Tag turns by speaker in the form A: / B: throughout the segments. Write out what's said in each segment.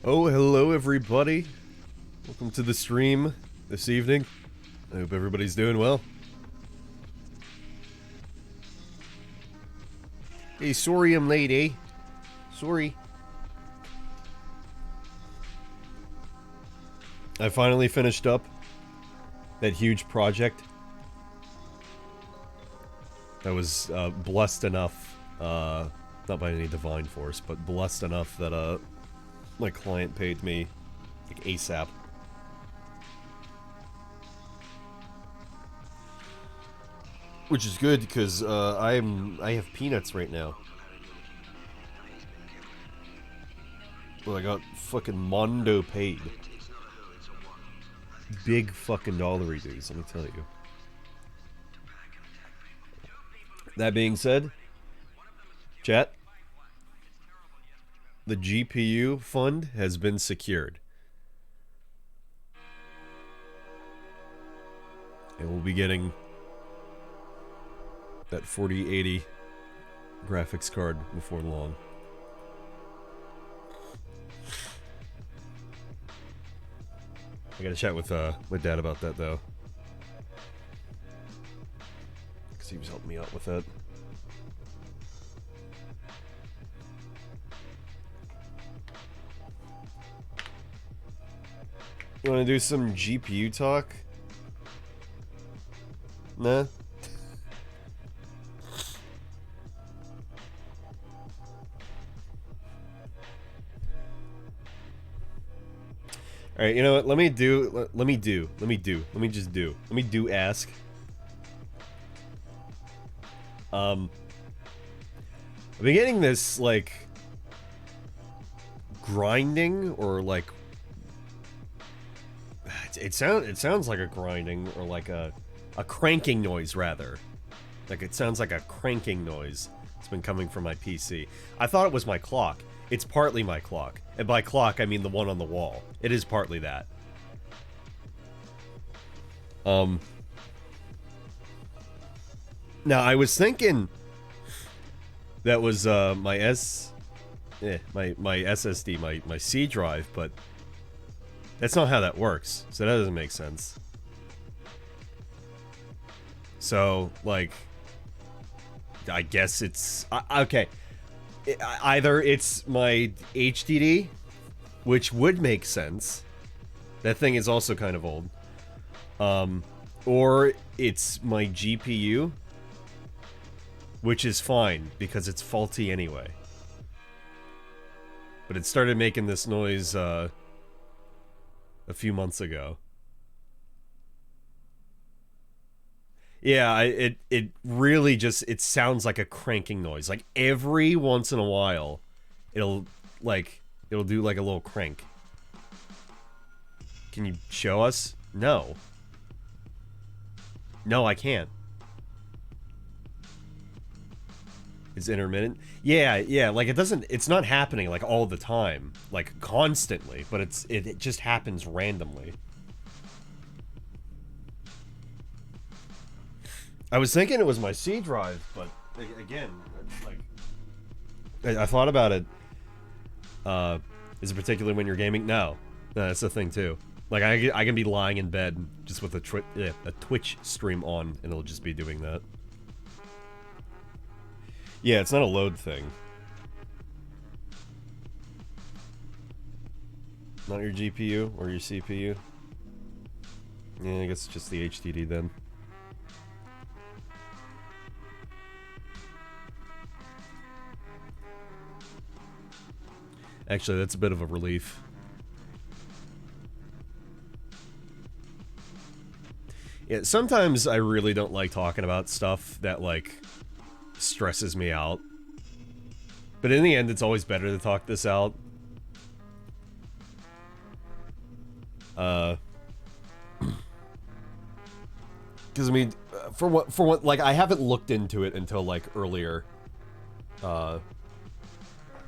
A: Oh, hello everybody. Welcome to the stream this evening. I hope everybody's doing well. Hey, sorry I'm late, eh? Sorry. I finally finished up that huge project. I was blessed enough, not by any divine force, but blessed enough that my client paid me like ASAP. Which is good because I have peanuts right now. Well, I got fucking Mondo paid. Big fucking dollary dues, let me tell you. That being said, chat, the GPU fund has been secured. And we'll be getting that 4080 graphics card before long. I gotta chat with my dad about that though, because he was helping me out with that. You want to do some GPU talk? Nah. Alright, you know what? Let me ask. I've been getting this, like, grinding, or, like, it sounds like a grinding, or like a cranking noise, rather. Like, it sounds like a cranking noise. It's been coming from my PC. I thought it was my clock. It's partly my clock. And by clock, I mean the one on the wall. It is partly that. Now, I was thinking that was my SSD, my C drive, but that's not how that works. So that doesn't make sense. So, like, I guess it's okay. Either it's my HDD, which would make sense. That thing is also kind of old. Or it's my GPU, which is fine because it's faulty anyway. But it started making this noise a few months ago. Yeah, it really just, it sounds like a cranking noise. Like, every once in a while, it'll do like a little crank. Can you show us? No. No, I can't. It's intermittent? Yeah, like it's not happening like all the time, like constantly, but it just happens randomly. I was thinking it was my C drive, but again, like, I thought about it. Is it particularly when you're gaming? No, that's the thing too. Like, I can be lying in bed just with a Twitch stream on, and it'll just be doing that. Yeah, it's not a load thing. Not your GPU or your CPU. Yeah, I guess it's just the HDD then. Actually, that's a bit of a relief. Yeah, sometimes I really don't like talking about stuff that, like, stresses me out. But in the end, it's always better to talk this out. Because, I mean, for what, like, I haven't looked into it until, like, earlier,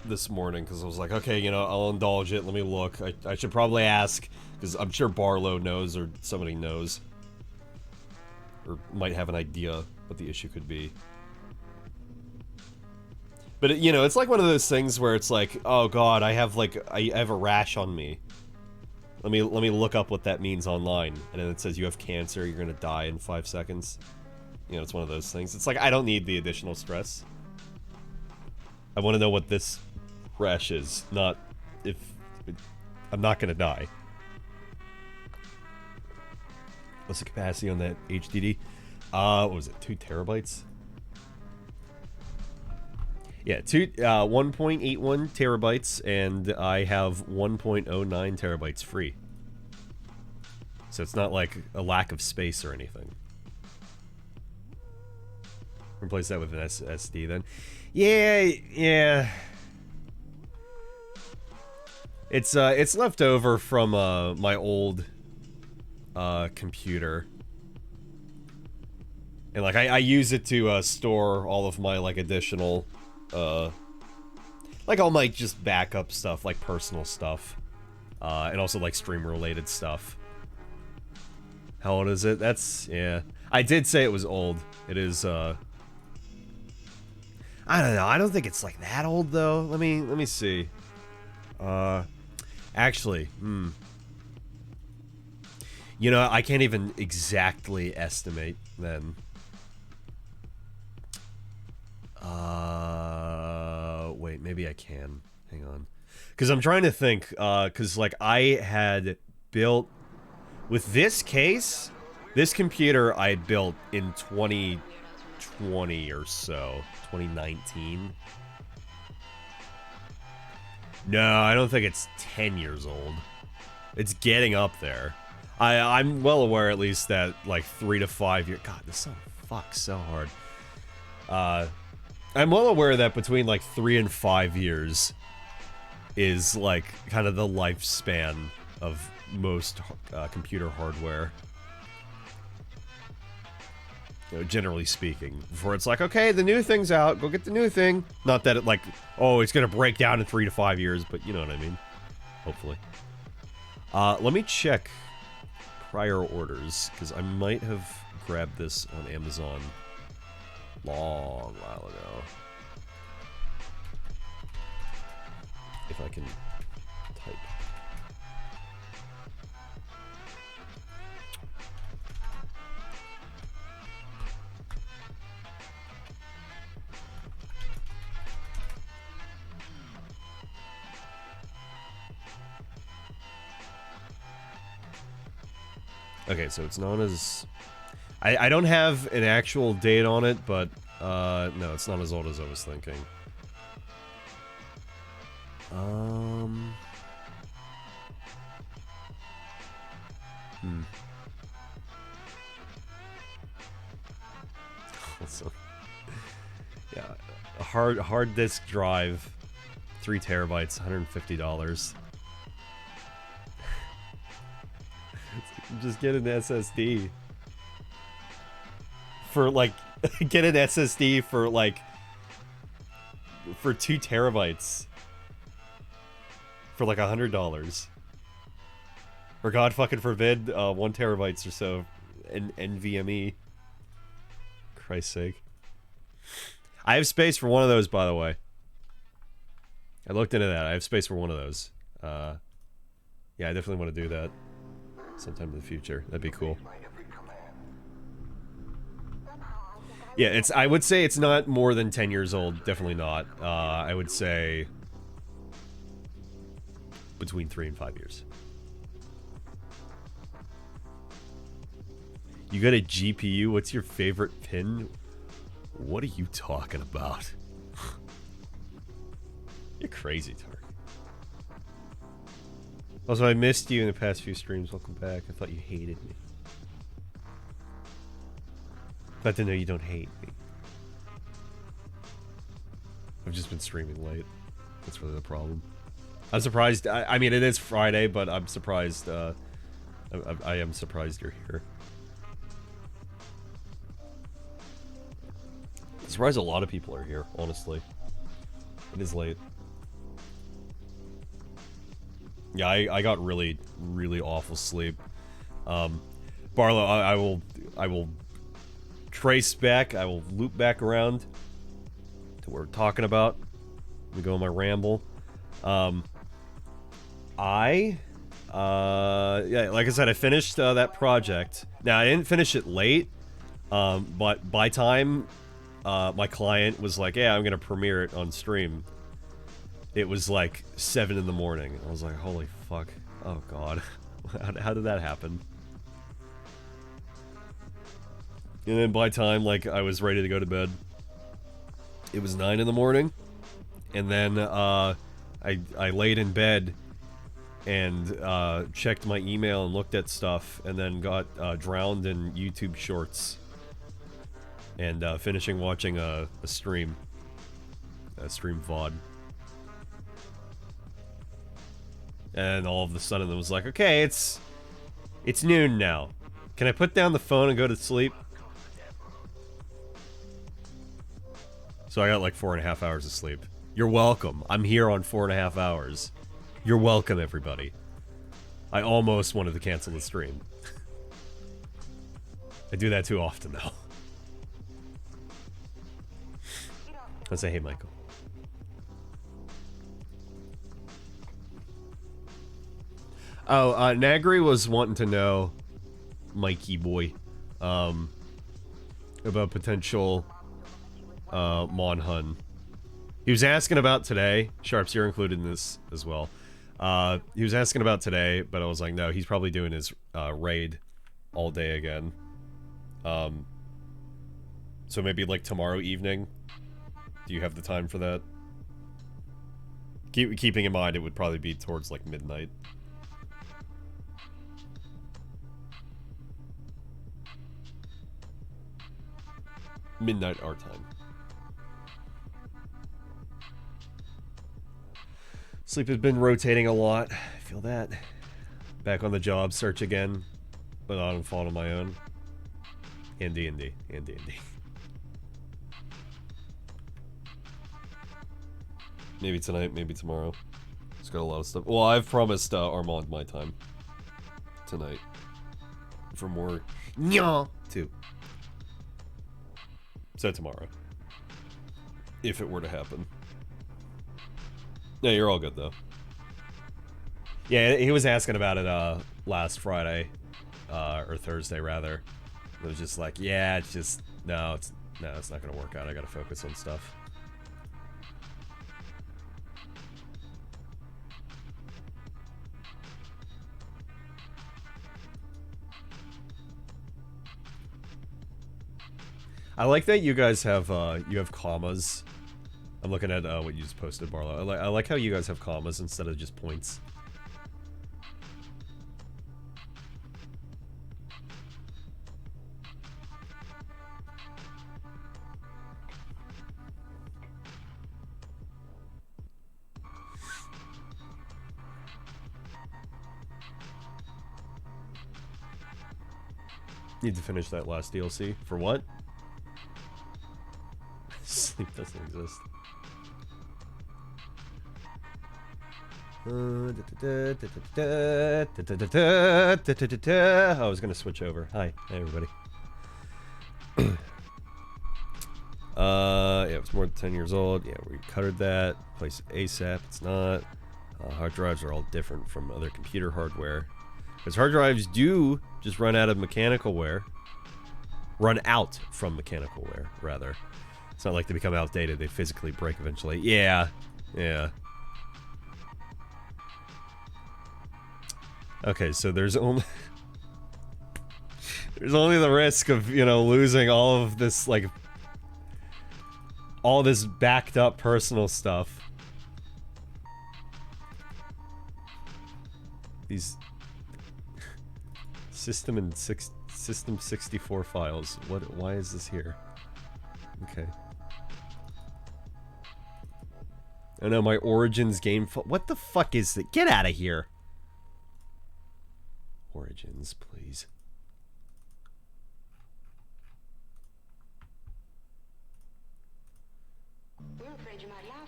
A: this morning, because I was like, okay, you know, I'll indulge it, let me look. I should probably ask, because I'm sure Barlow knows, or somebody knows. Or might have an idea what the issue could be. But you know, it's like one of those things where it's like, oh god, I have a rash on me. Let me look up what that means online, and then it says you have cancer, you're gonna die in 5 seconds. You know, it's one of those things. It's like, I don't need the additional stress. I want to know what this rash is, not if... I'm not gonna die. What's the capacity on that HDD? What was it, 2 terabytes? Yeah, 1.81 terabytes, and I have 1.09 terabytes free. So it's not like a lack of space or anything. Replace that with an SSD then. Yeah. It's left over from my old computer. And like I use it to store all of my like additional like all my just backup stuff, like personal stuff. And also like stream related stuff. How old is it? That's, yeah. I did say it was old. It is I don't know. I don't think it's like that old though. Let me see. Actually, you know, I can't even exactly estimate then. Wait, maybe I can. Hang on. Because I'm trying to think, because, like, I had built... With this case, this computer I built in 2020 or so. 2019. No, I don't think it's 10 years old. It's getting up there. I'm well aware at least that, like, 3 to 5 years... God, this song fucks so hard. I'm well aware that between, like, 3 and 5 years is, like, kind of the lifespan of most computer hardware. You know, generally speaking. Before it's like, okay, the new thing's out, go get the new thing. Not that it, like, oh, it's gonna break down in 3 to 5 years, but you know what I mean. Hopefully. Let me check prior orders, because I might have grabbed this on Amazon long while ago. If I can type. Okay, so it's known as... I don't have an actual date on it, but, no, it's not as old as I was thinking. So, yeah, a hard disk drive, 3 terabytes, $150. Just get an SSD. For, like, get an SSD for, like, for 2 terabytes. For, like, $100. Or, God fucking forbid, 1 terabytes or so. NVMe. Christ's sake. I have space for one of those, by the way. I looked into that. I have space for one of those. Yeah, I definitely want to do that sometime in the future. That'd be cool. Yeah, it's. I would say it's not more than 10 years old. Definitely not. I would say between 3 and 5 years. You got a GPU? What's your favorite pin? What are you talking about? You're crazy, Tark. Also, I missed you in the past few streams. Welcome back. I thought you hated me. Glad to know you don't hate me. I've just been streaming late. That's really the problem. I'm surprised. I mean, it is Friday, but I'm surprised. I am surprised you're here. I'm surprised a lot of people are here, honestly. It is late. Yeah, I got really, really awful sleep. Barlow, I will trace back, I will loop back around to what we're talking about. Let me go on my ramble. Yeah, like I said, I finished that project. Now, I didn't finish it late, but by time my client was like, yeah, I'm gonna premiere it on stream, it was like 7 in the morning. I was like, holy fuck. Oh god. How did that happen? And then by time, like, I was ready to go to bed, it was 9 in the morning. And then, I laid in bed and, checked my email and looked at stuff, and then got, drowned in YouTube shorts. And, finishing watching a stream. A stream VOD. And all of a sudden it was like, okay, it's noon now. Can I put down the phone and go to sleep? So I got like 4.5 hours of sleep. You're welcome. I'm here on 4.5 hours. You're welcome, everybody. I almost wanted to cancel the stream. I do that too often, though. I say, hey, Michael. Oh, Nagri was wanting to know, Mikey boy, about potential, Monhun. He was asking about today. Sharps, you're included in this as well. He was asking about today, but I was like, no, he's probably doing his, raid all day again. So maybe, like, tomorrow evening? Do you have the time for that? Keeping in mind, it would probably be towards, like, midnight. Midnight our time. Sleep has been rotating a lot. I feel that. Back on the job search again, but not on fault of my own. And D&D. And D&D. Maybe tonight, maybe tomorrow. It's got a lot of stuff. Well, I've promised Armand my time tonight for more nya too. So tomorrow, if it were to happen. No, you're all good though. Yeah, he was asking about it last Friday, or Thursday rather. It was just like, yeah, it's just no, it's not gonna work out. I gotta focus on stuff. I like that you guys have commas. I'm looking at what you just posted, Barlow. I like how you guys have commas instead of just points. Need to finish that last DLC. For what? Sleep doesn't exist. I was gonna switch over. Hi everybody. Yeah, it's more than 10 years old. Yeah, we covered that. Place ASAP. It's not. Hard drives are all different from other computer hardware. Because hard drives do just run out of mechanical wear. Run out from mechanical wear, rather. It's not like they become outdated. They physically break eventually. Yeah. Yeah. Okay, so there's only... there's only the risk of, you know, losing all of this, like... all this backed up personal stuff. These... System 64 files. Why is this here? Okay. Oh no, my Origins game what the fuck is that? Get out of here! Origins, please.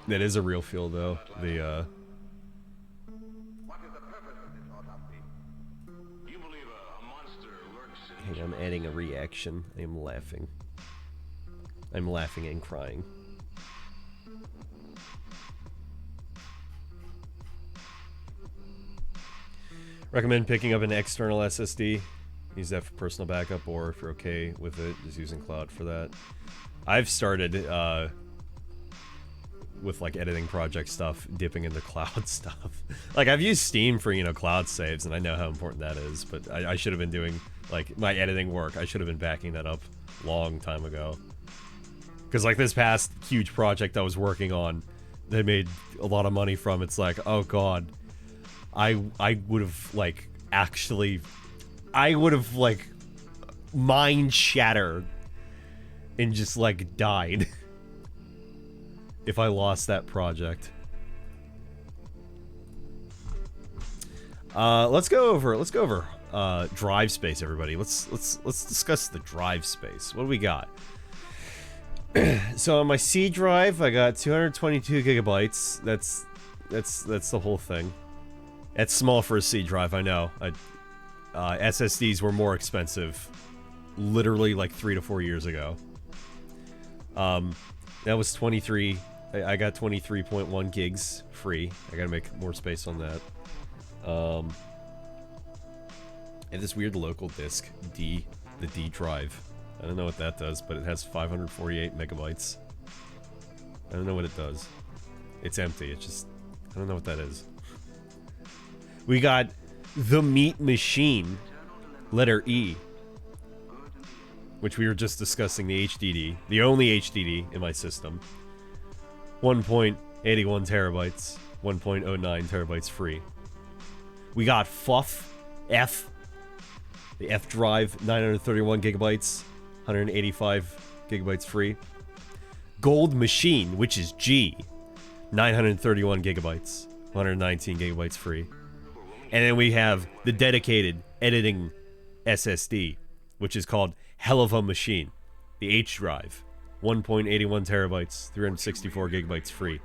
A: That is a real feel, though. The, Hang on, I'm adding a reaction. I am laughing. I'm laughing and crying. Recommend picking up an external SSD. Use that for personal backup, or if you're okay with it, just using cloud for that. I've started, with like editing project stuff, dipping into cloud stuff. Like I've used Steam for, you know, cloud saves, and I know how important that is, but I should have been doing, like, my editing work, I should have been backing that up long time ago. Because like this past huge project I was working on, they made a lot of money from, it's like, oh god, I would have, like, actually, I would have, like, mind shattered and just, like, died if I lost that project. Let's go over drive space, everybody. Let's discuss the drive space. What do we got? So on my C drive, I got 222 gigabytes. That's the whole thing. That's small for a C drive, I know. SSDs were more expensive, literally like 3 to 4 years ago. That was 23. I got 23.1 gigs free. I gotta make more space on that. And this weird local disk, the D drive. I don't know what that does, but it has 548 megabytes. I don't know what it does. It's empty. It's just, I don't know what that is. We got the Meat Machine, letter E, which we were just discussing, the HDD, the only HDD in my system. 1.81 terabytes, 1.09 terabytes free. We got F, the F drive, 931 gigabytes, 185 gigabytes free. Gold Machine, which is G, 931 gigabytes, 119 gigabytes free. And then we have the dedicated editing SSD, which is called Hell of a Machine, the H drive, 1.81 terabytes, 364 gigabytes free.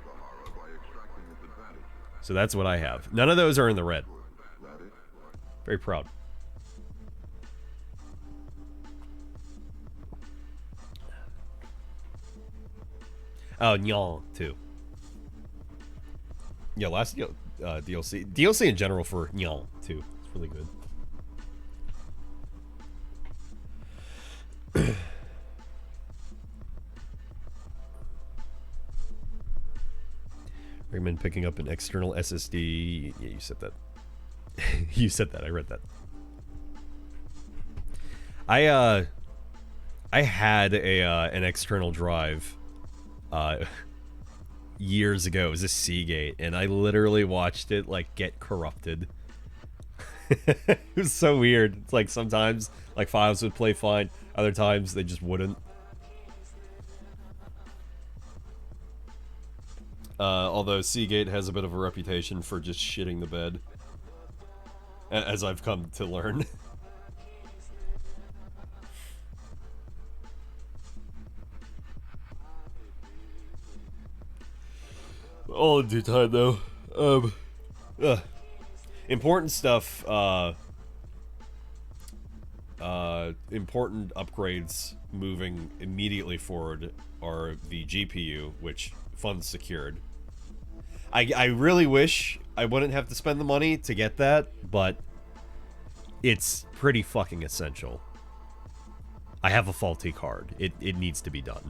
A: So that's what I have. None of those are in the red. Very proud. Oh, Nyan, too. Yeah, last DLC. DLC in general for Nyan, too. It's really good. Recommend picking up an external SSD. Yeah, you said that. You said that. I read that. I had an external drive years ago. It was a Seagate, and I literally watched it like get corrupted. It was so weird. It's like sometimes like files would play fine, other times they just wouldn't. Although Seagate has a bit of a reputation for just shitting the bed, as I've come to learn. All in due time, though. Important stuff, important upgrades moving immediately forward are the GPU, which funds secured. I really wish I wouldn't have to spend the money to get that, but it's pretty fucking essential. I have a faulty card. It needs to be done.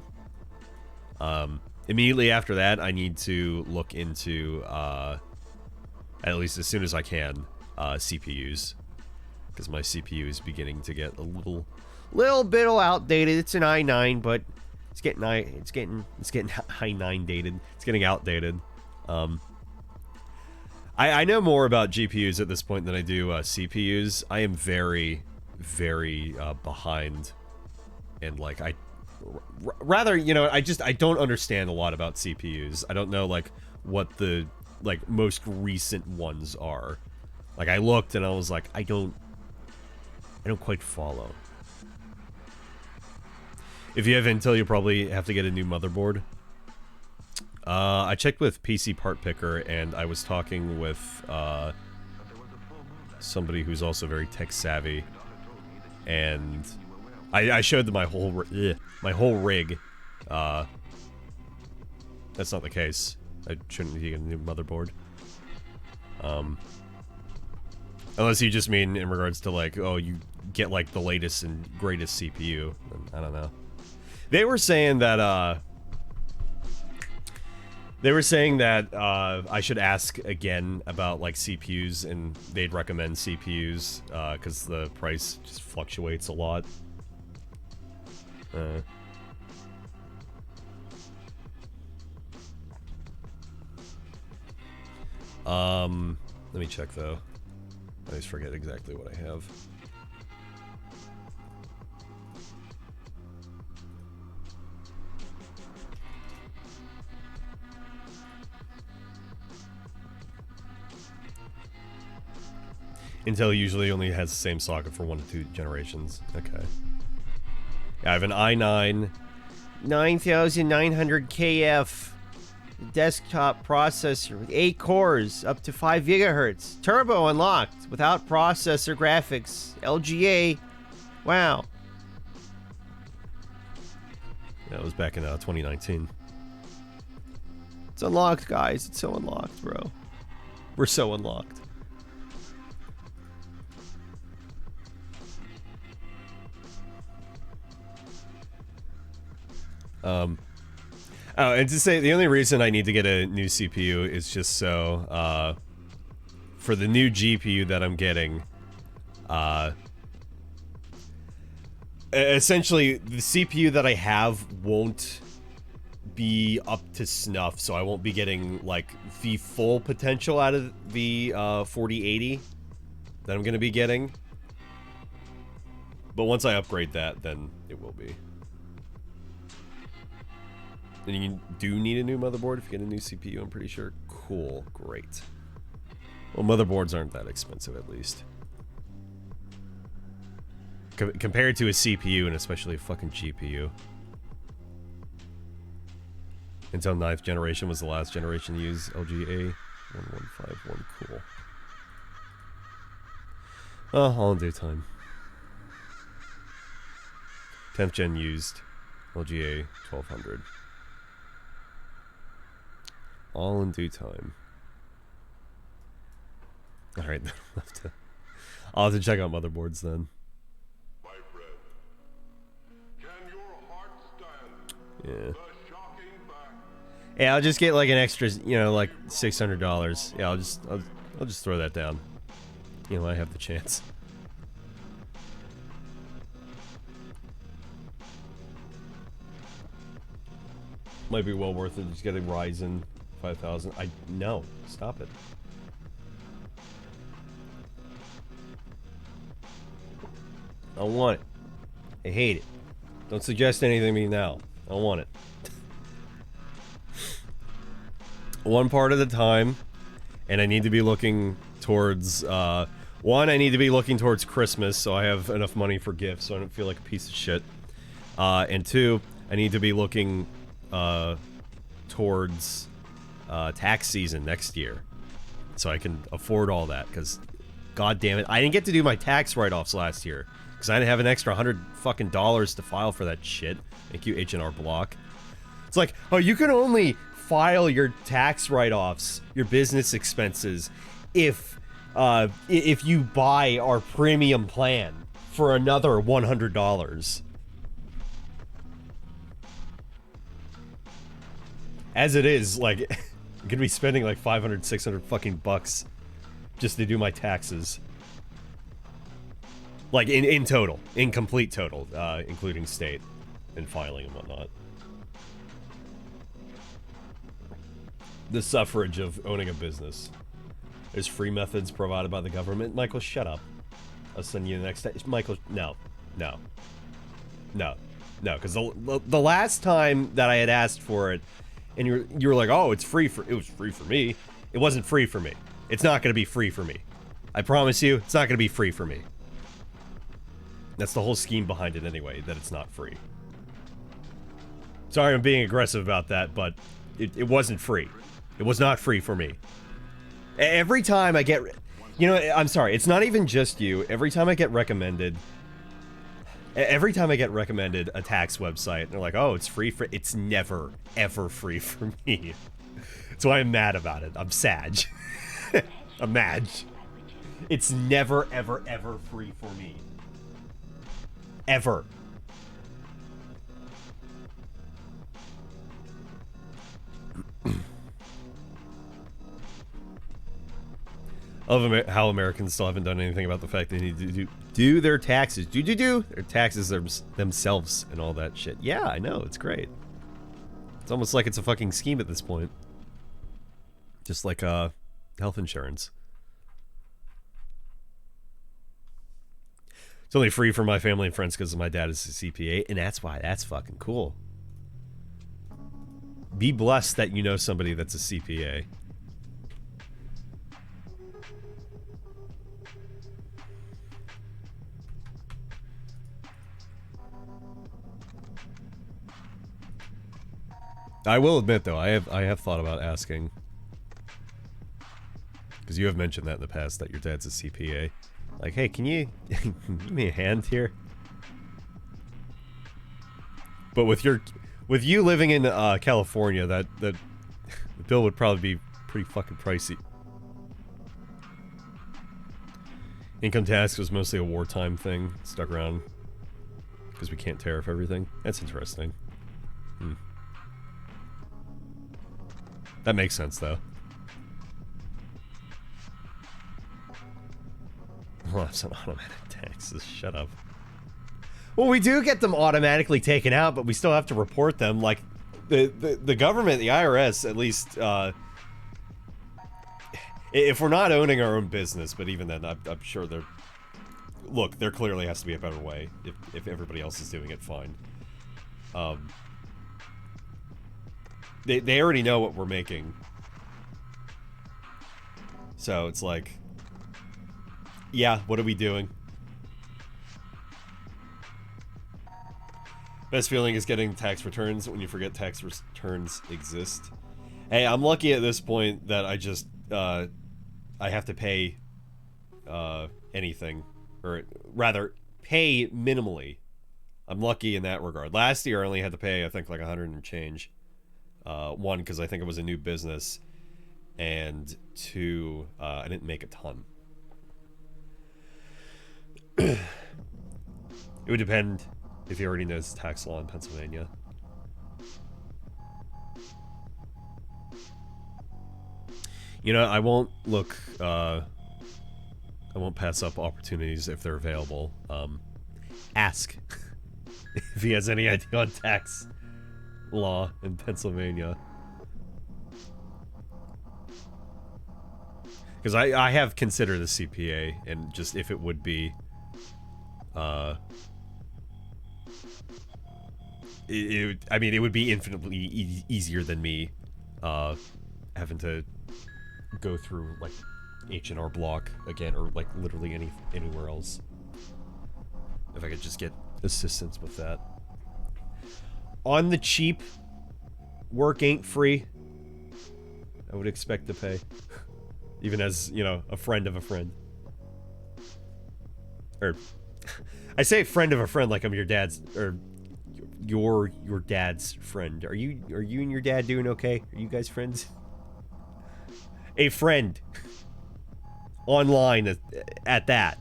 A: Immediately after that, I need to look into, at least as soon as I can, CPUs. Because my CPU is beginning to get a little bit outdated. It's an i9, but it's getting i9 dated. It's getting outdated. I know more about GPUs at this point than I do CPUs. I am very, very behind, and like rather, you know, I don't understand a lot about CPUs. I don't know like what the like most recent ones are. Like I looked and I was like, I don't quite follow. If you have Intel, you probably have to get a new motherboard. I checked with PC Part Picker, and I was talking with somebody who's also very tech savvy, and I showed them my whole rig. That's not the case. I shouldn't get a new motherboard. Unless you just mean in regards to like, oh, you get like the latest and greatest CPU. I don't know. They were saying that, I should ask again about like CPUs, and they'd recommend CPUs, because the price just fluctuates a lot. Let me check though. I always forget exactly what I have. Intel usually only has the same socket for 1 to 2 generations. Okay. Yeah, I have an i9 9900KF desktop processor with 8 cores, up to 5 gigahertz. Turbo unlocked, without processor graphics. LGA. Wow. That was back in 2019. It's unlocked, guys. It's so unlocked, bro. We're so unlocked. Oh, and to say, the only reason I need to get a new CPU is just so, for the new GPU that I'm getting, essentially, the CPU that I have won't be up to snuff, so I won't be getting, like, the full potential out of the, 4080 that I'm gonna be getting. But once I upgrade that, then it will be. And you do need a new motherboard if you get a new CPU, I'm pretty sure. Cool, great. Well, motherboards aren't that expensive, at least. Compared to a CPU, and especially a fucking GPU. Intel 9th generation was the last generation to use LGA 1151. Cool. Oh, all in due time. 10th gen used LGA 1200. All in due time. Alright, I'll have to check out motherboards then. Yeah. Yeah, I'll just get like an extra, you know, like $600. Yeah, I'll just throw that down. You know, I have the chance. Might be well worth it. Just get a Ryzen 5000. No, stop it. I don't want it. I hate it. Don't suggest anything to me now. I don't want it. One part of the time, and I need to be looking towards, one, I need to be looking towards Christmas, so I have enough money for gifts, so I don't feel like a piece of shit. And two, I need to be looking, towards, tax season next year, so I can afford all that, because, god damn it, I didn't get to do my tax write-offs last year, because I didn't have an extra $100 fucking to file for that shit. Thank you, H&R Block. It's like, oh, you can only file your tax write-offs, your business expenses, if you buy our premium plan for another $100. As it is, like, I'm gonna be spending like 500, 600 fucking bucks just to do my taxes. Like, in total. In complete total, including state and filing and whatnot. The suffrage of owning a business. There's free methods provided by the government. Michael, shut up. I'll send you the next day. Michael, no. No. No. No, because the last time that I had asked for it, and you were like, oh, it was free for me. It wasn't free for me. It's not going to be free for me. I promise you, it's not going to be free for me. That's the whole scheme behind it anyway, that it's not free. Sorry I'm being aggressive about that, but it wasn't free. It was not free for me. Every time I get... You know, I'm sorry, it's not even just you. Every time I get recommended... Every time I get recommended a tax website, they're like, oh, it's free for... It's never, ever free for me. So I'm mad about it. I'm Sag. I'm mad. It's never, ever, ever free for me. Ever. I love how Americans still haven't done anything about the fact they need to do their taxes. Do their taxes themselves and all that shit. Yeah, I know. It's great. It's almost like it's a fucking scheme at this point. Just like health insurance. It's only free for my family and friends because my dad is a CPA, and that's why. That's fucking cool. Be blessed that you know somebody that's a CPA. I will admit, though, I have thought about asking, because you have mentioned that in the past that your dad's a CPA. Like, hey, can you give me a hand here? But with you living in California, that the bill would probably be pretty fucking pricey. Income tax was mostly a wartime thing, stuck around because we can't tariff everything. That's interesting. That makes sense, though. We'll have some automatic taxes. Shut up. Well, we do get them automatically taken out, but we still have to report them. Like, the government, the IRS, at least, if we're not owning our own business, but even then, I'm sure there... Look, there clearly has to be a better way. If everybody else is doing it, fine. They already know what we're making. So it's like... Yeah, what are we doing? Best feeling is getting tax returns when you forget tax returns exist. Hey, I'm lucky at this point that I just, I have to pay, anything. Or, rather, pay minimally. I'm lucky in that regard. Last year I only had to pay, I think, like 100 and change. One, because I think it was a new business. And two, I didn't make a ton. It would depend if he already knows tax law in Pennsylvania. You know, I won't look, I won't pass up opportunities if they're available. Ask if he has any idea on tax law in Pennsylvania. Because I have considered a CPA, and just if it would be, I mean, it would be infinitely easier than me, having to go through, like, H&R Block again, or, like, literally anywhere else. If I could just get assistance with that. On the cheap, work ain't free. I would expect to pay. Even as, you know, a friend of a friend. Or, I say friend of a friend like I'm your dad's, or your dad's friend. Are you and your dad doing okay? Are you guys friends? A friend. Online at that.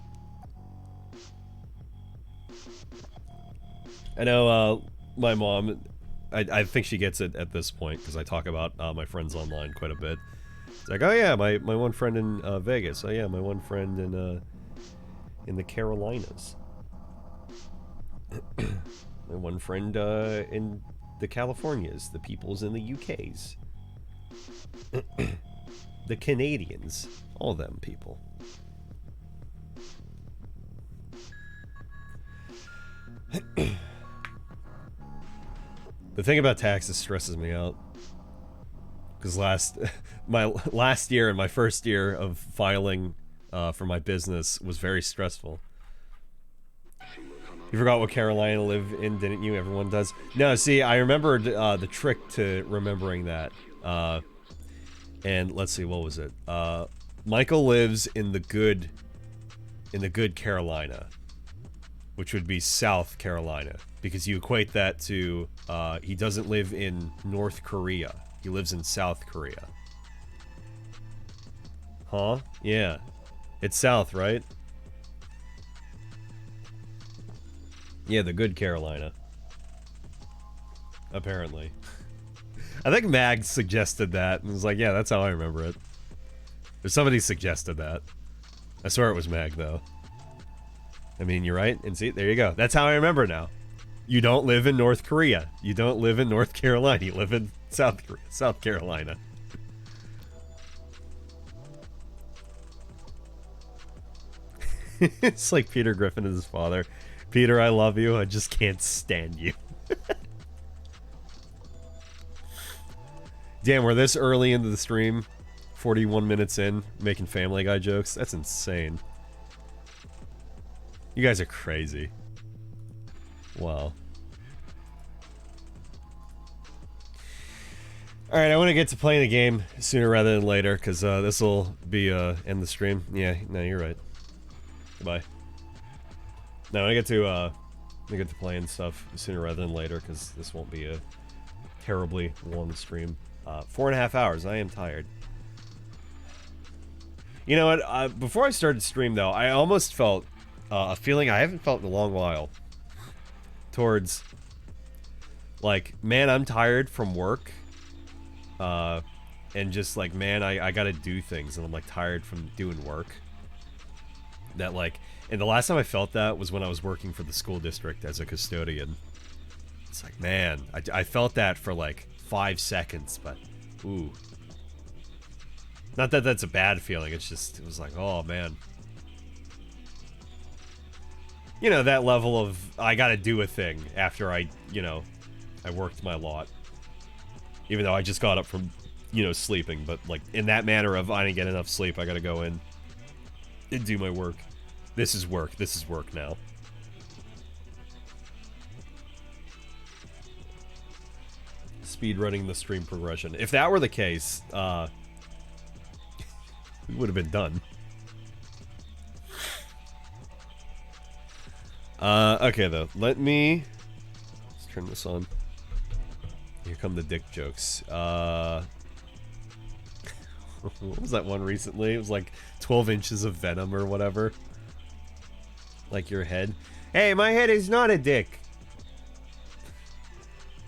A: I know, my mom, I think she gets it at this point, because I talk about my friends online quite a bit. It's like, oh yeah, my one friend in Vegas. Oh yeah, my one friend in the Carolinas. My one friend in the Californias, the peoples in the UKs. The Canadians. All them people. The thing about taxes stresses me out. Because my last year and my first year of filing for my business was very stressful. You forgot what Carolina to live in, didn't you? Everyone does. No, see, I remembered the trick to remembering that. And let's see, what was it? Michael lives in the good Carolina, which would be South Carolina, because you equate that to he doesn't live in North Korea. He lives in South Korea. Huh? Yeah. It's south, right? Yeah, the good Carolina. Apparently. I think Mag suggested that, and was like, yeah, that's how I remember it. Or somebody suggested that. I swear it was Mag, though. I mean, you're right, and see, there you go. That's how I remember now. You don't live in North Korea. You don't live in North Carolina. You live in South Carolina. It's like Peter Griffin and his father. Peter, I love you. I just can't stand you. Damn, we're this early into the stream. 41 minutes in, making Family Guy jokes. That's insane. You guys are crazy. Wow. Alright, I want to get to playing the game sooner rather than later, because this will be end the stream. Yeah, no, you're right. Goodbye. No, I get to playing stuff sooner rather than later, because this won't be a terribly long stream. 4.5 hours, I am tired. You know what, before I started stream though, I almost felt a feeling I haven't felt in a long while. Towards, like, man, I'm tired from work. And just like, man, I gotta do things, and I'm like tired from doing work. That like, and the last time I felt that was when I was working for the school district as a custodian. It's like, man, I felt that for like 5 seconds, but, ooh. Not that that's a bad feeling, it's just, it was like, oh man. You know, that level of, I gotta do a thing after I worked my lot. Even though I just got up from, sleeping, but like, in that manner of, I didn't get enough sleep, I gotta go in and do my work. This is work now. Speedrunning the stream progression. If that were the case, we would have been done. Okay though, let's turn this on. Here come the dick jokes. What was that one recently? It was like 12 inches of venom or whatever. Like your head. Hey, my head is not a dick.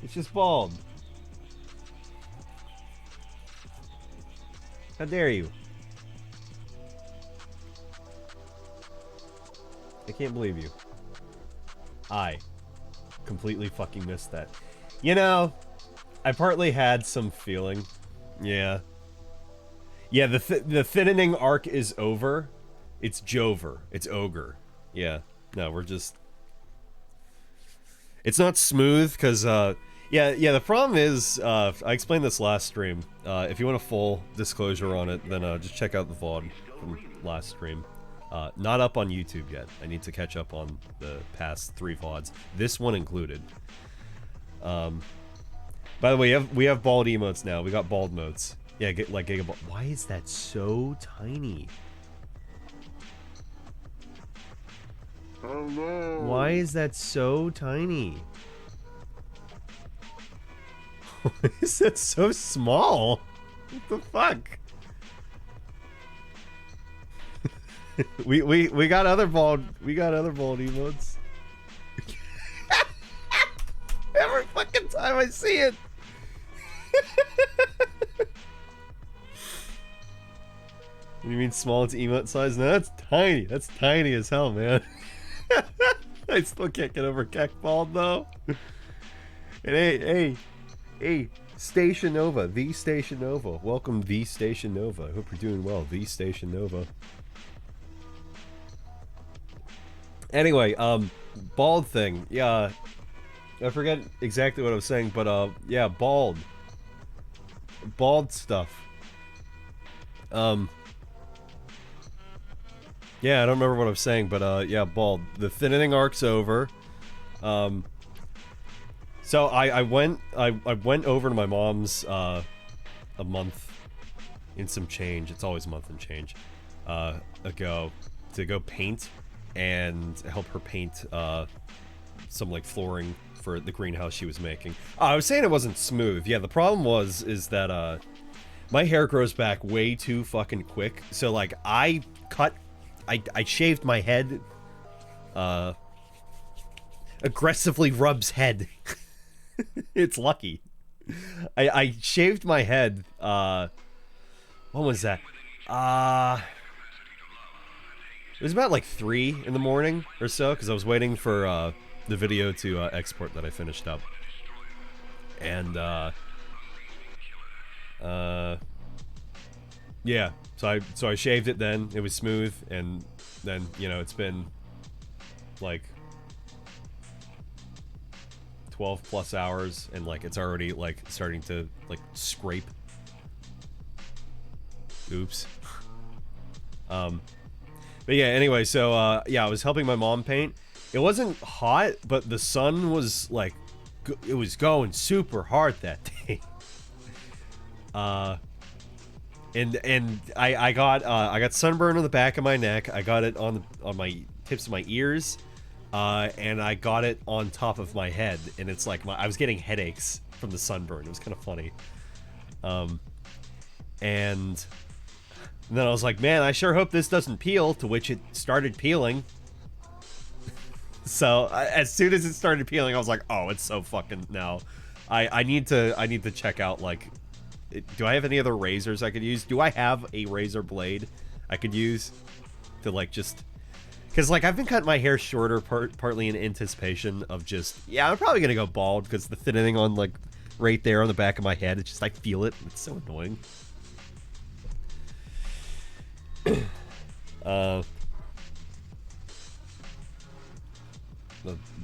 A: It's just bald. How dare you? I can't believe you. I completely fucking missed that. You know, I partly had some feeling. Yeah. Yeah, the thinning arc is over. It's Jover. It's Ogre. Yeah. No, we're just... It's not smooth, because, yeah, the problem is, I explained this last stream. If you want a full disclosure on it, then just check out the VOD from last stream. Not up on YouTube yet. I need to catch up on the past 3 VODs. This one included. By the way, we have bald emotes now. We got bald modes. Yeah, get like Gigaball. Why is that so tiny? Oh no. Why is that so tiny? Why is that so small? What the fuck? we got other bald emotes. Every fucking time I see it. What do you mean small to emote size? No, that's tiny. That's tiny as hell, man. I still can't get over Keck Bald though. And hey, Station Nova, the Station Nova. Welcome, the Station Nova. I hope you're doing well, the Station Nova. Anyway, bald thing. Yeah, I forget exactly what I was saying, but yeah, bald stuff. Yeah, I don't remember what I was saying, but yeah, bald. The thinning arc's over. So I went over to my mom's a month in some change. It's always a month and change ago to go paint and help her paint some like flooring for the greenhouse she was making. I was saying it wasn't smooth. Yeah, the problem is that my hair grows back way too fucking quick. So like I cut I shaved my head. Aggressively rubs head. It's lucky. I shaved my head. When was that? It was about like 3 in the morning or so, because I was waiting for the video to export that I finished up. And yeah, so I shaved it then. It was smooth, and then, you know, it's been like 12 plus hours, and like it's already like starting to like scrape. Oops. But yeah, anyway, so yeah, I was helping my mom paint. It wasn't hot, but the sun was like, it was going super hard that day. And I got sunburn on the back of my neck. I got it on my tips of my ears, and I got it on top of my head. And it's like I was getting headaches from the sunburn. It was kind of funny. And then I was like, man, I sure hope this doesn't peel. To which it started peeling. So as soon as it started peeling, I was like, oh, it's so fucking no. I need to check out, like, do I have any other razors I could use? Do I have a razor blade I could use to, like, just, because, like, I've been cutting my hair shorter partly in anticipation of just, yeah, I'm probably gonna go bald because the thinning on, like, right there on the back of my head, it's just, I feel it. It's so annoying.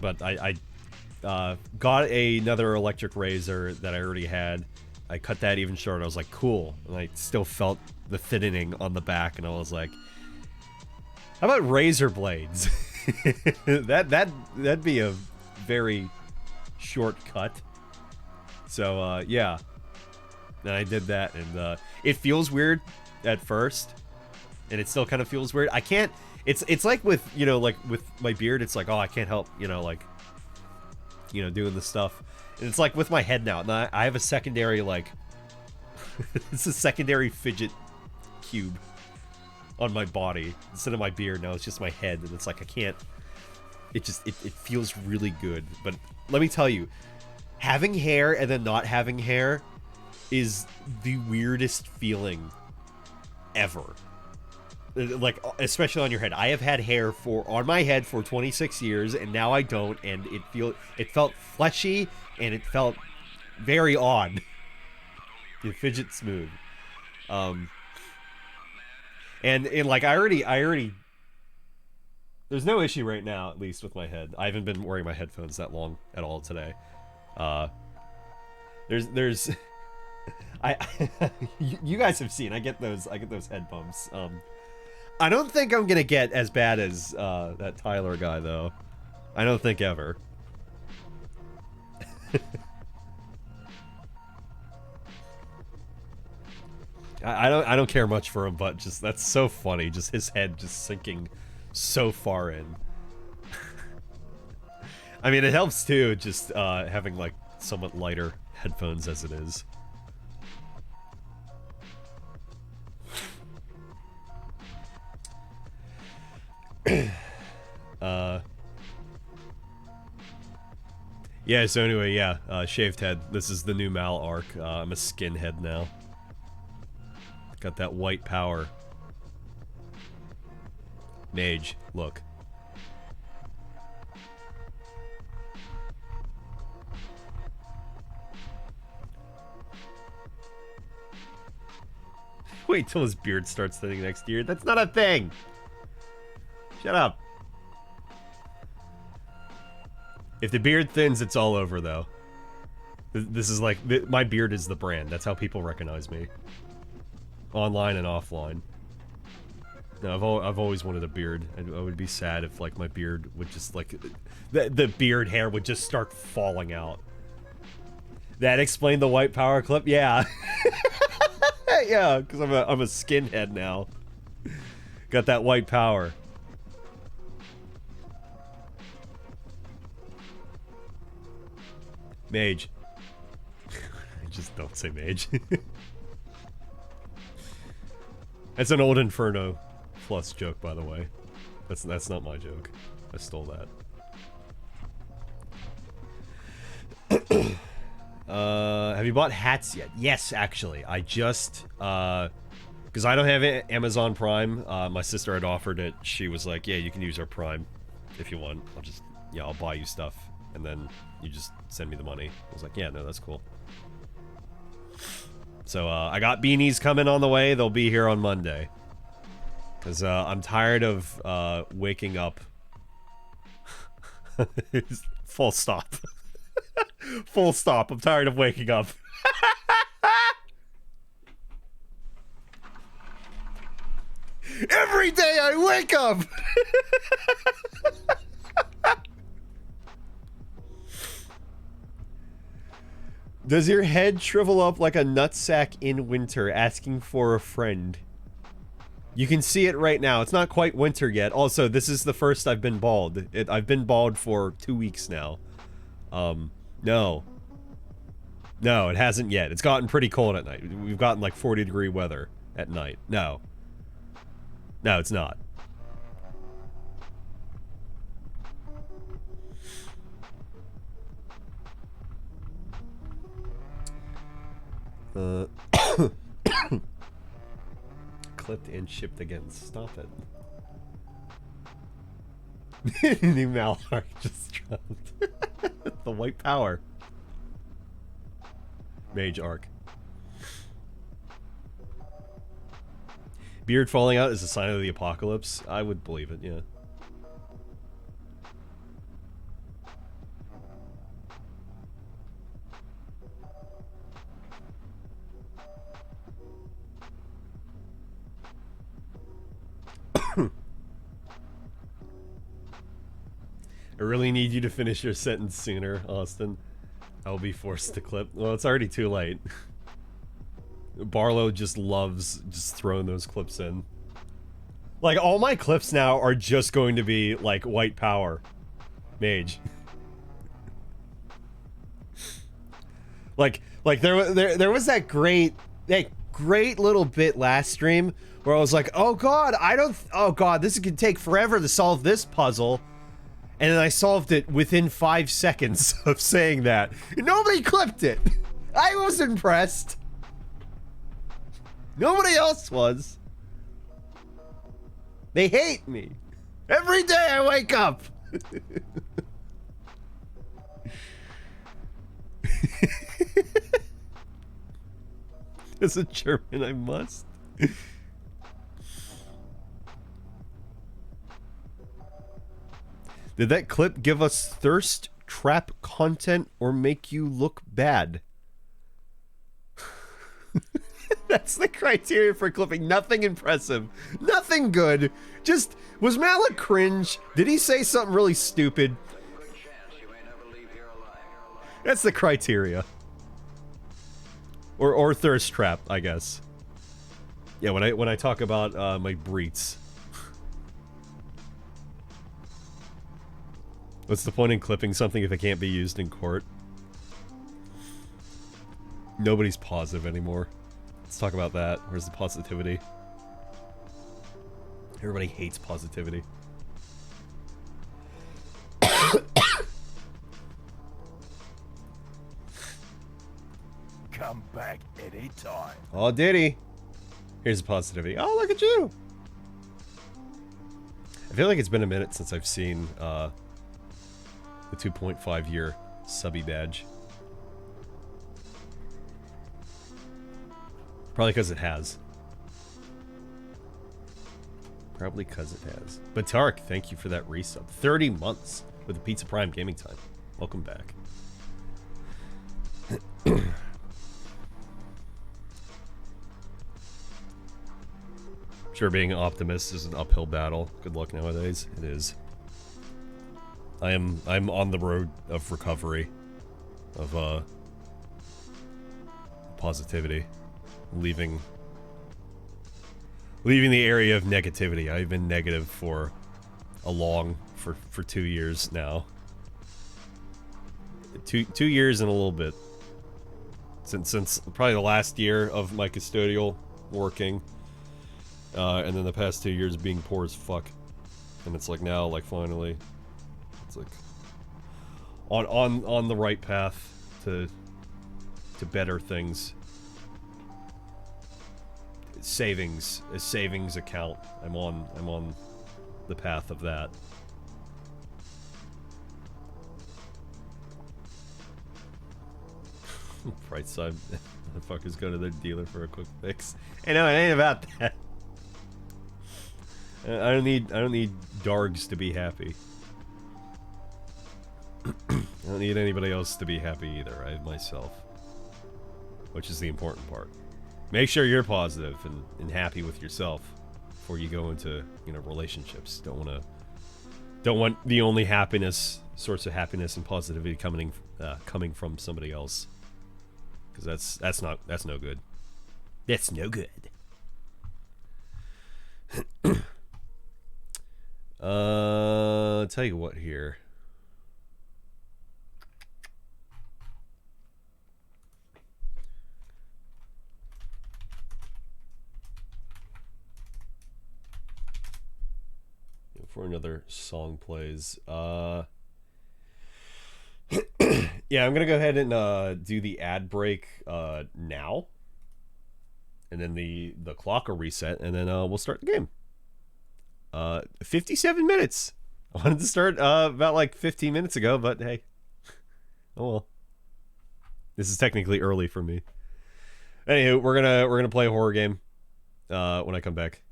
A: But I got another electric razor that I already had. I cut that even shorter. I was like, cool. And I still felt the thinning on the back, and I was like, how about razor blades? That'd be a very short cut. So yeah. And I did that, and it feels weird at first. And it still kind of feels weird. I can't, it's like with, you know, like with my beard, it's like, oh, I can't help, you know, like, you know, doing this stuff. And it's like with my head now. Now I have a secondary, like, it's a secondary fidget cube on my body instead of my beard. Now it's just my head, and it's like I can't, it just, it feels really good. But let me tell you, having hair and then not having hair is the weirdest feeling ever. Like, especially on your head. I have had hair on my head for 26 years, and now I don't, and it felt fleshy, and it felt very odd. You fidget smooth. And like, I already there's no issue right now, at least with my head. I haven't been wearing my headphones that long at all today. There's you guys have seen, I get those head bumps. I don't think I'm gonna get as bad as that Tyler guy, though. I don't think ever. I don't care much for him, but just, that's so funny. Just his head just sinking so far in. I mean, it helps too, just having like somewhat lighter headphones as it is. Yeah, so anyway, yeah, shaved head. This is the new Mal arc. I'm a skinhead now. Got that white power. Mage, look. Wait till his beard starts thinning next year. That's not a thing! Shut up. If the beard thins, it's all over, though. This is like, my beard is the brand. That's how people recognize me. Online and offline. No, I've always wanted a beard. I would be sad if, like, my beard would just, like, the beard hair would just start falling out. That explained the white power clip? Yeah. Yeah, because I'm a skinhead now. Got that white power. Mage. Just don't say mage. That's an old Inferno Plus joke, by the way. That's not my joke. I stole that. Have you bought hats yet? Yes, actually. I just, because I don't have Amazon Prime. My sister had offered it. She was like, yeah, you can use our Prime if you want. I'll buy you stuff. And then you just send me the money. I was like, yeah, no, that's cool. So, I got beanies coming on the way. They'll be here on Monday. Because, I'm tired of, waking up. Full stop. Full stop. I'm tired of waking up. Every day I wake up! Does your head shrivel up like a nutsack in winter, asking for a friend? You can see it right now. It's not quite winter yet. Also, this is the first I've been bald. I've been bald for 2 weeks now. No. No, it hasn't yet. It's gotten pretty cold at night. We've gotten like 40-degree weather at night. No. No, it's not. Clipped and shipped again. Stop it. New Malhark just dropped. The white power. Mage arc. Beard falling out is a sign of the apocalypse. I would believe it, yeah. I really need you to finish your sentence sooner, Austin. I'll be forced to clip. Well, it's already too late. Barlow just loves just throwing those clips in. Like, all my clips now are just going to be, like, white power. Mage. like, there was that great little bit last stream where I was like, oh god, oh god, this could take forever to solve this puzzle. And then I solved it within 5 seconds of saying that. Nobody clipped it. I was impressed. Nobody else was. They hate me. Every day I wake up. As a German, I must. Did that clip give us thirst trap content or make you look bad? That's the criteria for clipping. Nothing impressive. Nothing good. Just, was Malik cringe? Did he say something really stupid? That's the criteria. Or thirst trap, I guess. Yeah, when I talk about my breeds. What's the point in clipping something if it can't be used in court? Nobody's positive anymore. Let's talk about that. Where's the positivity? Everybody hates positivity.
B: Come back anytime.
A: Oh, did he? Here's the positivity. Oh, look at you! I feel like it's been a minute since I've seen, the 2.5 year subby badge. Probably because it has. Probably because it has. But Tarek, thank you for that resub. 30 months with the Pizza Prime Gaming Time. Welcome back. Sure, being an optimist is an uphill battle. Good luck nowadays. It is. I'm on the road of recovery, of positivity, leaving the area of negativity. I've been negative for 2 years now. Two years and a little bit since probably the last year of my custodial working. And then the past 2 years being poor as fuck. And it's like now, like finally, it's like on the right path to better things. A savings account. I'm on the path of that. Right side, motherfuckers go to their dealer for a quick fix. I know it ain't about that. I don't need Dargs to be happy. I don't need anybody else to be happy either. I have myself, which is the important part. Make sure you're positive and happy with yourself before you go into, you know, relationships. Don't want the only source of happiness and positivity coming from somebody else. Because that's no good. That's no good. Tell you what here. Before another song plays, yeah, I'm gonna go ahead and do the ad break now, and then the clock will reset, and then we'll start the game. 57 minutes. I wanted to start about like 15 minutes ago, but hey, oh well. This is technically early for me. Anywho, we're gonna play a horror game when I come back.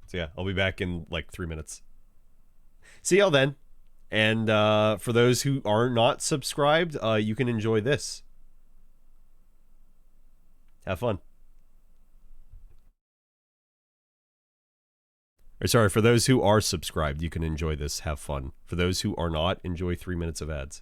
A: So yeah, I'll be back in like 3 minutes. See y'all then. And for those who are not subscribed, you can enjoy this. Have fun. Or sorry, for those who are subscribed, you can enjoy this. Have fun. For those who are not, enjoy 3 minutes of ads.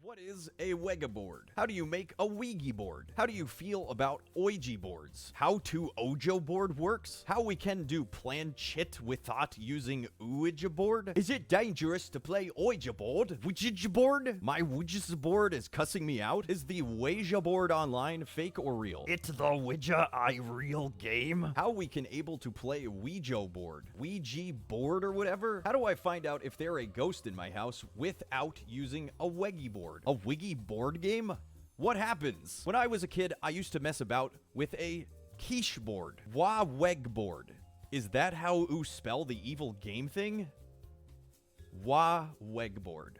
C: What is a Wega board? How do you make a Ouija board? How do you feel about Ouija boards? How to Ojo board works? How we can do planchette without using Ouija board? Is it dangerous to play Ouija board? Ouija board? My Ouija board is cussing me out. Is the Ouija board online fake or real? It's the Ouija real game? How we can able to play Ouija board? Ouija board or whatever? How do I find out if they're a ghost in my house without using a Ouija board? A Wiggy board game? What happens? When I was a kid, I used to mess about with a quiche board. Wa weg board. Is that how you spell the evil game thing? Wa weg board.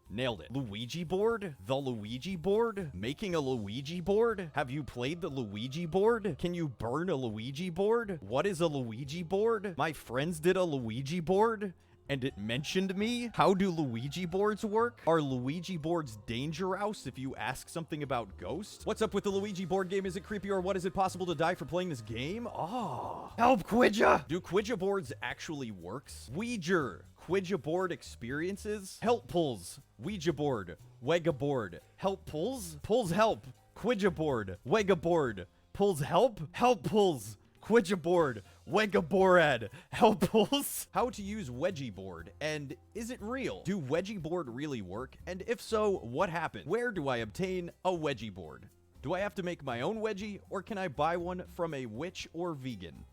C: Nailed it. Luigi board? The Luigi board? Making a Luigi board? Have you played the Luigi board? Can you burn a Luigi board? What is a Luigi board? My friends did a Luigi board, and it mentioned me? How do Luigi boards work? Are Luigi boards dangerous if you ask something about ghosts? What's up with the Luigi board game? Is it creepy or what? Is it possible to die for playing this game? Oh. Help, Quidja! Do Quidja boards actually works? Ouija. Ouija board experiences? Help pulls. Ouija board. Wega board. Help pulls? Pulls help. Ouija board. Wega board. Pulls help? Help pulls. Ouija board. Wega borad. Help pulls? How to use Wedgie board, and is it real? Do Wedgie board really work? And if so, what happened? Where do I obtain a Wedgie board? Do I have to make my own Wedgie, or can I buy one from a witch or vegan?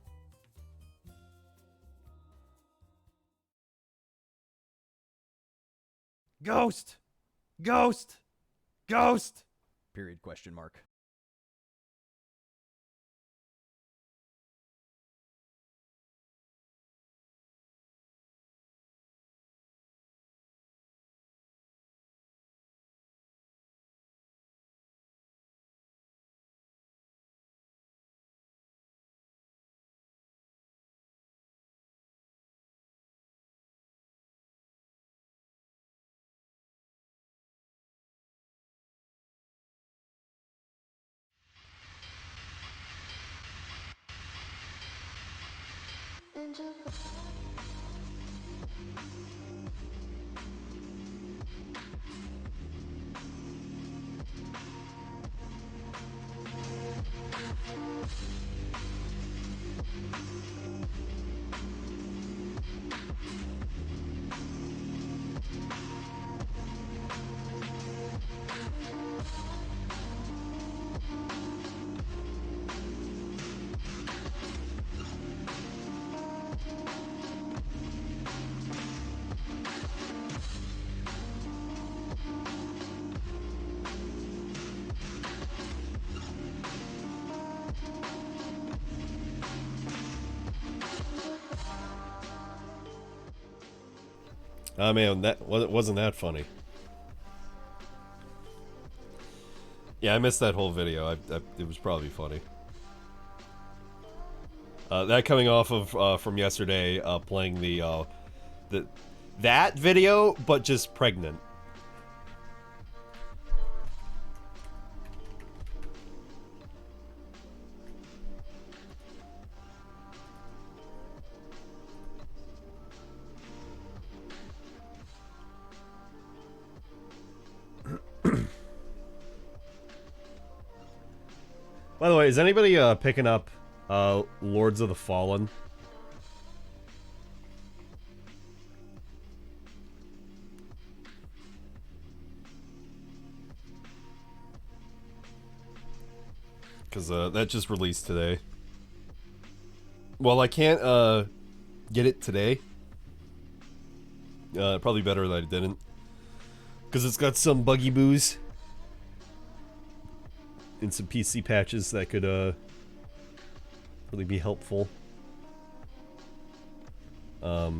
C: Ghost! Ghost! Ghost! Period, question mark.
A: Oh man, that wasn't that funny. Yeah, I missed that whole video. It was probably funny. That coming off of from yesterday, playing that video, but just pregnant. By the way, is anybody picking up Lords of the Fallen? Because that just released today. Well, I can't get it today. Probably better that I didn't. Because it's got some buggy boos. And some PC patches that could really be helpful. I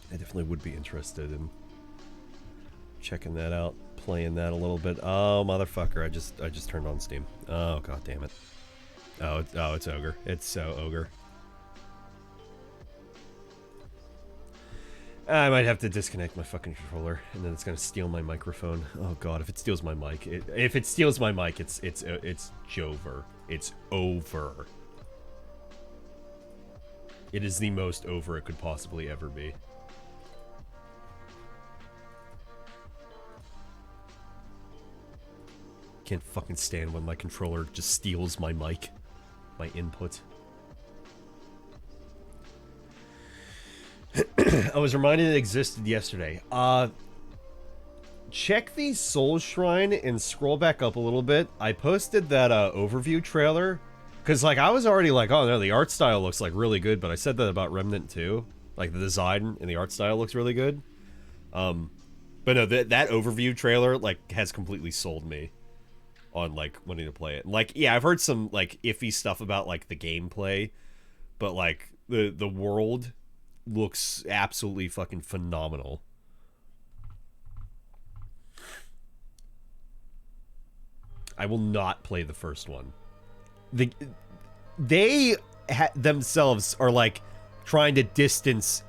A: definitely would be interested in checking that out, playing that a little bit. Oh motherfucker! I just turned on Steam. Oh god damn it! Oh it's Ogre. It's so Ogre. I might have to disconnect my fucking controller, and then it's gonna steal my microphone. Oh god, if it steals my mic, if it steals my mic, it's Jover. It's over. It is the most over it could possibly ever be. Can't fucking stand when my controller just steals my mic, my input. I was reminded it existed yesterday. Check the Soul Shrine and scroll back up a little bit. I posted that overview trailer because like I was already like, oh no, the art style looks like really good, but I said that about Remnant too. Like the design and the art style looks really good. But no, that overview trailer like has completely sold me on like wanting to play it. Like yeah, I've heard some like iffy stuff about like the gameplay, but like the world looks absolutely fucking phenomenal. I will not play the first one. They themselves are like trying to distance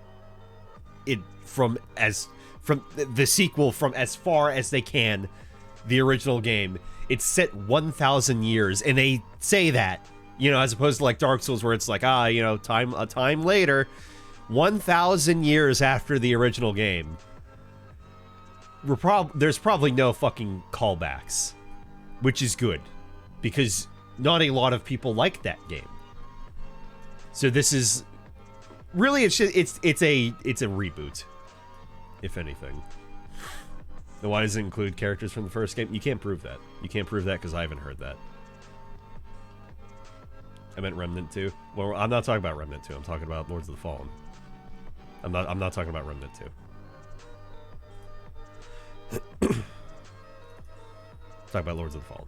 A: it from the sequel from as far as they can. The original game, it's set 1,000 years, and they say that, you know, as opposed to like Dark Souls where it's like you know, a time later. 1,000 years after the original game, there's probably no fucking callbacks, which is good, because not a lot of people like that game. So this is really it's a reboot, if anything. And why does it include characters from the first game? You can't prove that. You can't prove that because I haven't heard that. I meant Remnant 2. Well, I'm not talking about Remnant 2. I'm talking about Lords of the Fallen. I'm not talking about Remnant 2. Talk about Lords of the Fallen.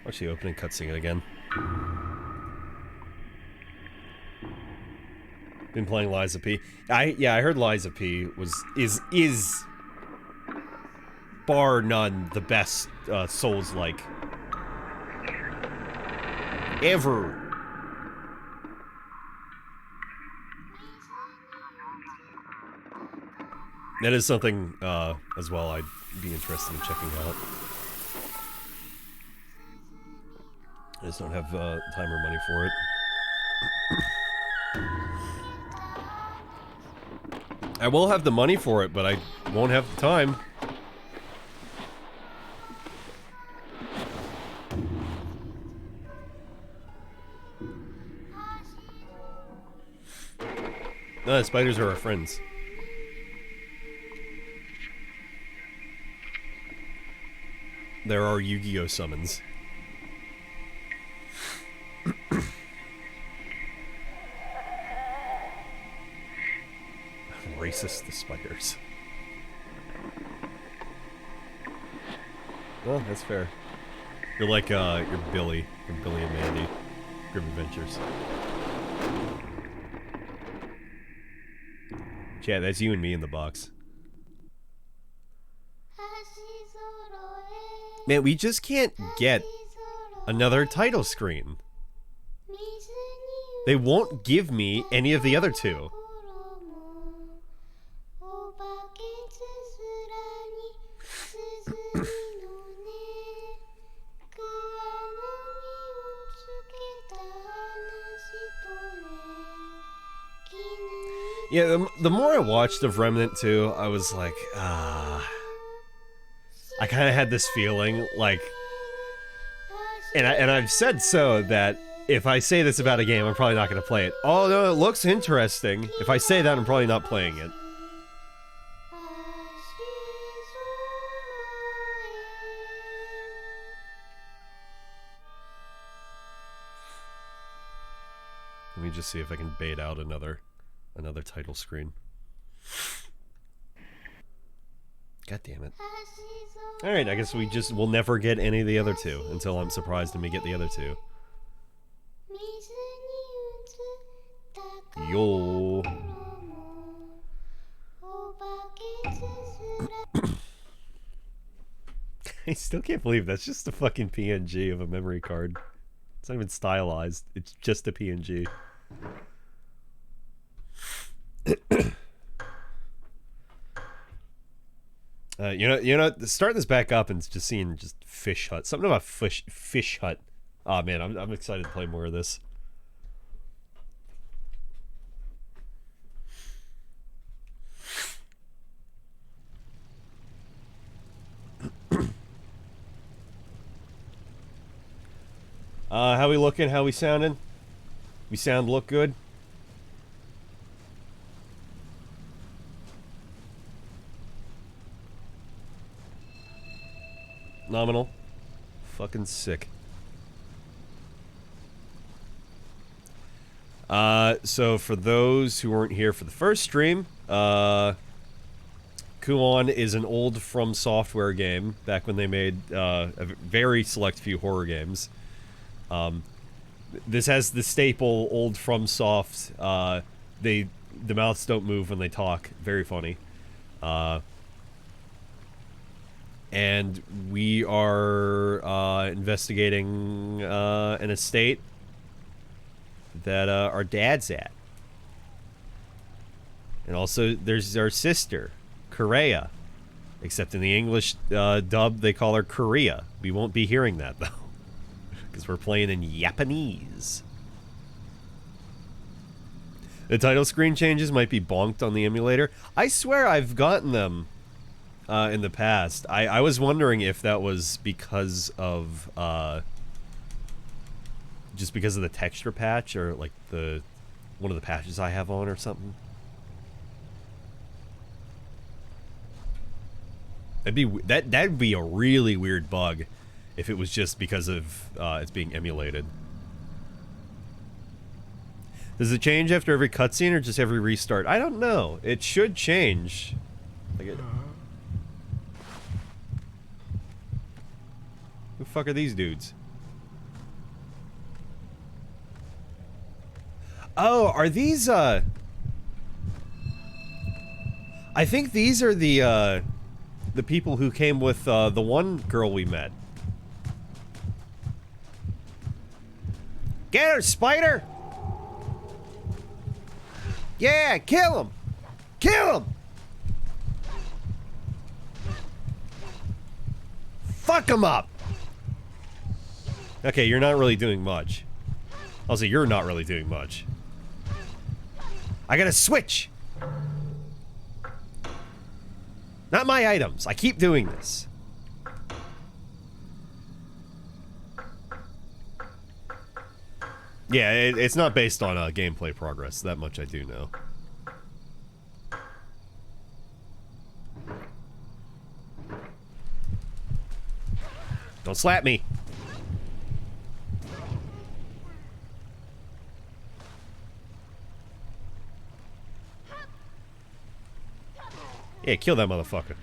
A: Watch the opening cutscene again. Been playing Lies of P. I heard Lies of P is bar none the best Souls-like ever. That is something as well I'd be interested in checking out. I just don't have time or money for it. I will have the money for it, but I won't have the time. No, the spiders are our friends. There are Yu-Gi-Oh summons. Assist the spiders. Well, that's fair. You're like, you're Billy from Billy and Mandy. Grim Adventures. Yeah, that's you and me in the box. Man, we just can't get another title screen. They won't give me any of the other two. Yeah, the more I watched of Remnant 2, I was like, I kind of had this feeling, like, and I've said so that if I say this about a game, I'm probably not going to play it. Oh no, it looks interesting. If I say that, I'm probably not playing it. Let me just see if I can bait out another title screen. God damn it. Alright, I guess we'll never get any of the other two until I'm surprised and we get the other two. Yo. I still can't believe that's just a fucking PNG of a memory card. It's not even stylized. It's just a PNG. You know, starting this back up and just seeing just Fish Hut. Something about Fish Hut. Oh man, I'm excited to play more of this. How we looking? How we sounding? We look good? Nominal. Fucking sick. So for those who weren't here for the first stream, Kuon is an old From Software game, back when they made a very select few horror games. This has the staple old From Soft, the mouths don't move when they talk. Very funny. And we are investigating an estate that our dad's at. And also there's our sister, Korea. Except in the English dub they call her Korea. We won't be hearing that though. Because we're playing in Japanese. The title screen changes might be bonked on the emulator. I swear I've gotten them in the past. I was wondering if that was because of just because of the texture patch, or like one of the patches I have on or something. That'd be a really weird bug if it was just because of it's being emulated. Does it change after every cutscene or just every restart? I don't know. It should change. Like it. Who the fuck are these dudes? Oh, are these I think these are the people who came with the one girl we met. Get her, spider! Yeah, kill him! Kill him! Fuck him up! Okay, you're not really doing much. Also, you're not really doing much. I gotta switch! Not my items. I keep doing this. Yeah, it's not based on gameplay progress. That much I do know. Don't slap me. Yeah, kill that motherfucker.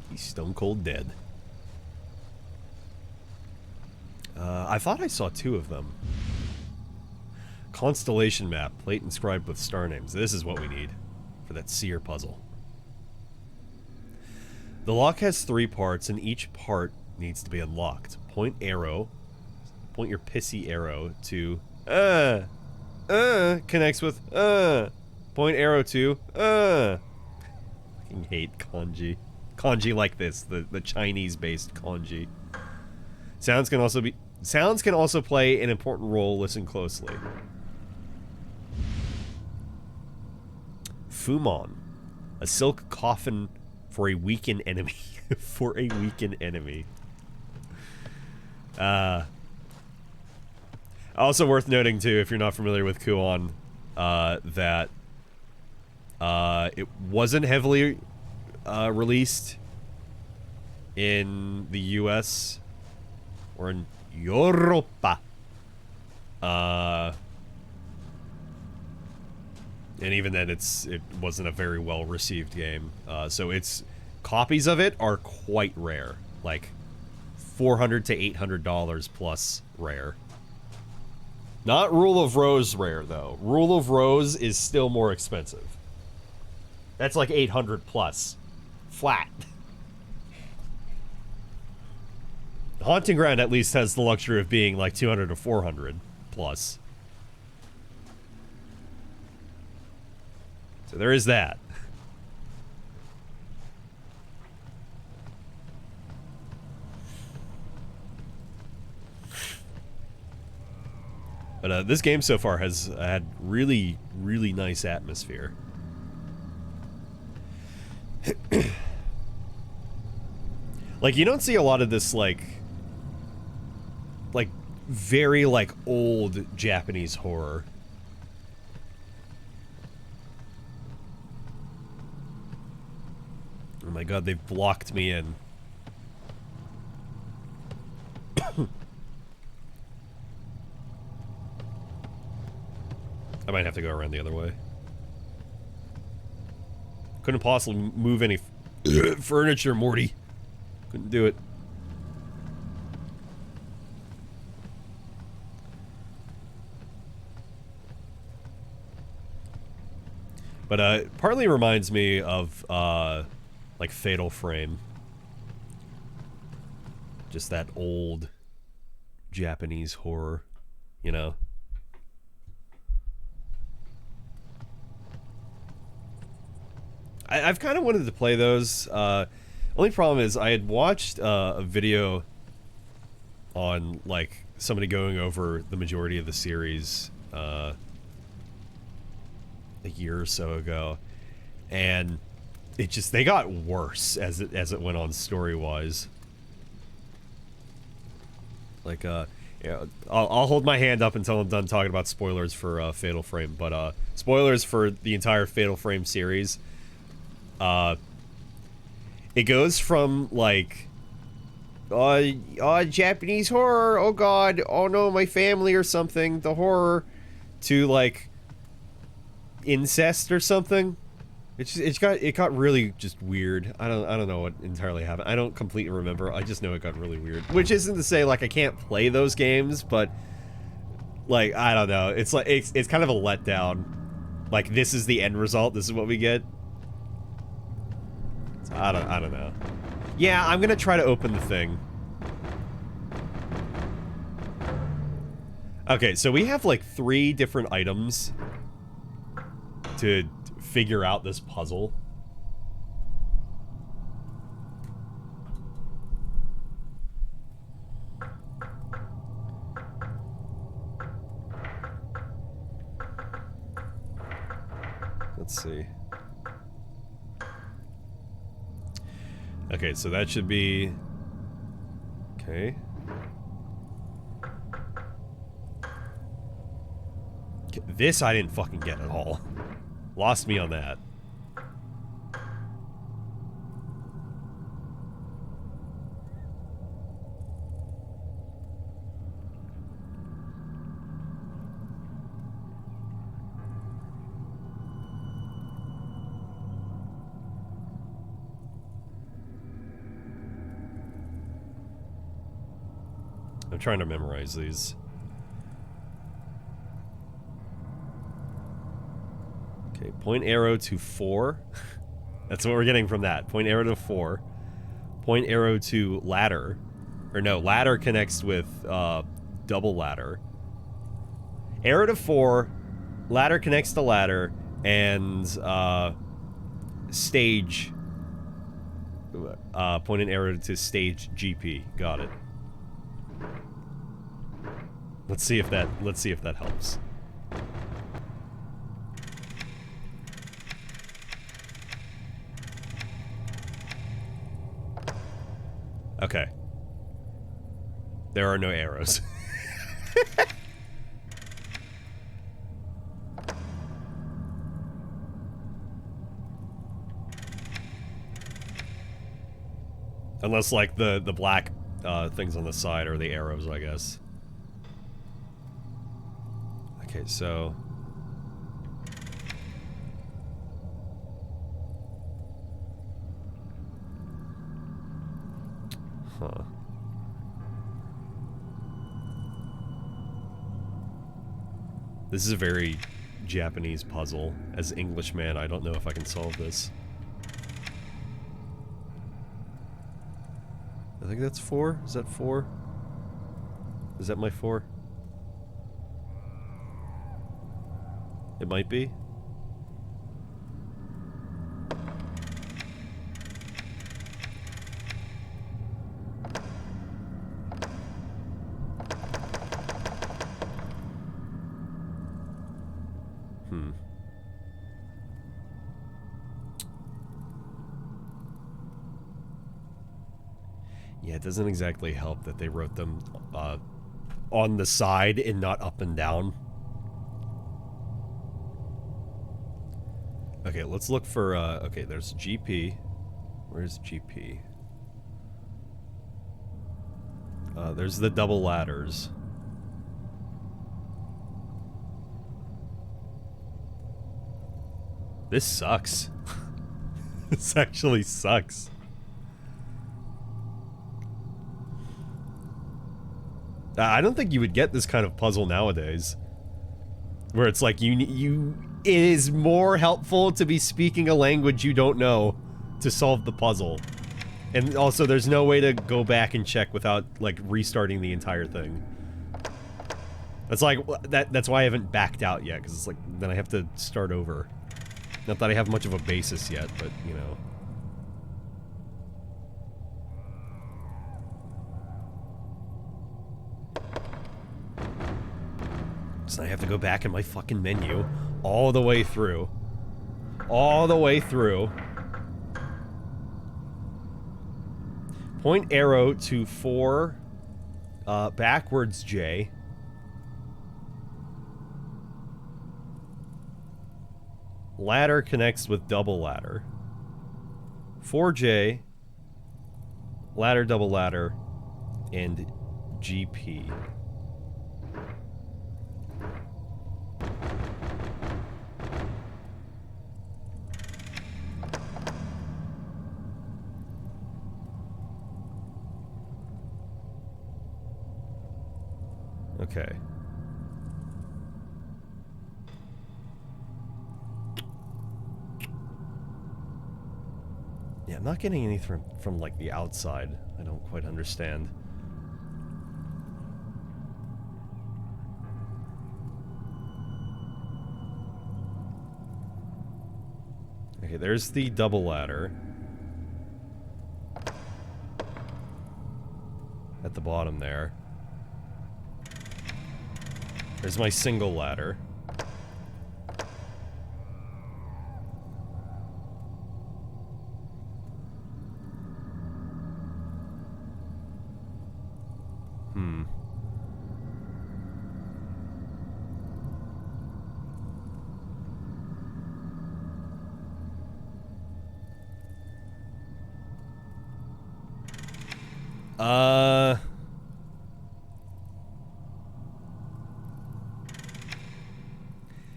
A: He's stone cold dead. I thought I saw 2 of them. Constellation map, plate inscribed with star names. This is what we need for that seer puzzle. The lock has 3 parts, and each part needs to be unlocked. Point your pissy arrow to, connects with, point arrow to, I fucking hate kanji. Kanji like this, the Chinese-based kanji. Sounds can also play an important role. Listen closely. Fumon, a silk coffin for a weakened enemy. For a weakened enemy. Also worth noting too, if you're not familiar with Kuon, that it wasn't heavily released in the US or in Europa. And even then, it wasn't a very well received game. So its copies of it are quite rare, like $400 to $800 plus rare. Not Rule of Rose rare though. Rule of Rose is still more expensive. That's like 800 plus, flat. Haunting Ground at least has the luxury of being like 200 to 400 plus. So there is that. But this game so far has had really, really nice atmosphere. Like, you don't see a lot of this, like very, like, old Japanese horror. Oh my god, they've blocked me in. I might have to go around the other way. Couldn't possibly move any furniture, Morty. Couldn't do it. But partly reminds me of like Fatal Frame. Just that old Japanese horror, you know. I've kind of wanted to play those. Only problem is I had watched a video on like somebody going over the majority of the series a year or so ago, and it just, they got worse as it went on story wise. Like yeah, I'll hold my hand up until I'm done talking about spoilers for Fatal Frame, but spoilers for the entire Fatal Frame series. It goes from like Japanese horror, oh god, oh no, my family or something, the horror, to like incest or something. It got really just weird. I don't know what entirely happened. I don't completely remember. I just know it got really weird. Which isn't to say like I can't play those games, but like I don't know. It's like it's kind of a letdown. Like this is the end result. This is what we get. So, I don't know. Yeah, I'm gonna try to open the thing. Okay, so we have like 3 different items to figure out this puzzle. Let's see. Okay, so that should be... Okay. This I didn't fucking get at all. Lost me on that. I'm trying to memorize these. Okay, point arrow to 4. That's what we're getting from that. Point arrow to 4. Point arrow to ladder. Or no, ladder connects with double ladder. Arrow to 4. Ladder connects to ladder. And stage. Point an arrow to stage GP. Got it. Let's see if that helps. Okay. There are no arrows. Unless, like, the black things on the side are the arrows, I guess. Okay, so... Huh. This is a very Japanese puzzle. As an Englishman, I don't know if I can solve this. I think that's 4. Is that 4? Is that my 4? It might be. Yeah, it doesn't exactly help that they wrote them on the side and not up and down. Okay, let's look for, okay, there's GP. Where's GP? There's the double ladders. This sucks. This actually sucks. I don't think you would get this kind of puzzle nowadays. Where it's like, it is more helpful to be speaking a language you don't know to solve the puzzle. And also, there's no way to go back and check without, like, restarting the entire thing. That's like, that's why I haven't backed out yet, because it's like, then I have to start over. Not that I have much of a basis yet, but, you know. So I have to go back in my fucking menu all the way through. All the way through. Point arrow to 4, backwards J. Ladder connects with double ladder. 4J, ladder, double ladder, and GP. Okay. Yeah, I'm not getting anything from like the outside. I don't quite understand. Okay, there's the double ladder. At the bottom there. There's my single ladder.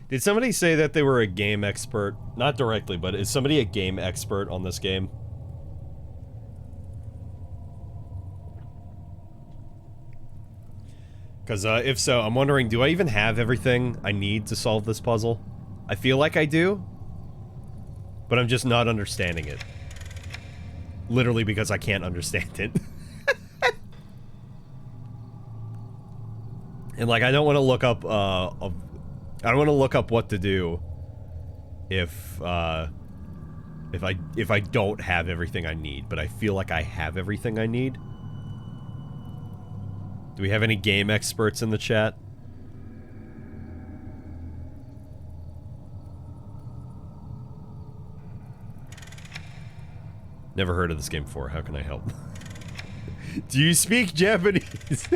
A: Did somebody say that they were a game expert? Not directly, but is somebody a game expert on this game? Because if so, I'm wondering, do I even have everything I need to solve this puzzle? I feel like I do, but I'm just not understanding it. Literally because I can't understand it. And like, I don't want to look up, I don't want to look up what to do if I don't have everything I need, but I feel like I have everything I need. Do we have any game experts in the chat? Never heard of this game before. How can I help? Do you speak Japanese?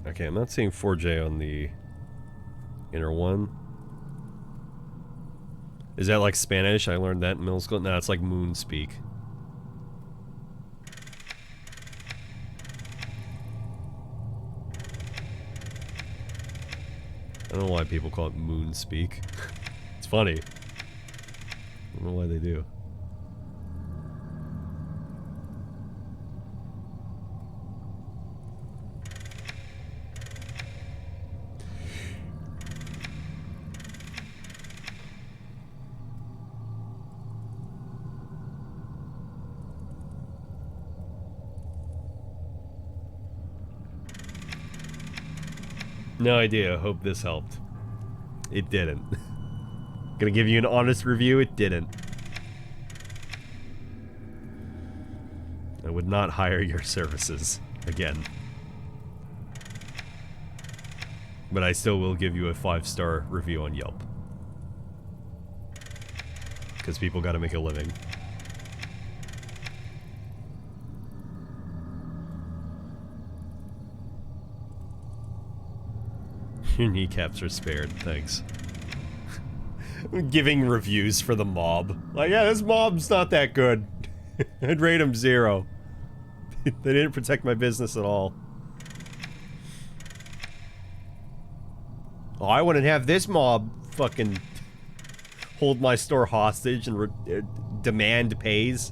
A: Okay, I'm not seeing 4J on the inner one. Is that like Spanish? I learned that in middle school. No, it's like moon speak. I don't know why people call it moon speak. It's funny. I don't know why they do. No idea. Hope this helped. It didn't. Gonna give you an honest review, it didn't. I would not hire your services again. But I still will give you a 5-star review on Yelp. Because people gotta make a living. Your kneecaps are spared, thanks. I'm giving reviews for the mob. Like, yeah, this mob's not that good. I'd rate them 0. They didn't protect my business at all. Oh, I wouldn't have this mob fucking hold my store hostage and demand pays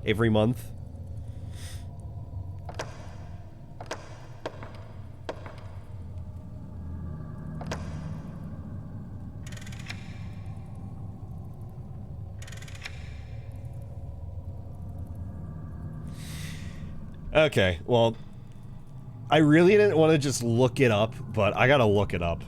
A: every month. Okay, well, I really didn't want to just look it up, but I gotta look it up.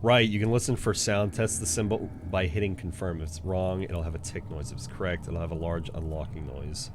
A: Right, you can listen for sound, test the symbol by hitting confirm. If it's wrong, it'll have a tick noise. If it's correct, it'll have a large unlocking noise.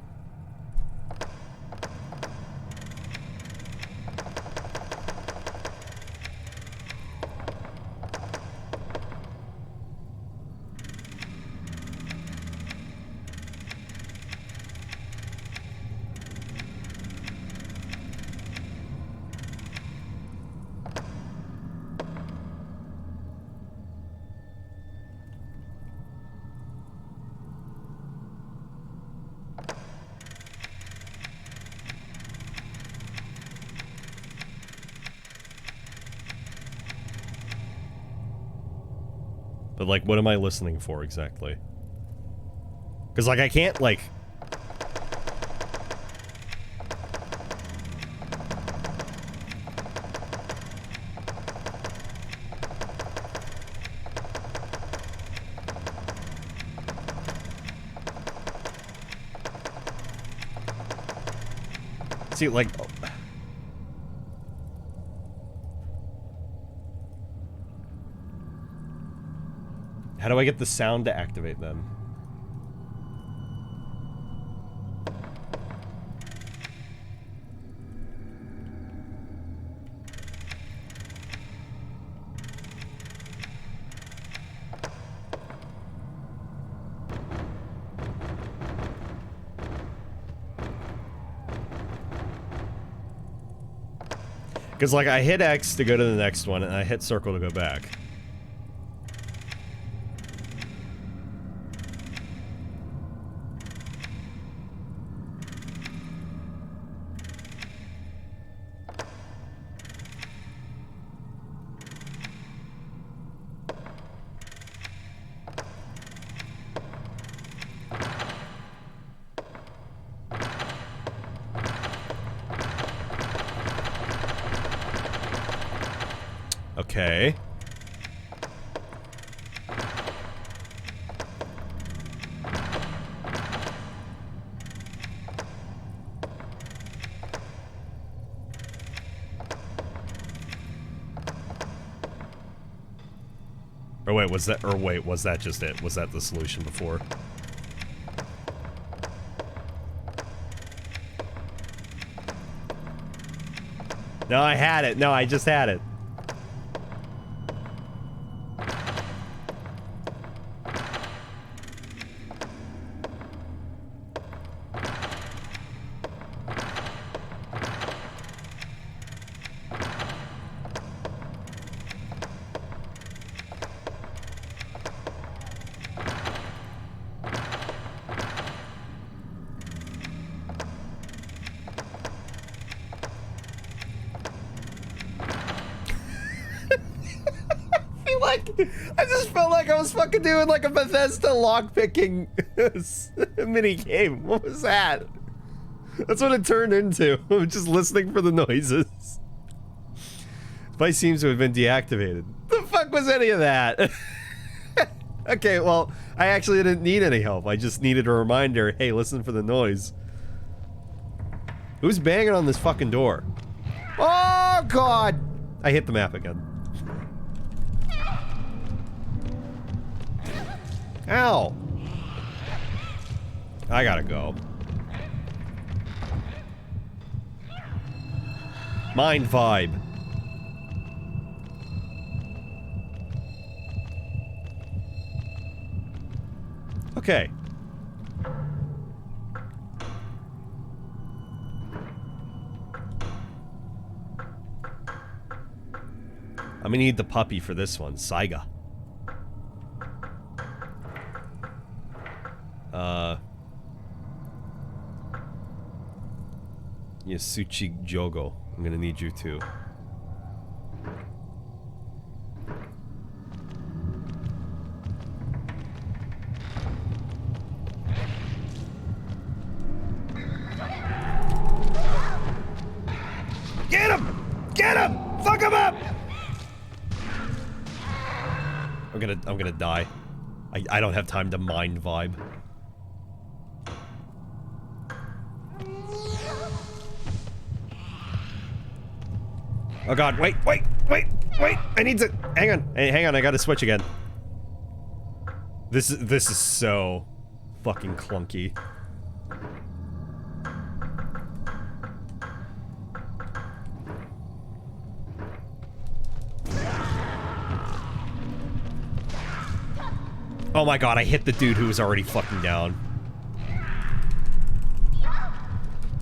A: But, like, what am I listening for exactly? Because, like, I can't, like... See, like... How do I get the sound to activate then? Because, like, I hit X to go to the next one, and I hit circle to go back. Okay. Or wait, was that just it? Was that the solution before? No, I had it. No, I just had it. I just felt like I was fucking doing like a Bethesda lockpicking mini game. What was that? That's what it turned into. I'm just listening for the noises. Device seems to have been deactivated. The fuck was any of that? Okay, well, I actually didn't need any help. I just needed a reminder. Hey, listen for the noise. Who's banging on this fucking door? Oh, God! I hit the map again. Ow! I gotta go. Mind vibe. Okay. I'm gonna need the puppy for this one, Saiga. Yasuchi Jogo. I'm gonna need you too. Get him! Get him! Fuck him up! I'm gonna die. I don't have time to mind vibe. Oh God, wait, I need to, hang on, hey, hang on, I gotta switch again. This is so fucking clunky. Oh my God, I hit the dude who was already fucking down.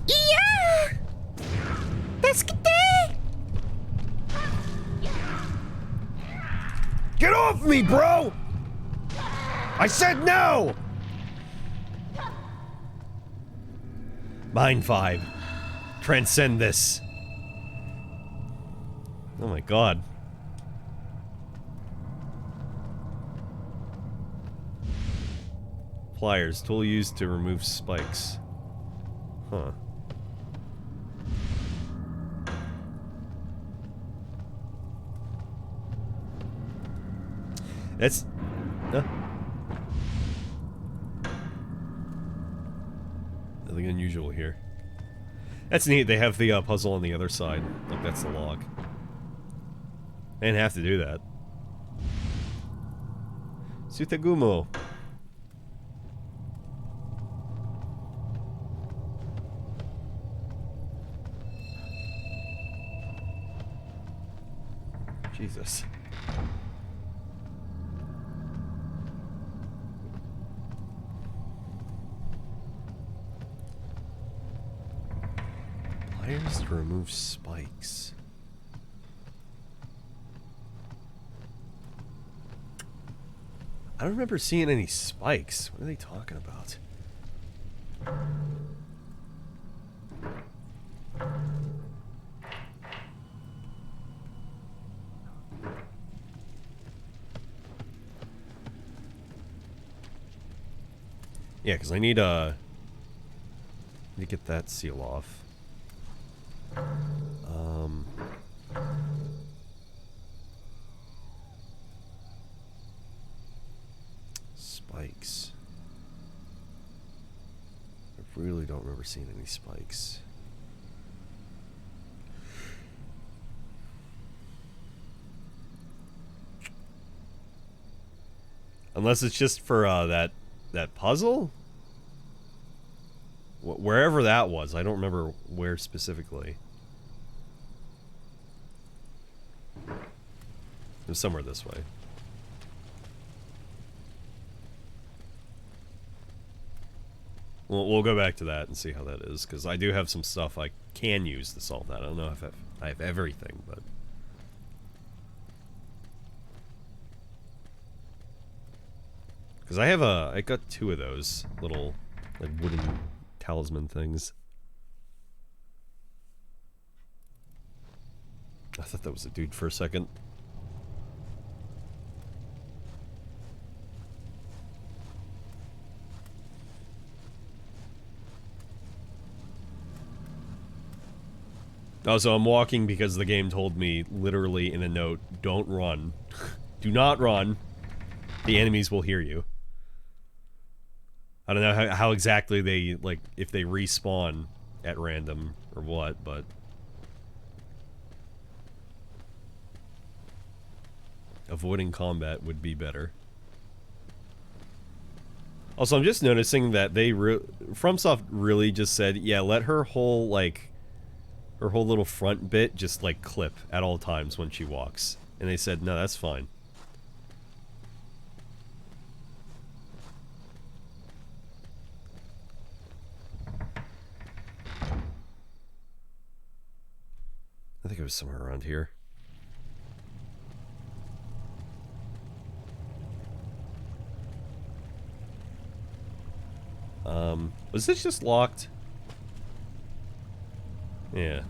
A: Yeah! That's good. Get off me, bro! I said no! Mind vibe. Transcend this. Oh my God. Pliers, tool used to remove spikes. Huh. That's... nothing unusual here. That's neat, they have the puzzle on the other side. Like, that's the log. They didn't have to do that. Sutagumo. Jesus. Pliers to remove spikes. I don't remember seeing any spikes. What are they talking about? Yeah, because I need to get that seal off. Spikes. I really don't remember seeing any spikes. Unless it's just for that puzzle? Wherever that was. I don't remember where specifically. It was somewhere this way. We'll go back to that and see how that is, because I do have some stuff I can use to solve that. I don't know if I have everything, but... Because I got 2 of those little, like, wooden talisman things. I thought that was a dude for a second. Also, I'm walking because the game told me, literally in a note, don't run. Do not run. The enemies will hear you. I don't know how exactly they, like, if they respawn at random or what, but... Avoiding combat would be better. Also, I'm just noticing that they FromSoft really just said, yeah, let her whole, like... her whole little front bit just, like, clip at all times when she walks. And they said, no, that's fine. I think it was somewhere around here. Was this just locked? Yeah.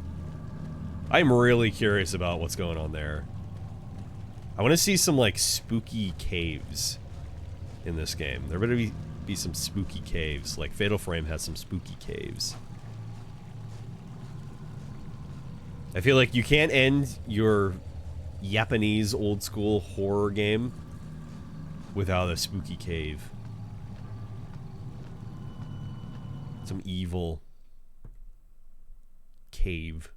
A: I'm really curious about what's going on there. I want to see some, like, spooky caves in this game. There better be some spooky caves. Like, Fatal Frame has some spooky caves. I feel like you can't end your Japanese old-school horror game without a spooky cave. Some evil cave.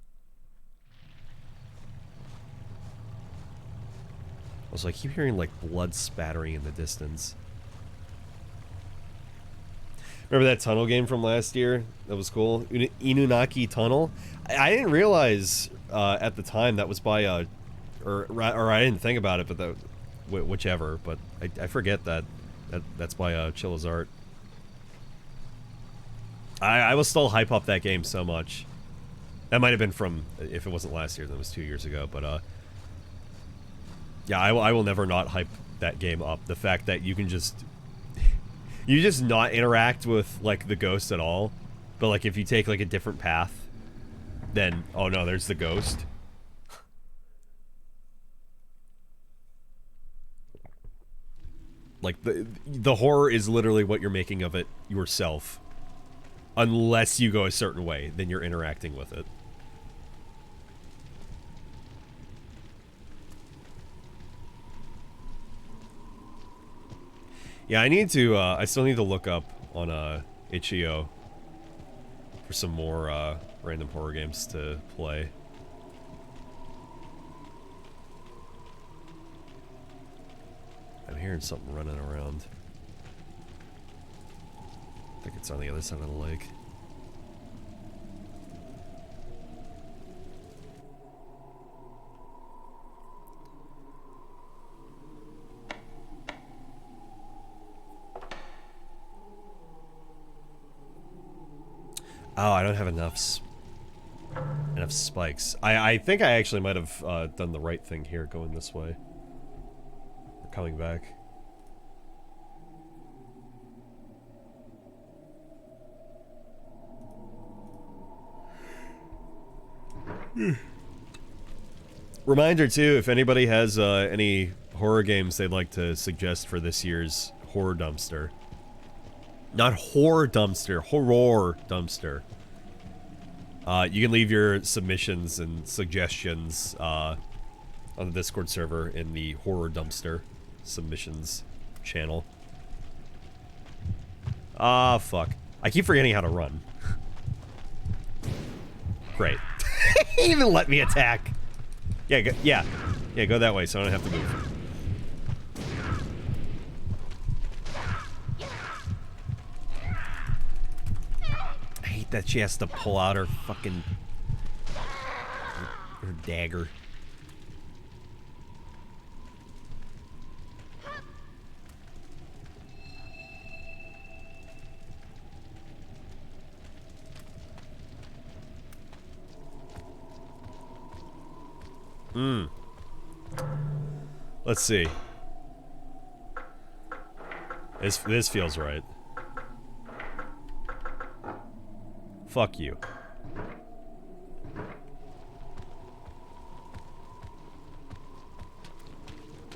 A: Also, I keep hearing, like, blood spattering in the distance. Remember that tunnel game from last year? That was cool. Inunaki Tunnel. I didn't realize at the time that was by or I didn't think about it, but whichever. But I forget that's by Chilla's Art. I will still hype up that game so much. That might have been from, if it wasn't last year, then it was 2 years ago. But yeah, I will never not hype that game up. The fact that you can just not interact with, like, the ghost at all, but, like, if you take, like, a different path, then, oh no, there's the ghost. Like, the horror is literally what you're making of it yourself. Unless you go a certain way, then you're interacting with it. Yeah, I still need to look up on itch.io for some more random horror games to play. I'm hearing something running around. I think it's on the other side of the lake. Oh, I don't have enough spikes. I think I actually might have done the right thing here, going this way. Or coming back. Reminder too, if anybody has any horror games they'd like to suggest for this year's horror dumpster. Not horror dumpster, horror dumpster. You can leave your submissions and suggestions on the Discord server in the horror dumpster submissions channel. Ah, fuck. I keep forgetting how to run. Great. He even let me attack. Yeah, yeah, go that way so I don't have to move. I hate that she has to pull out her fucking... her dagger. Let's see. This feels right. Fuck you.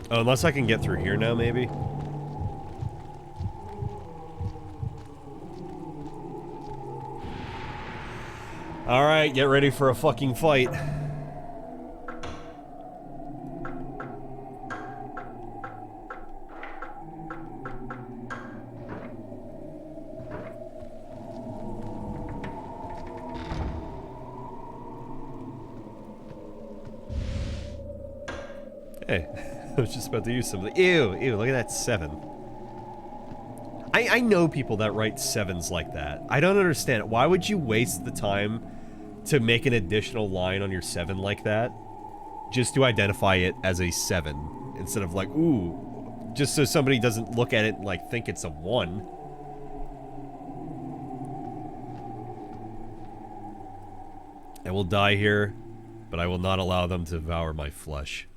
A: Oh, unless I can get through here now, maybe? Alright, get ready for a fucking fight. Hey, I was just about to use something. Ew, look at that 7. I know people that write 7s like that. I don't understand it. Why would you waste the time to make an additional line on your 7 like that? Just to identify it as a 7. Instead of like, ooh, just so somebody doesn't look at it and like think it's a 1. I will die here, but I will not allow them to devour my flesh.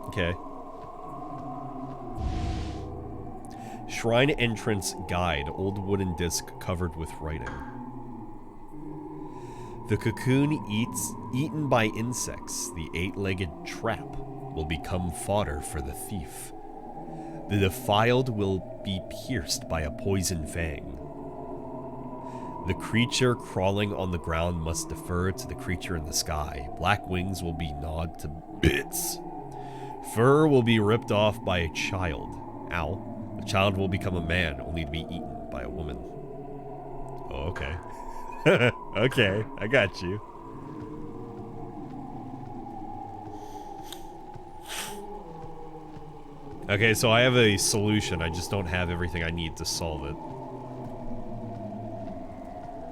A: Okay. Shrine entrance guide. Old wooden disc covered with writing. The cocoon eaten by insects. The 8-legged trap will become fodder for the thief. The defiled will be pierced by a poison fang. The creature crawling on the ground must defer to the creature in the sky. Black wings will be gnawed to bits. Fur will be ripped off by a child. Ow. The child will become a man, only to be eaten by a woman. Oh, okay. Okay, I got you. Okay, so I have a solution. I just don't have everything I need to solve it.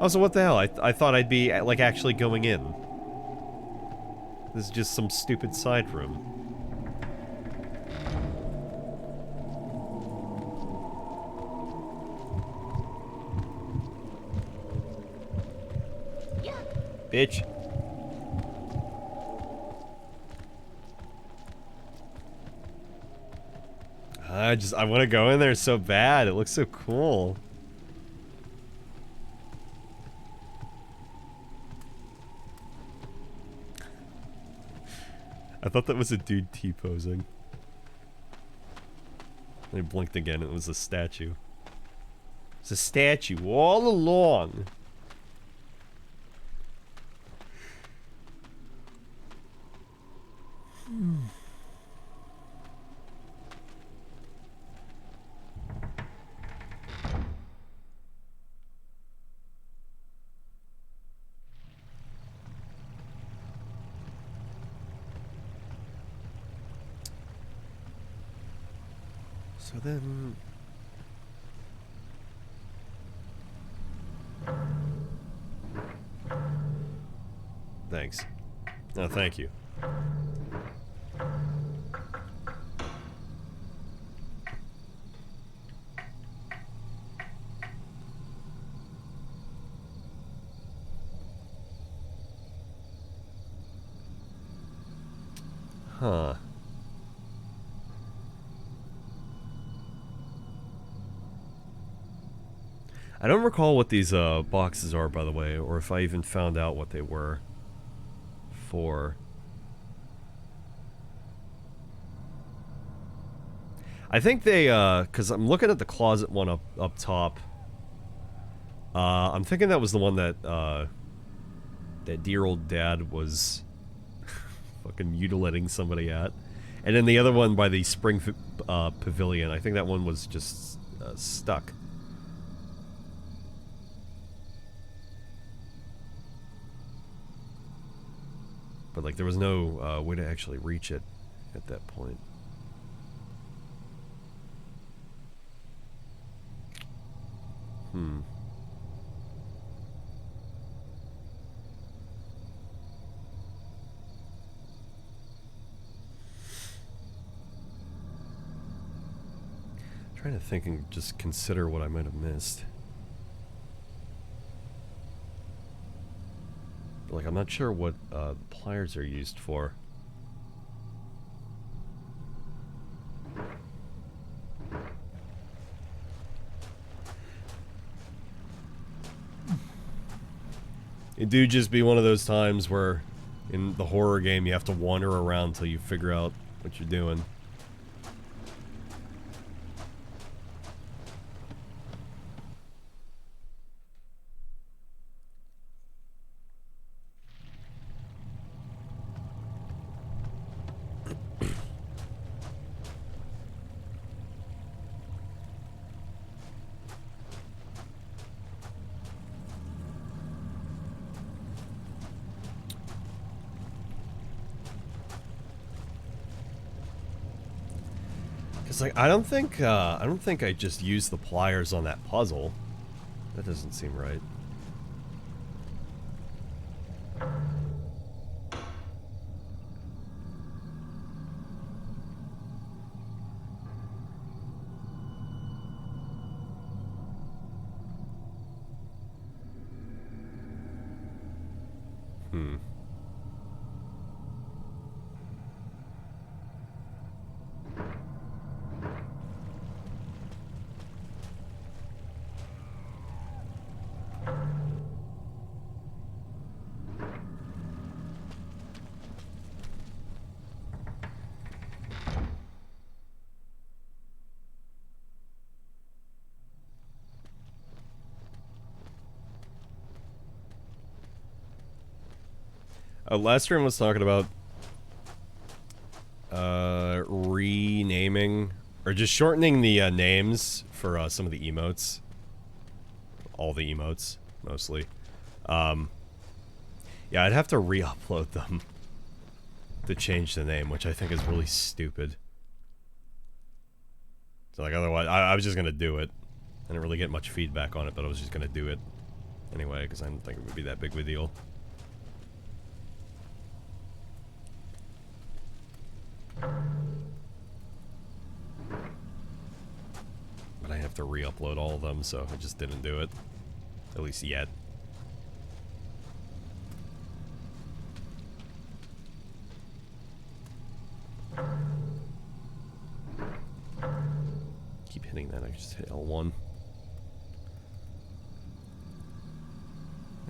A: Oh, so what the hell? I thought I'd be, like, actually going in. This is just some stupid side room. Bitch. I want to go in there so bad. It looks so cool. I thought that was a dude T-posing. I blinked again. It was a statue. It's a statue all along. So then... Thanks. No, thank you. Huh. I don't recall what these boxes are, by the way, or if I even found out what they were for. I think they, because I'm looking at the closet one up top. I'm thinking that was the one that, that dear old dad was fucking mutilating somebody at. And then the other one by the spring pavilion, I think that one was just stuck. But, like, there was no way to actually reach it at that point. Trying to think and just consider what I might have missed. But, like, I'm not sure what the pliers are used for. It do just be one of those times where in the horror game you have to wander around until you figure out what you're doing. Like, I don't think I just used the pliers on that puzzle. That doesn't seem right. Last stream was talking about renaming or just shortening the names for some of the emotes. All the emotes, mostly. Yeah, I'd have to re-upload them to change the name, which I think is really stupid. So, like, otherwise, I was just gonna do it. I didn't really get much feedback on it, but I was just gonna do it anyway, because I didn't think it would be that big of a deal. But I have to re-upload all of them, so I just didn't do it. At least yet. Keep hitting that, I just hit L1.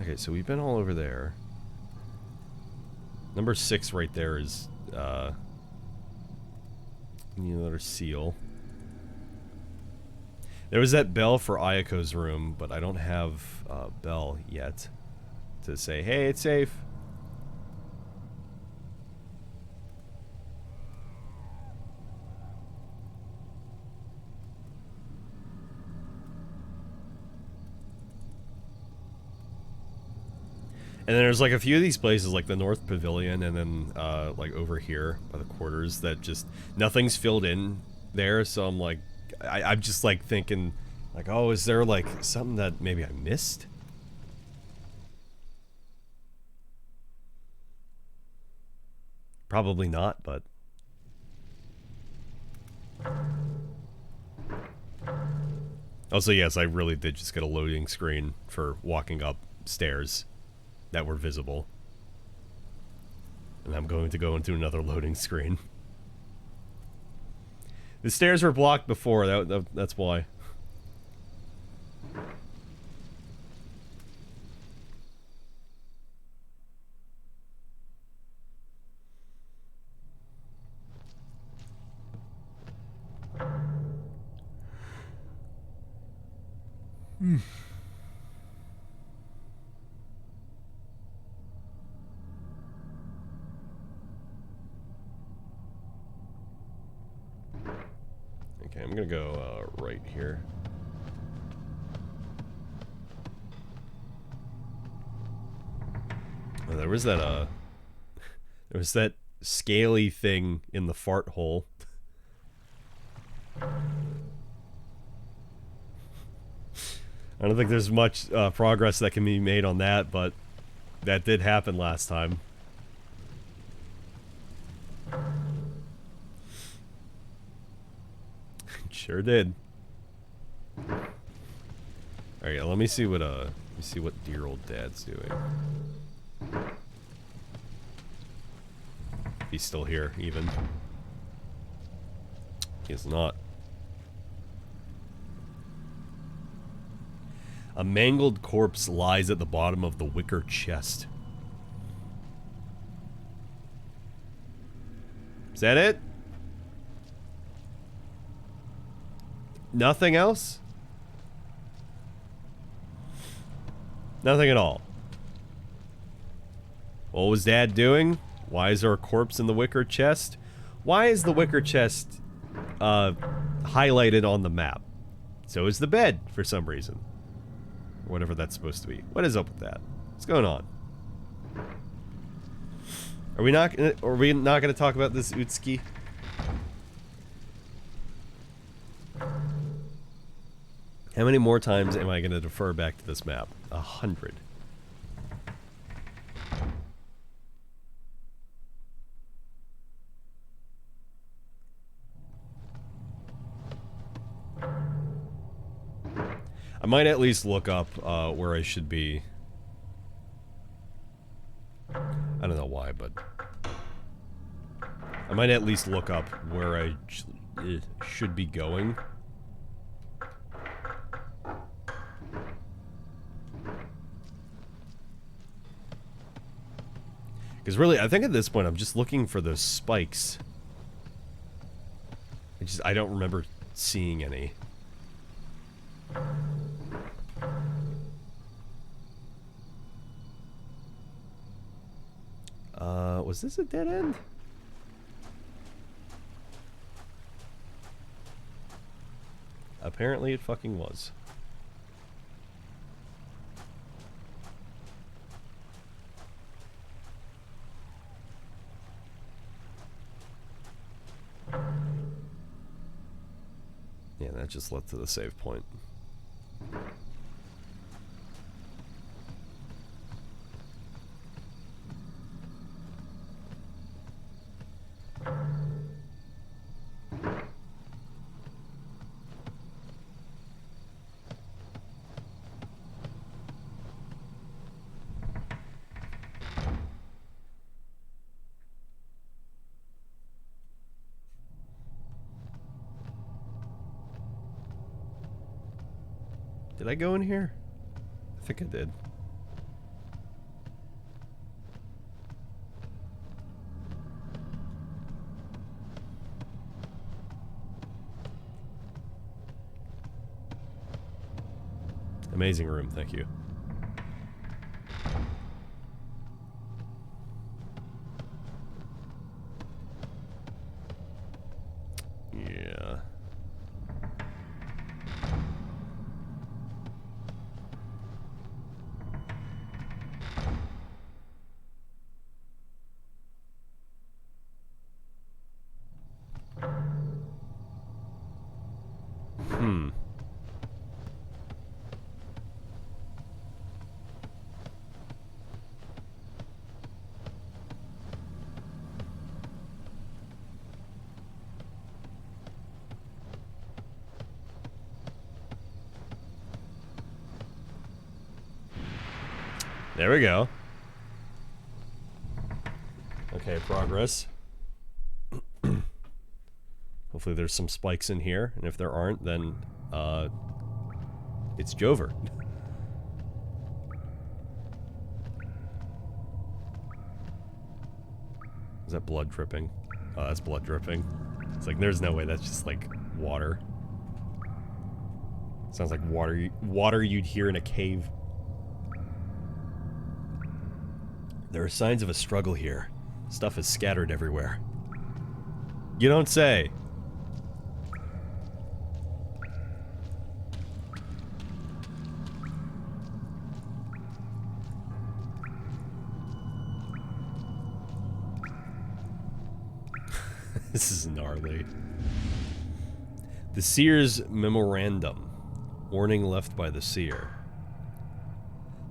A: Okay, so we've been all over there. Number 6 right there is, another seal. There was that bell for Ayako's room, but I don't have a bell yet to say, hey, it's safe. And then there's like a few of these places, like the North Pavilion, and then like over here by the quarters, that just nothing's filled in there. So I'm like, I'm just like thinking, like, oh, is there like something that maybe I missed? Probably not, but also, yes, I really did just get a loading screen for walking up stairs that were visible. And I'm going to go into another loading screen. The stairs were blocked before, that's why. Okay, I'm gonna go right here. Oh, there was that there was that scaly thing in the fart hole. I don't think there's much progress that can be made on that, but that did happen last time. Sure did. Alright, let me see what dear old dad's doing. He's still here, even. He's not. A mangled corpse lies at the bottom of the wicker chest. Is that it? Nothing else? Nothing at all. What was Dad doing? Why is there a corpse in the wicker chest? Why is the wicker chest highlighted on the map? So is the bed, for some reason. Or whatever that's supposed to be. What is up with that? What's going on? Are we not gonna talk about this Utsuki? How many more times am I gonna defer back to this map? 100. I might at least look up where I should be. I don't know why, but I might at least look up where I should be going. Because really, I think at this point I'm just looking for those spikes. I don't remember seeing any. Was this a dead end? Apparently it fucking was. Yeah, that just led to the save point. Did I go in here? I think I did. Amazing room, thank you. Yeah. There we go. Okay, progress. Hopefully there's some spikes in here, and if there aren't, then, it's Jover. Is that blood dripping? Oh, that's blood dripping. It's like, there's no way that's just, like, water. Sounds like water you'd hear in a cave. There are signs of a struggle here. Stuff is scattered everywhere. You don't say. This is gnarly. The Seer's Memorandum. Warning left by the Seer.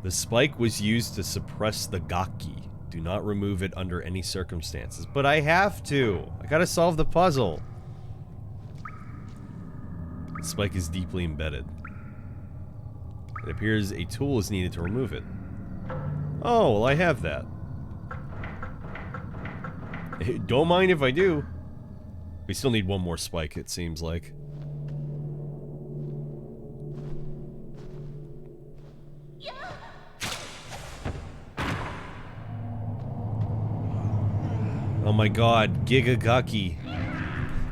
A: The spike was used to suppress the Gaki. Do not remove it under any circumstances. But I have to! I gotta solve the puzzle! The spike is deeply embedded. It appears a tool is needed to remove it. Oh, well I have that. Don't mind if I do. We still need one more spike, it seems like. Oh my god, Gigagaki.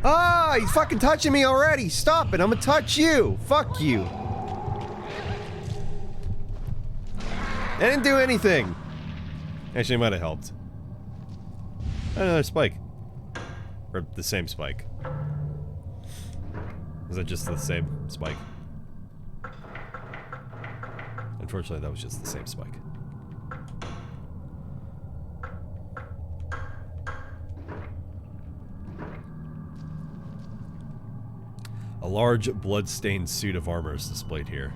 A: Ah, he's fucking touching me already! Stop it, I'm gonna touch you! Fuck you! I didn't do anything! Actually, it might have helped. Another spike. Or the same spike. Is that just the same spike? Unfortunately, that was just the same spike. A large, blood-stained suit of armor is displayed here.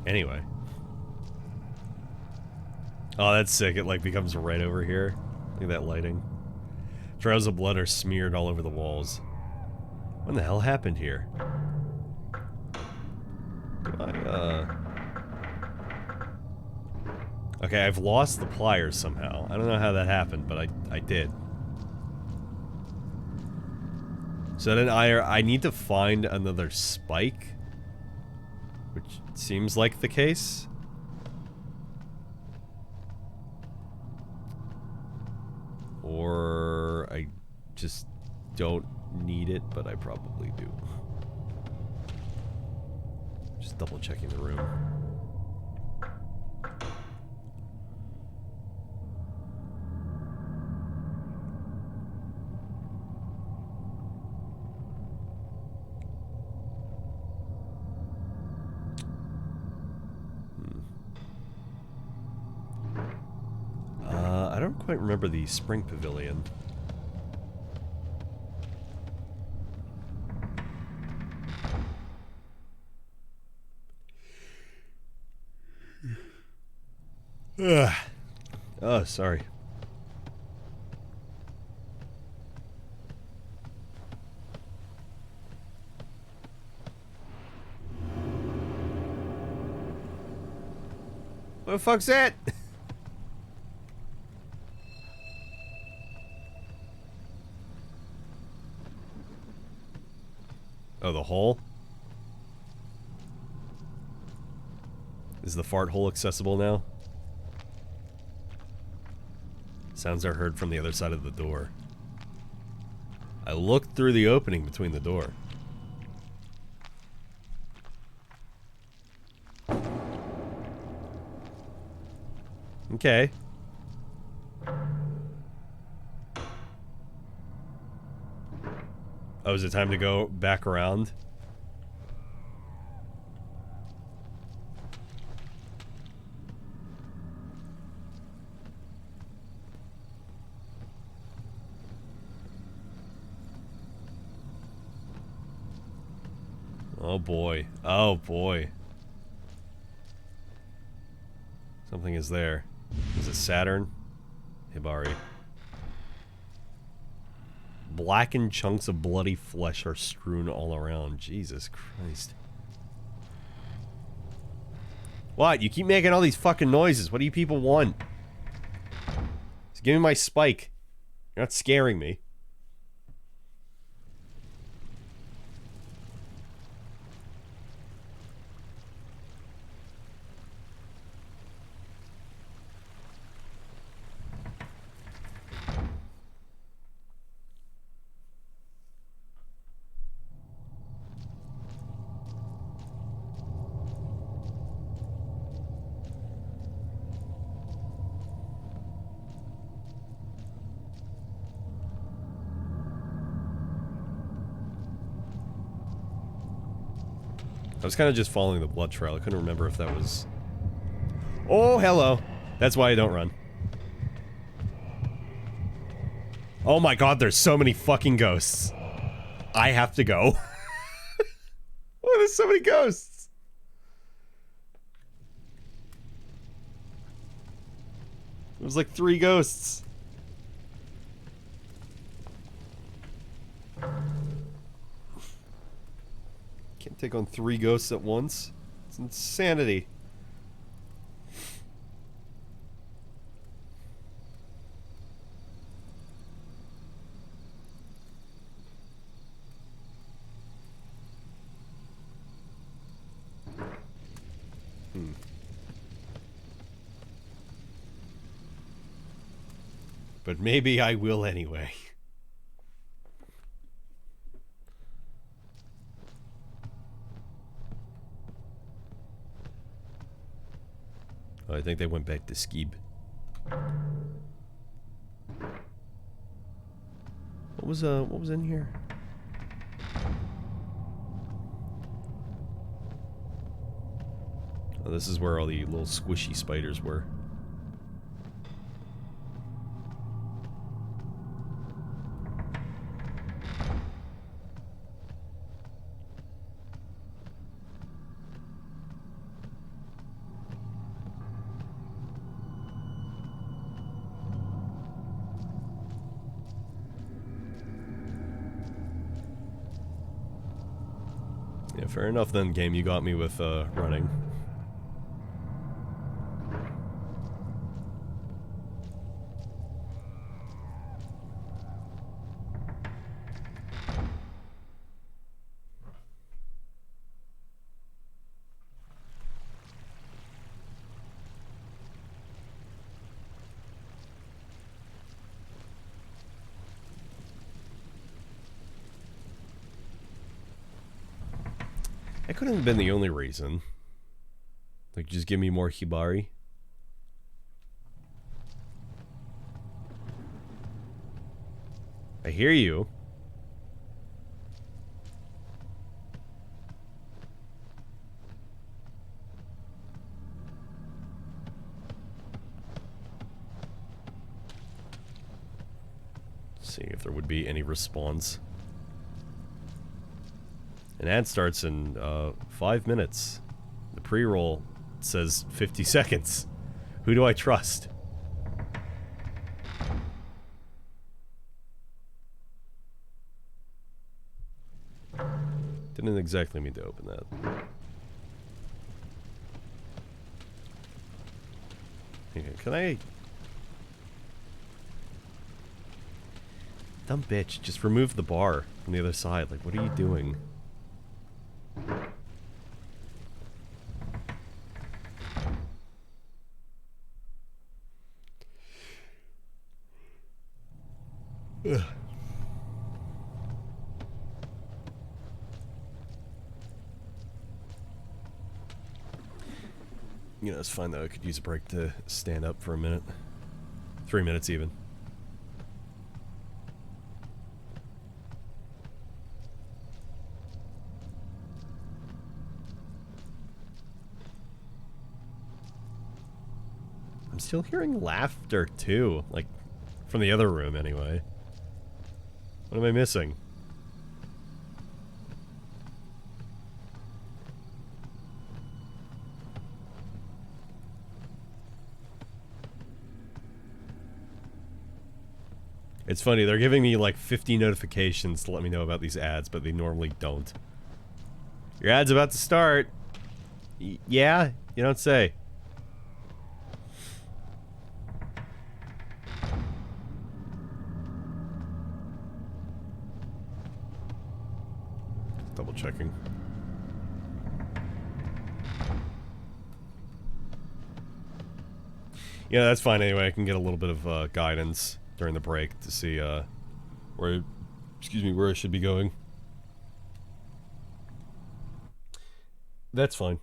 A: Anyway. Oh, that's sick. It, like, becomes right over here. Look at that lighting. Trails of blood are smeared all over the walls. What the hell happened here? Do I, Okay, I've lost the pliers somehow. I don't know how that happened, but I did. So then I need to find another spike. Which seems like the case. Or I just don't need it, but I probably do. Just double checking the room. I don't quite remember the spring pavilion. Ugh. Oh, sorry. What the fuck's that? Oh, the hole? Is the fart hole accessible now? Sounds are heard from the other side of the door. I looked through the opening between the door. Okay. Oh, is it time to go back around? Oh boy. Oh boy. Something is there. Is it Saturn? Hibari. Blackened chunks of bloody flesh are strewn all around. Jesus Christ. What? You keep making all these fucking noises. What do you people want? Just give me my spike. You're not scaring me. I was kind of just following the blood trail. I couldn't remember if that was... Oh, hello. That's why I don't run. Oh my god, there's so many fucking ghosts. I have to go. Oh, there's so many ghosts. There's like 3 ghosts. Can't take on 3 ghosts at once. It's insanity. But maybe I will anyway. Oh, I think they went back to Skeeb. What was in here? Oh, this is where all the little squishy spiders were. Yeah, fair enough then, game. You got me with, running. That couldn't have been the only reason. Like, just give me more Hibari. I hear you. See if there would be any response. An ad starts in 5 minutes. The pre-roll says 50 seconds. Who do I trust? Didn't exactly mean to open that. Okay, can I... Dumb bitch, just remove the bar from the other side. Like, what are you doing? Ugh. You know, it's fine though. I could use a break to stand up for a minute. 3 minutes even. I'm still hearing laughter too, like from the other room anyway. What am I missing? It's funny, they're giving me like 50 notifications to let me know about these ads, but they normally don't. Your ad's about to start. Yeah? You don't say. Double checking. Yeah, that's fine anyway. I can get a little bit of guidance during the break to see where, where I should be going. That's fine.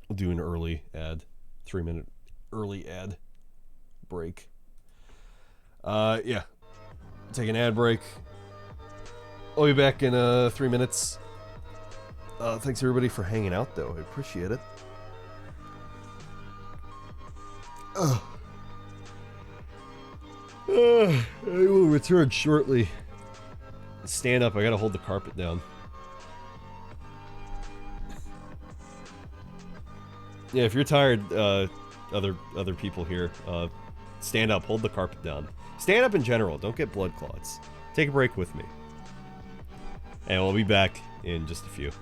A: We'll do an early ad. 3-minute early ad break. Yeah. Take an ad break. I'll be back in 3 minutes. Thanks everybody for hanging out, though. I appreciate it. I will return shortly. Stand up. I gotta hold the carpet down. Yeah, if you're tired, other people here, stand up. Hold the carpet down. Stand up in general. Don't get blood clots. Take a break with me. And we'll be back in just a few.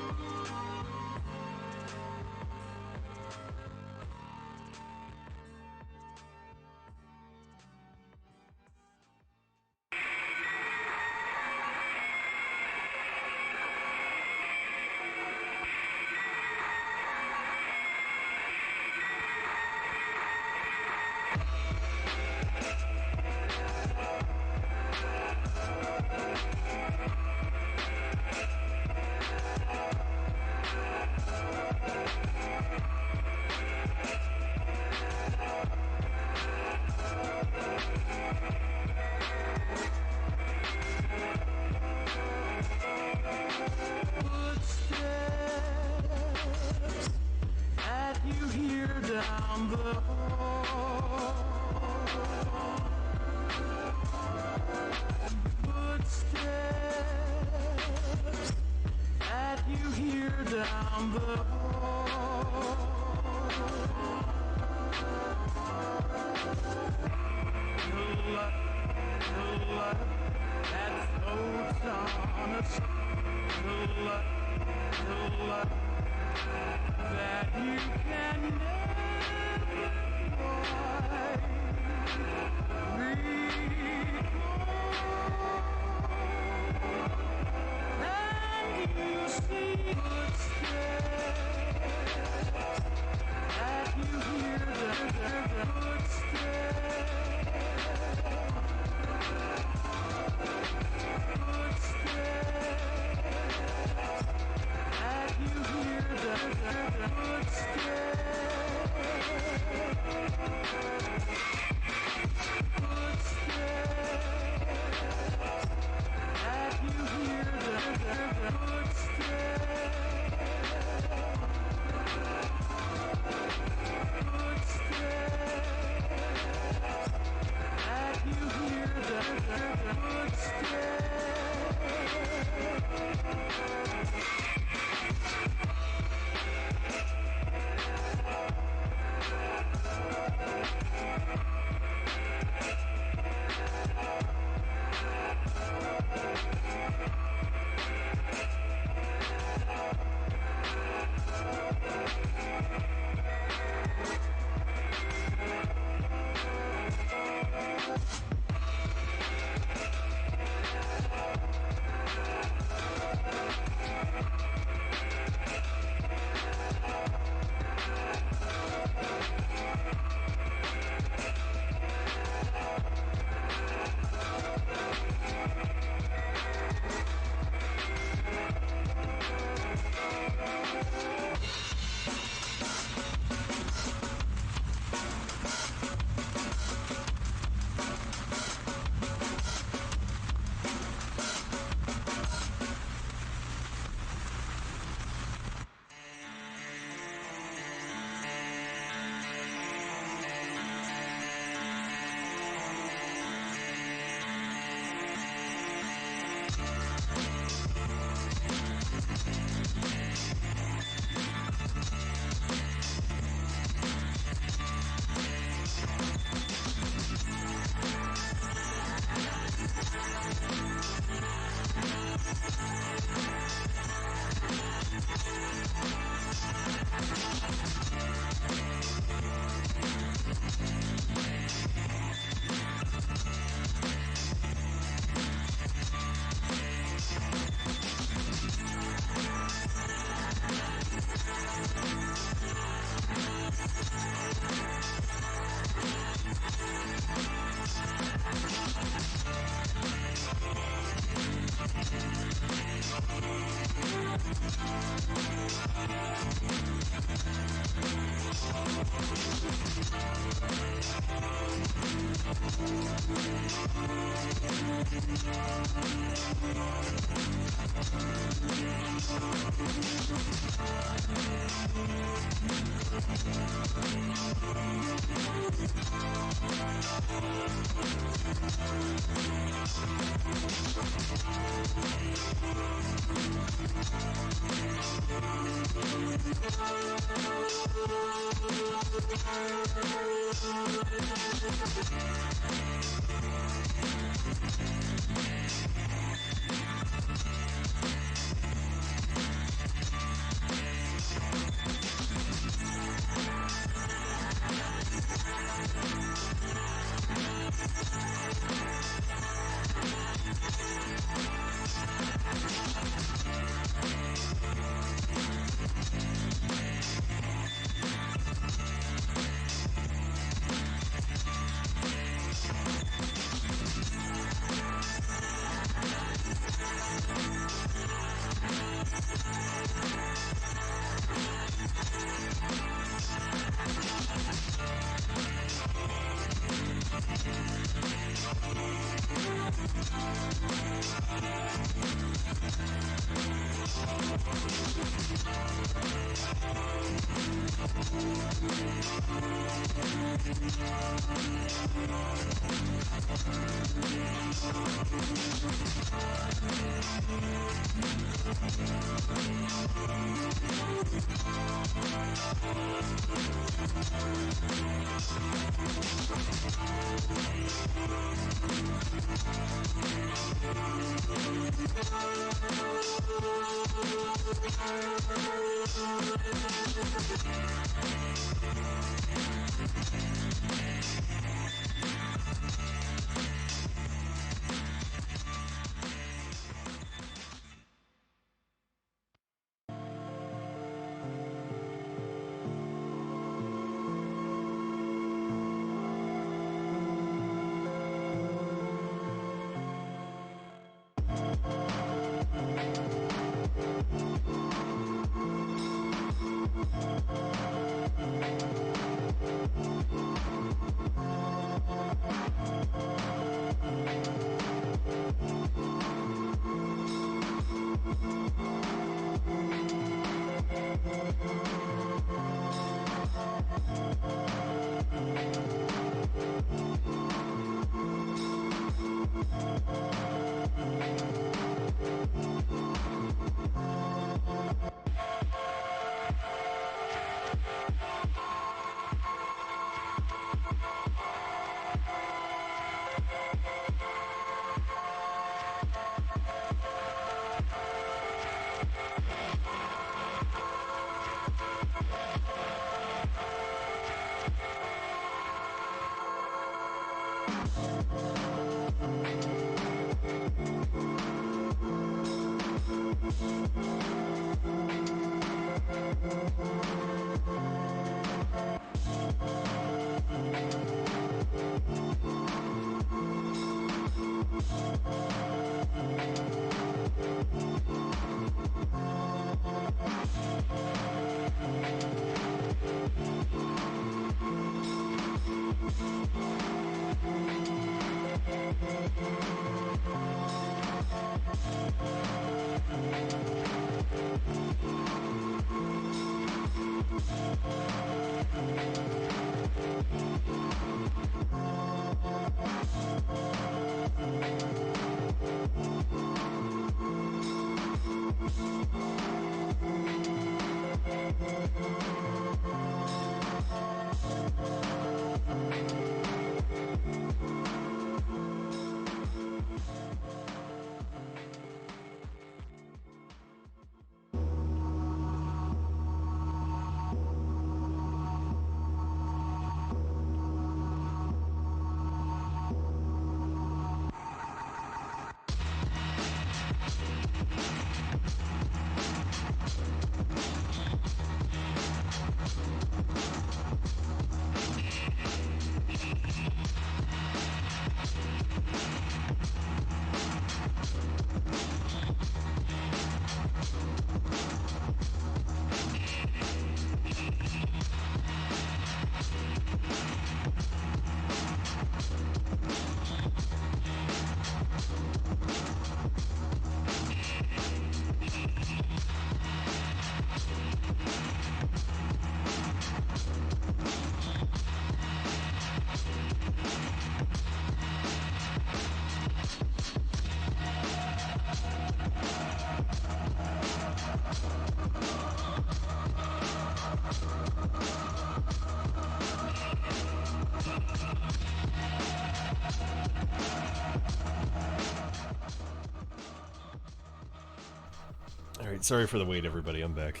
A: Alright, sorry for the wait, everybody. I'm back.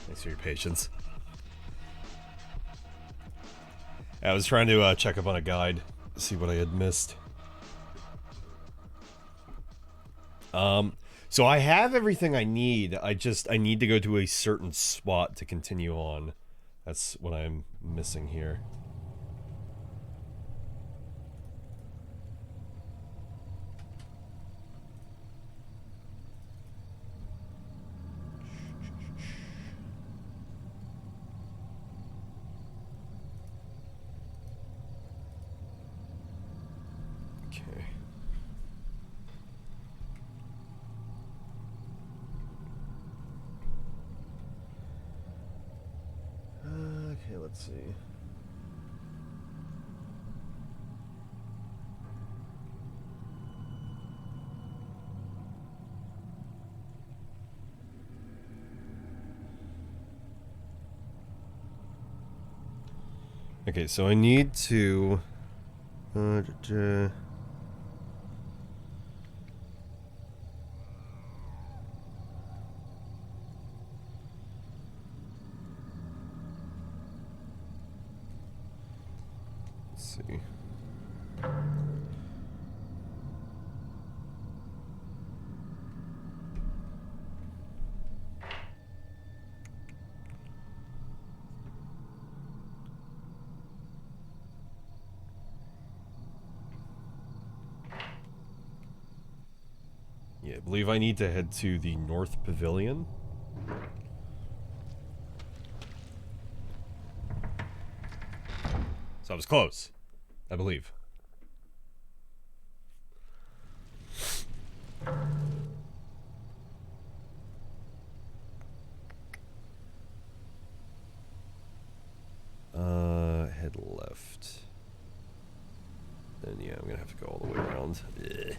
A: Thanks for your patience. I was trying to check up on a guide, see what I had missed. So I have everything I need. I need to go to a certain spot to continue on. That's what I'm missing here. Okay. Okay, let's see. Okay, so I need to... Let's see. Yeah, I believe I need to head to the North Pavilion. So I was close, I believe. Head left. Then yeah, I'm gonna have to go all the way around. Ugh.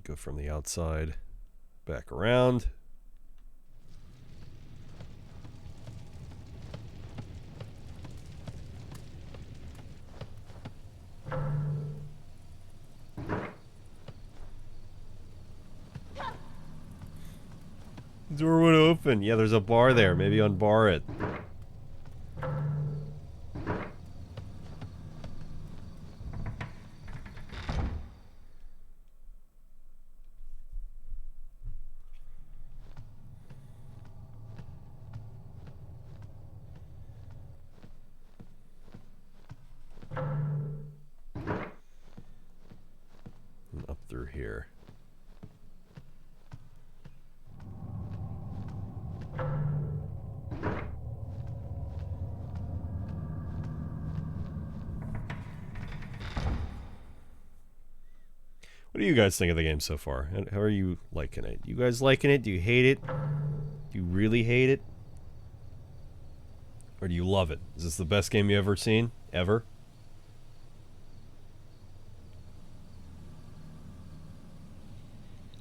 A: Go from the outside back around. Door would open. Yeah, there's a bar there. Maybe unbar it. And up through here. What do you guys think of the game so far? How are you liking it? You guys liking it? Do you hate it? Do you really hate it? Or do you love it? Is this the best game you've ever seen? Ever?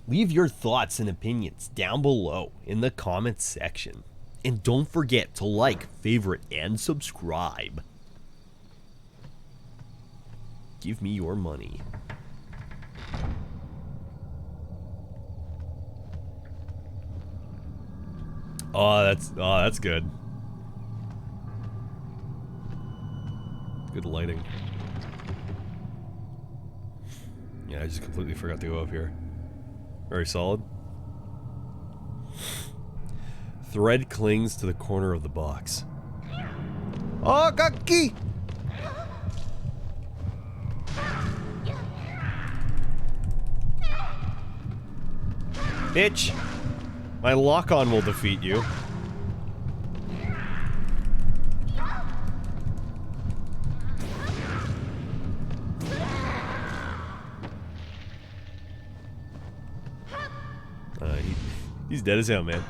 A: Leave your thoughts and opinions down below in the comments section. And don't forget to like, favorite, and subscribe. Give me your money. Oh, that's good. Good lighting. Yeah, I just completely forgot to go up here. Very solid. Thread clings to the corner of the box. Oh, got key! Bitch! My lock-on will defeat you. He's dead as hell, man.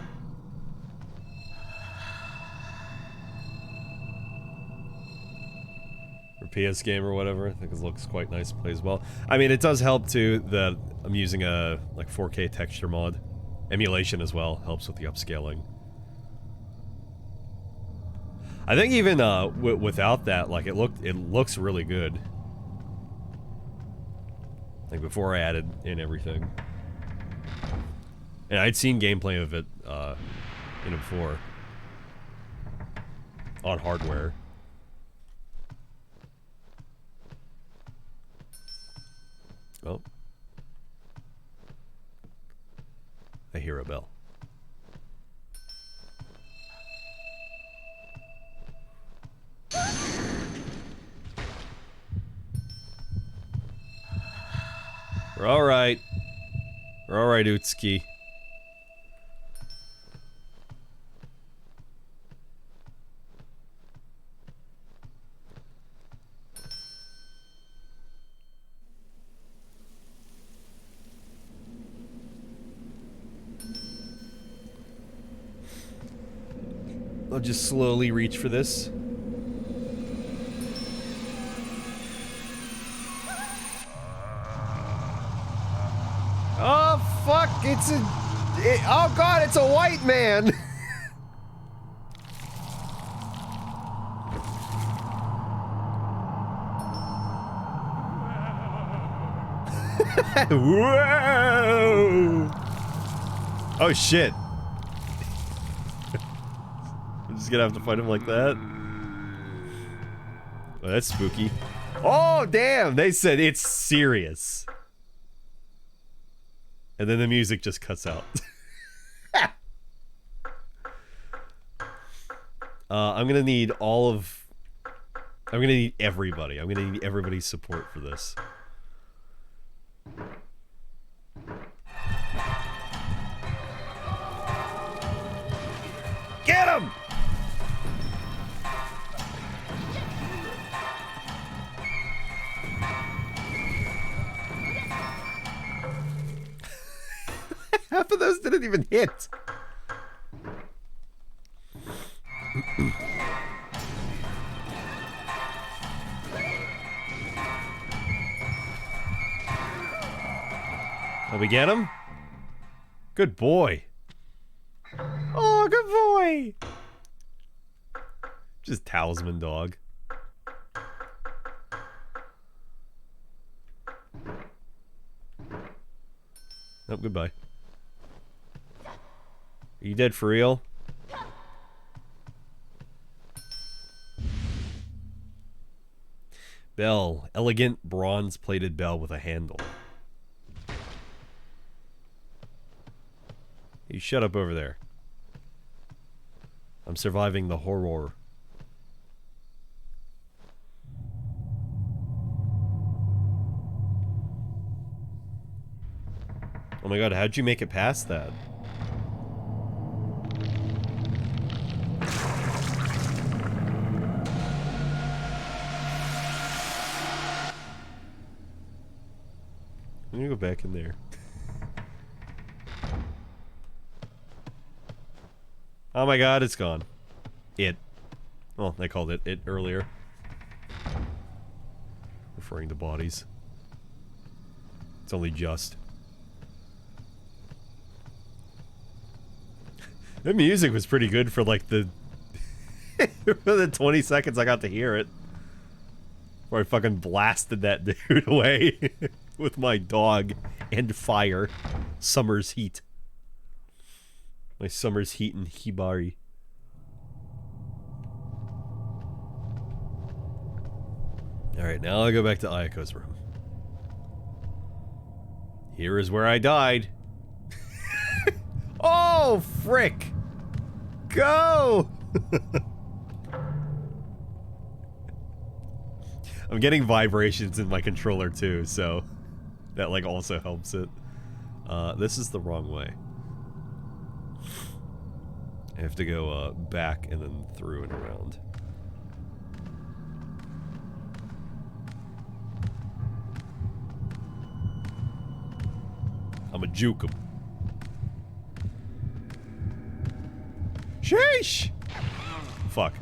A: FPS game or whatever. I think it looks quite nice, plays well. I mean, it does help too that I'm using a like 4K texture mod. Emulation as well helps with the upscaling. I think even without that, like it looks really good. Like before I added in everything. And I'd seen gameplay of it before on hardware. Oh. I hear a bell. We're alright. We're alright, Utsuki. I'll just slowly reach for this. Oh, fuck! Oh god, it's a white man! Whoa! Oh shit. I'm just gonna have to fight him like that. Oh, that's spooky. Oh, damn! They said it's serious. And then the music just cuts out. I'm gonna need I'm gonna need everybody. I'm gonna need everybody's support for this. Get him! Half of those didn't even hit. Did we get him? Good boy. Oh, good boy. Just talisman dog. Nope, goodbye. Are you dead for real? Bell. Elegant bronze-plated bell with a handle. You shut up over there. I'm surviving the horror. Oh my god, how'd you make it past that? I'm gonna go back in there. Oh my god, it's gone. It. Well, I called it earlier. Referring to bodies. It's only just. The music was pretty good for like the... for the 20 seconds I got to hear it. Where I fucking blasted that dude away. With my dog and fire. Summer's heat. My summer's heat and hibari. Alright, now I'll go back to Ayako's room. Here is where I died. Oh, frick! Go! I'm getting vibrations in my controller too, so that like also helps it. This is the wrong way. I have to go back and then through and around. I'm a juke him. Sheesh! Fuck.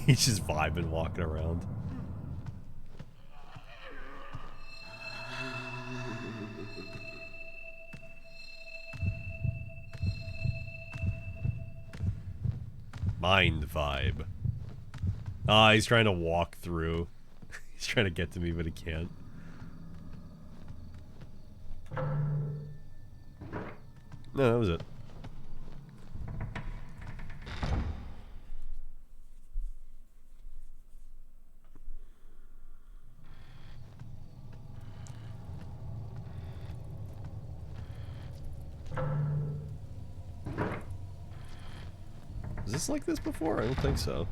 A: He's just vibing, walking around. Mind vibe. Ah, he's trying to walk through. He's trying to get to me, but he can't. No, that was it. Was this like this before? I don't think so.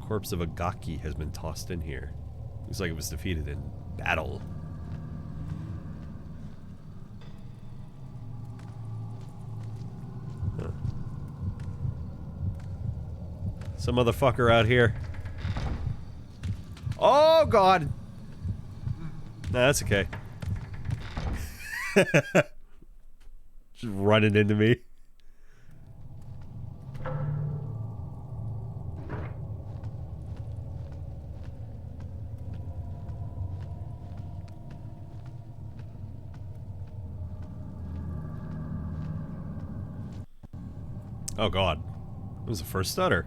A: Corpse of a Gaki has been tossed in here. Looks like it was defeated in battle. Huh. Some motherfucker out here. Oh god! Nah, that's okay. Just running into me. Oh god. It was the first stutter.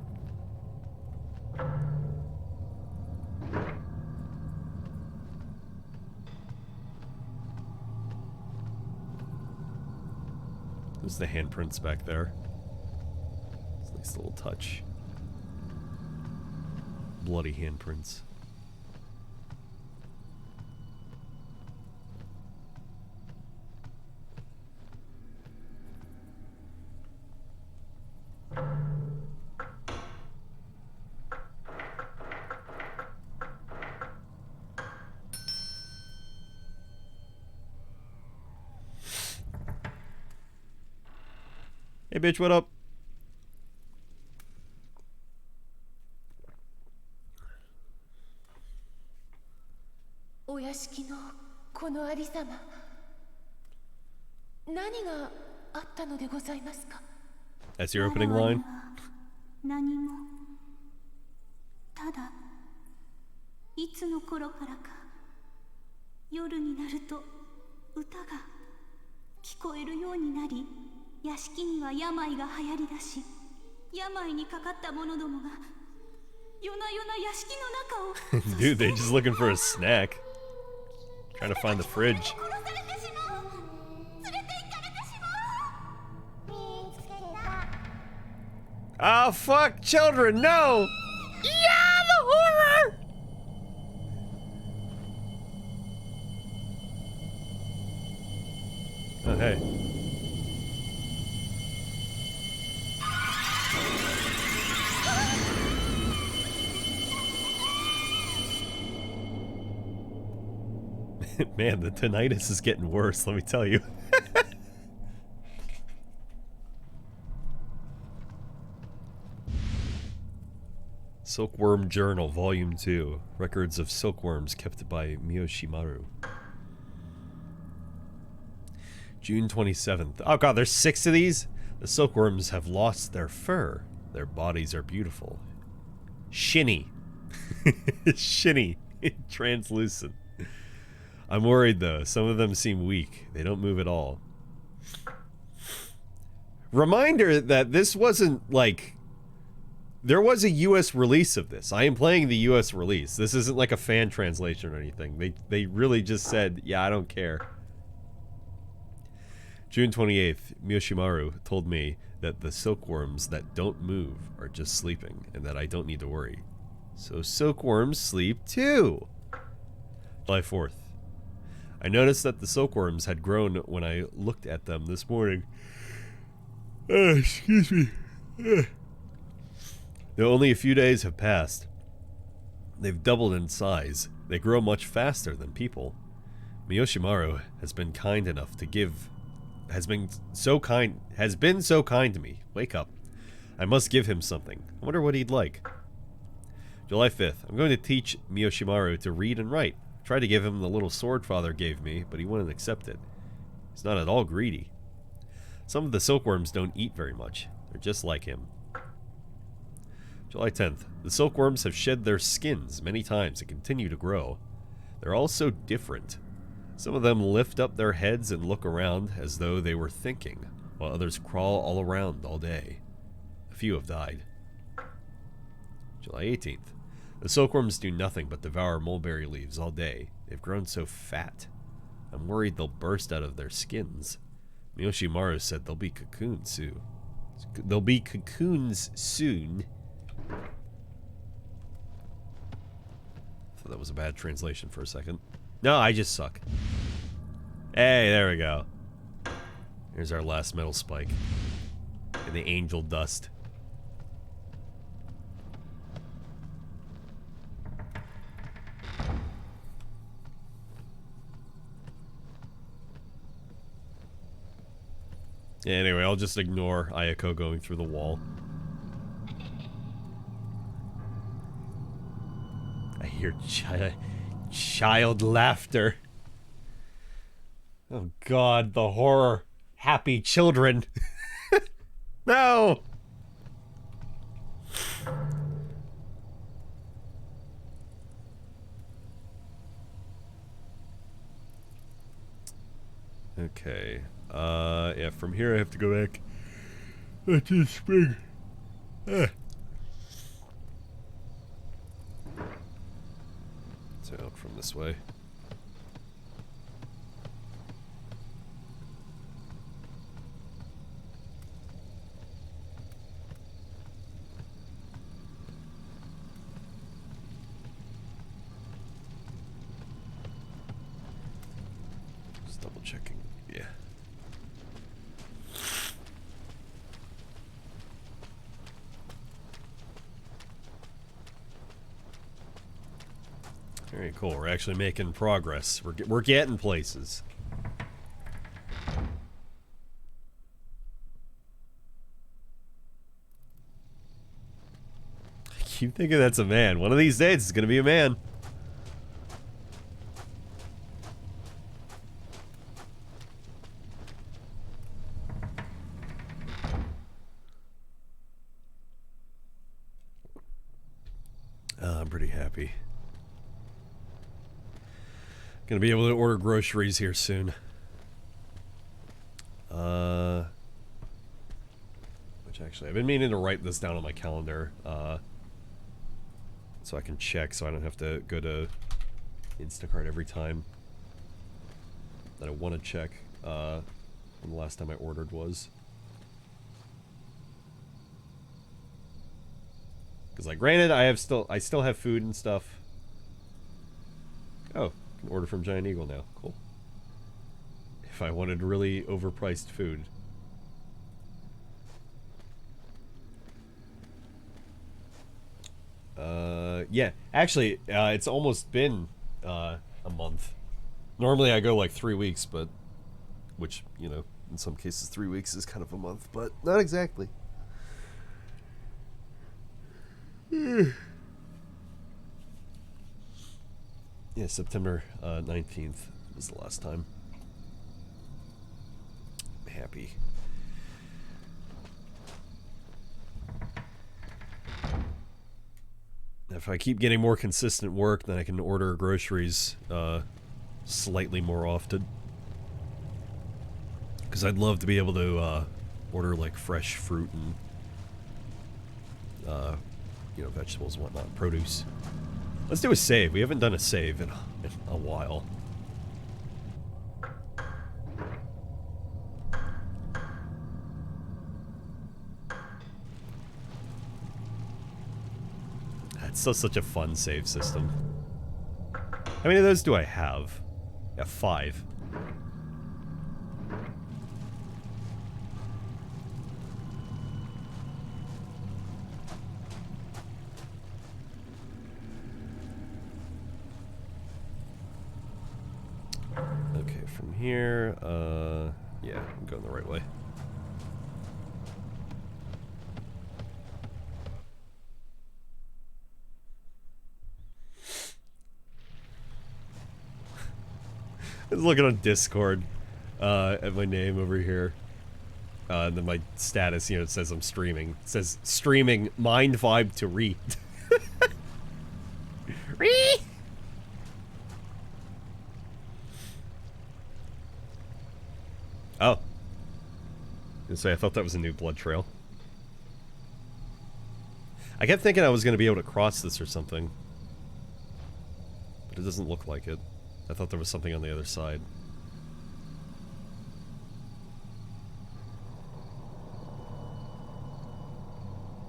A: There's the handprints back there. It's a nice little touch. Bloody handprints. Hey bitch, what up? That's your opening line?
D: 何もただいつの頃からか夜になると歌が聞こえるようになり屋敷には病が流行りだし病にかかった者どもが夜な夜な屋敷の中を
A: Dude, they just looking for a snack. Trying to find the fridge. Oh fuck, children, no! Yeah, the horror! Oh, hey. Man, the tinnitus is getting worse, let me tell you. Silkworm Journal, Volume 2. Records of silkworms kept by Miyoshimaru. June 27th. Oh god, there's 6 of these? The silkworms have lost their fur. Their bodies are beautiful. Shiny. Shiny. Translucent. I'm worried though. Some of them seem weak. They don't move at all. Reminder that this wasn't like... There was a US release of this. I am playing the US release. This isn't like a fan translation or anything. They really just said, yeah, I don't care. June 28th, Miyoshimaru told me that the silkworms that don't move are just sleeping and that I don't need to worry. So silkworms sleep too! July 4th. I noticed that the silkworms had grown when I looked at them this morning. Excuse me. Though only a few days have passed, they've doubled in size. They grow much faster than people. Miyoshimaru has been kind enough to give... has been so kind to me. Wake up. I must give him something. I wonder what he'd like. July 5th. I'm going to teach Miyoshimaru to read and write. Tried to give him the little sword father gave me, but he wouldn't accept it. He's not at all greedy. Some of the silkworms don't eat very much. They're just like him. July 10th. The silkworms have shed their skins many times and continue to grow. They're all so different. Some of them lift up their heads and look around as though they were thinking, while others crawl all around all day. A few have died. July 18th. The silkworms do nothing but devour mulberry leaves all day. They've grown so fat. I'm worried they'll burst out of their skins. Miyoshimaru said they'll be cocoons soon. They'll be cocoons soon. Thought that was a bad translation for a second. No, I just suck. Hey, there we go. Here's our last metal spike. And the angel dust. Yeah, anyway, I'll just ignore Ayako going through the wall. I hear child laughter. Oh god, the horror. Happy children. No! Okay. Yeah, from here I have to go back to the spring. So out from this way. Just double checking. Yeah. Very cool. We're actually making progress. We're getting places. I keep thinking that's a man. One of these days it's gonna be a man. I'm pretty happy. Gonna be able to order groceries here soon. Which actually, I've been meaning to write this down on my calendar, so I can check, so I don't have to go to Instacart every time that I want to check, when the last time I ordered was. Because, like, granted, I still have food and stuff. Oh. Order from Giant Eagle now. Cool. If I wanted really overpriced food. Yeah. Actually, it's almost been a month. Normally I go like 3 weeks, but... Which, you know, in some cases 3 weeks is kind of a month, but not exactly. Yeah, September 19th was the last time. I'm happy. If I keep getting more consistent work, then I can order groceries slightly more often. Because I'd love to be able to order like fresh fruit and you know, vegetables and whatnot, produce. Let's do a save. We haven't done a save in a while. It's still such a fun save system. How many of those do I have? Yeah, 5. Okay, from here, yeah, I'm going the right way. I was looking on Discord, at my name over here. And then my status, you know, it says I'm streaming. It says streaming mind vibe to read. Ree! Oh. I thought that was a new blood trail. I kept thinking I was going to be able to cross this or something. But it doesn't look like it. I thought there was something on the other side.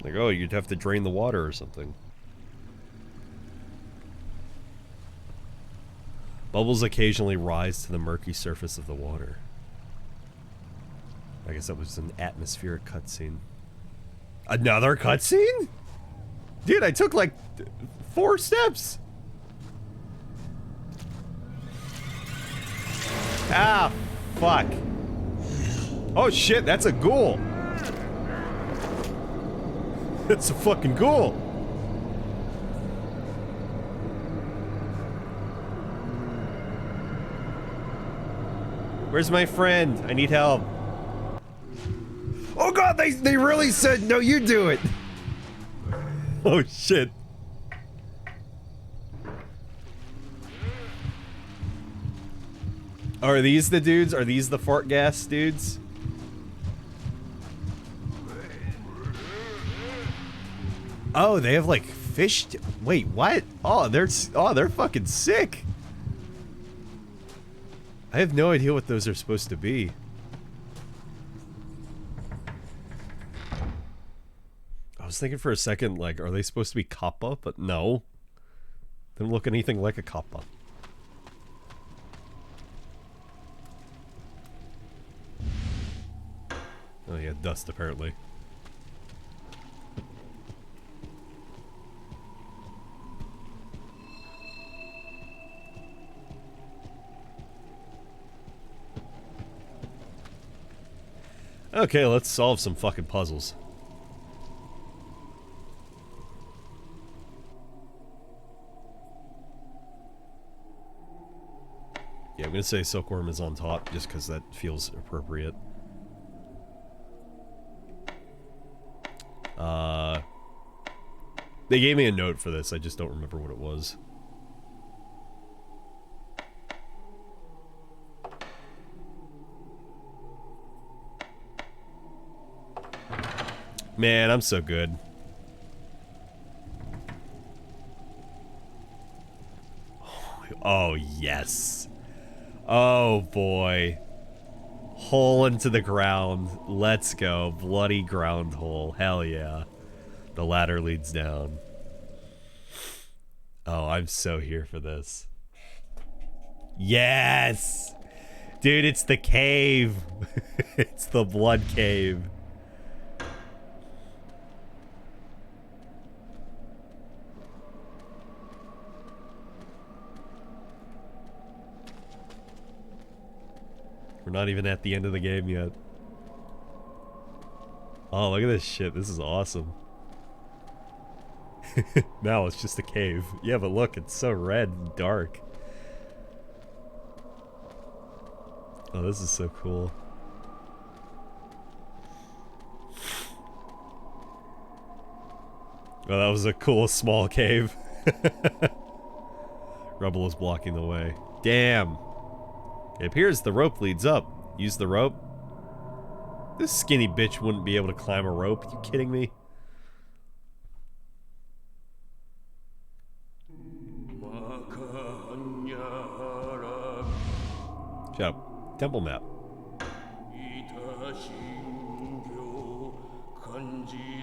A: Like, oh, you'd have to drain the water or something. Bubbles occasionally rise to the murky surface of the water. I guess that was an atmospheric cutscene. Another cutscene? Dude, I took like 4 steps. Ah, fuck. Oh shit, that's a ghoul. That's a fucking ghoul. Where's my friend? I need help. Oh god, they really said, no, you do it. Oh shit. Are these the dudes? Are these the fart gas dudes? Oh, they have like fish. Wait, what? Oh, they're fucking sick. I have no idea what those are supposed to be. I was thinking for a second, like, are they supposed to be kappa? But no. They don't look anything like a kappa. Oh yeah, dust apparently. Okay, let's solve some fucking puzzles. Yeah, I'm gonna say Silkworm is on top just because that feels appropriate. They gave me a note for this, I just don't remember what it was. Man, I'm so good. Oh, yes. Oh, boy. Hole into the ground. Let's go. Bloody ground hole. Hell yeah. The ladder leads down. Oh, I'm so here for this. Yes! Dude, it's the cave. It's the blood cave. We're not even at the end of the game yet. Oh, look at this shit. This is awesome. Now it's just a cave. Yeah, but look, it's so red and dark. Oh, this is so cool. Oh, that was a cool small cave. Rubble is blocking the way. Damn. It appears the rope leads up. Use the rope. This skinny bitch wouldn't be able to climb a rope. Are you kidding me? Shut up. Temple map.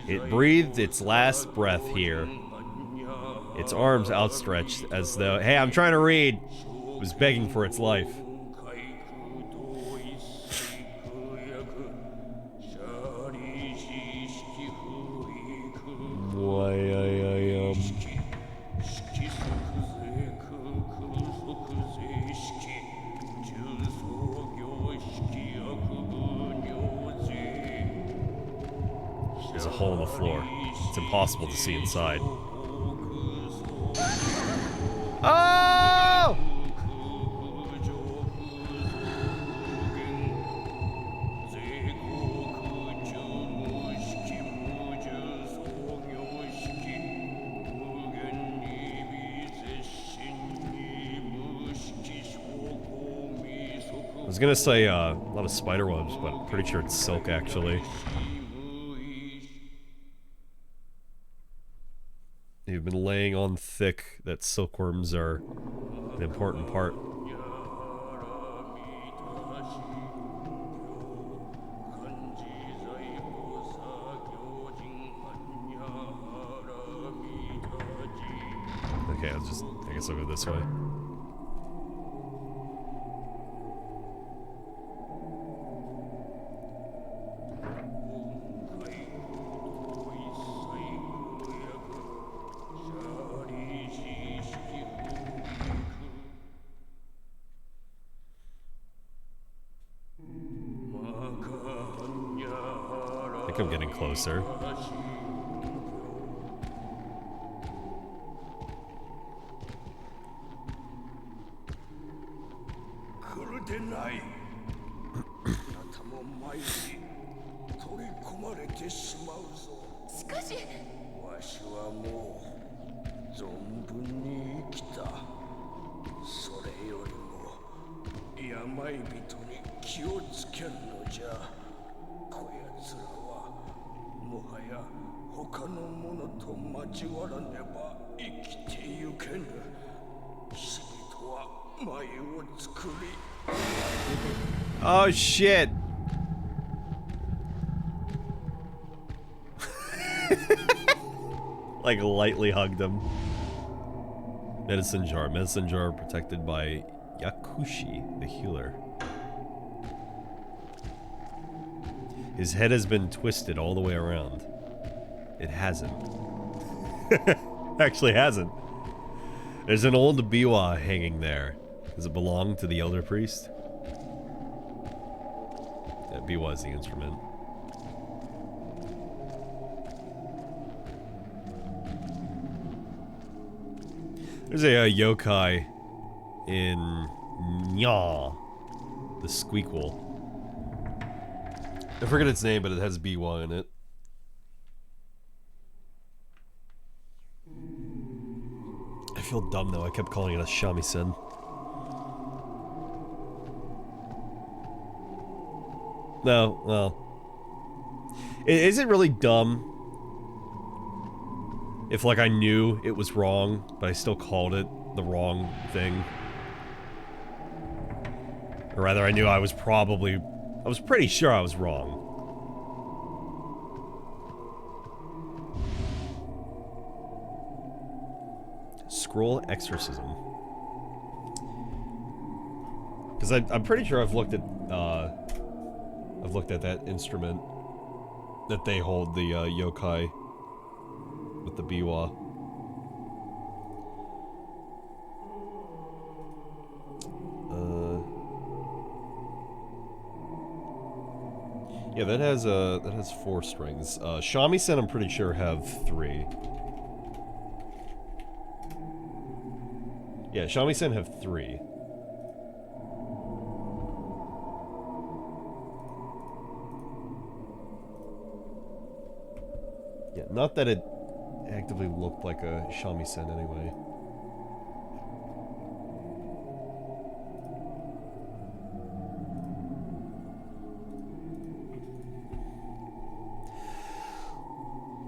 A: It breathed its last breath here. Its arms outstretched as though, hey, I'm trying to read. It was begging for its life. Why I There's a hole in the floor. It's impossible to see inside. Oh! was gonna say a lot of spider webs, but I'm pretty sure it's silk actually. You've been laying on thick that silkworms are an important part. Okay, I guess I'll go this way. I think I'm getting closer. Oh shit! Like lightly hugged him. Medicine jar. Medicine jar protected by Yakushi, the healer. His head has been twisted all the way around. It hasn't. Actually hasn't. There's an old biwa hanging there. Does it belong to the elder priest? Yeah, biwa is the instrument. There's a yokai in Nya, the Squeakle. I forget its name, but it has biwa in it. I feel dumb though, I kept calling it a shamisen. No, well. Is it really dumb if, like, I knew it was wrong, but I still called it the wrong thing? Or rather, I knew I was pretty sure I was wrong. Scroll exorcism. Because I'm pretty sure I've looked at that instrument that they hold, the yokai with the biwa. Yeah, that has 4 strings. Shamisen, I'm pretty sure, have 3. Yeah, shamisen have 3. Yeah, not that it actively looked like a shamisen anyway.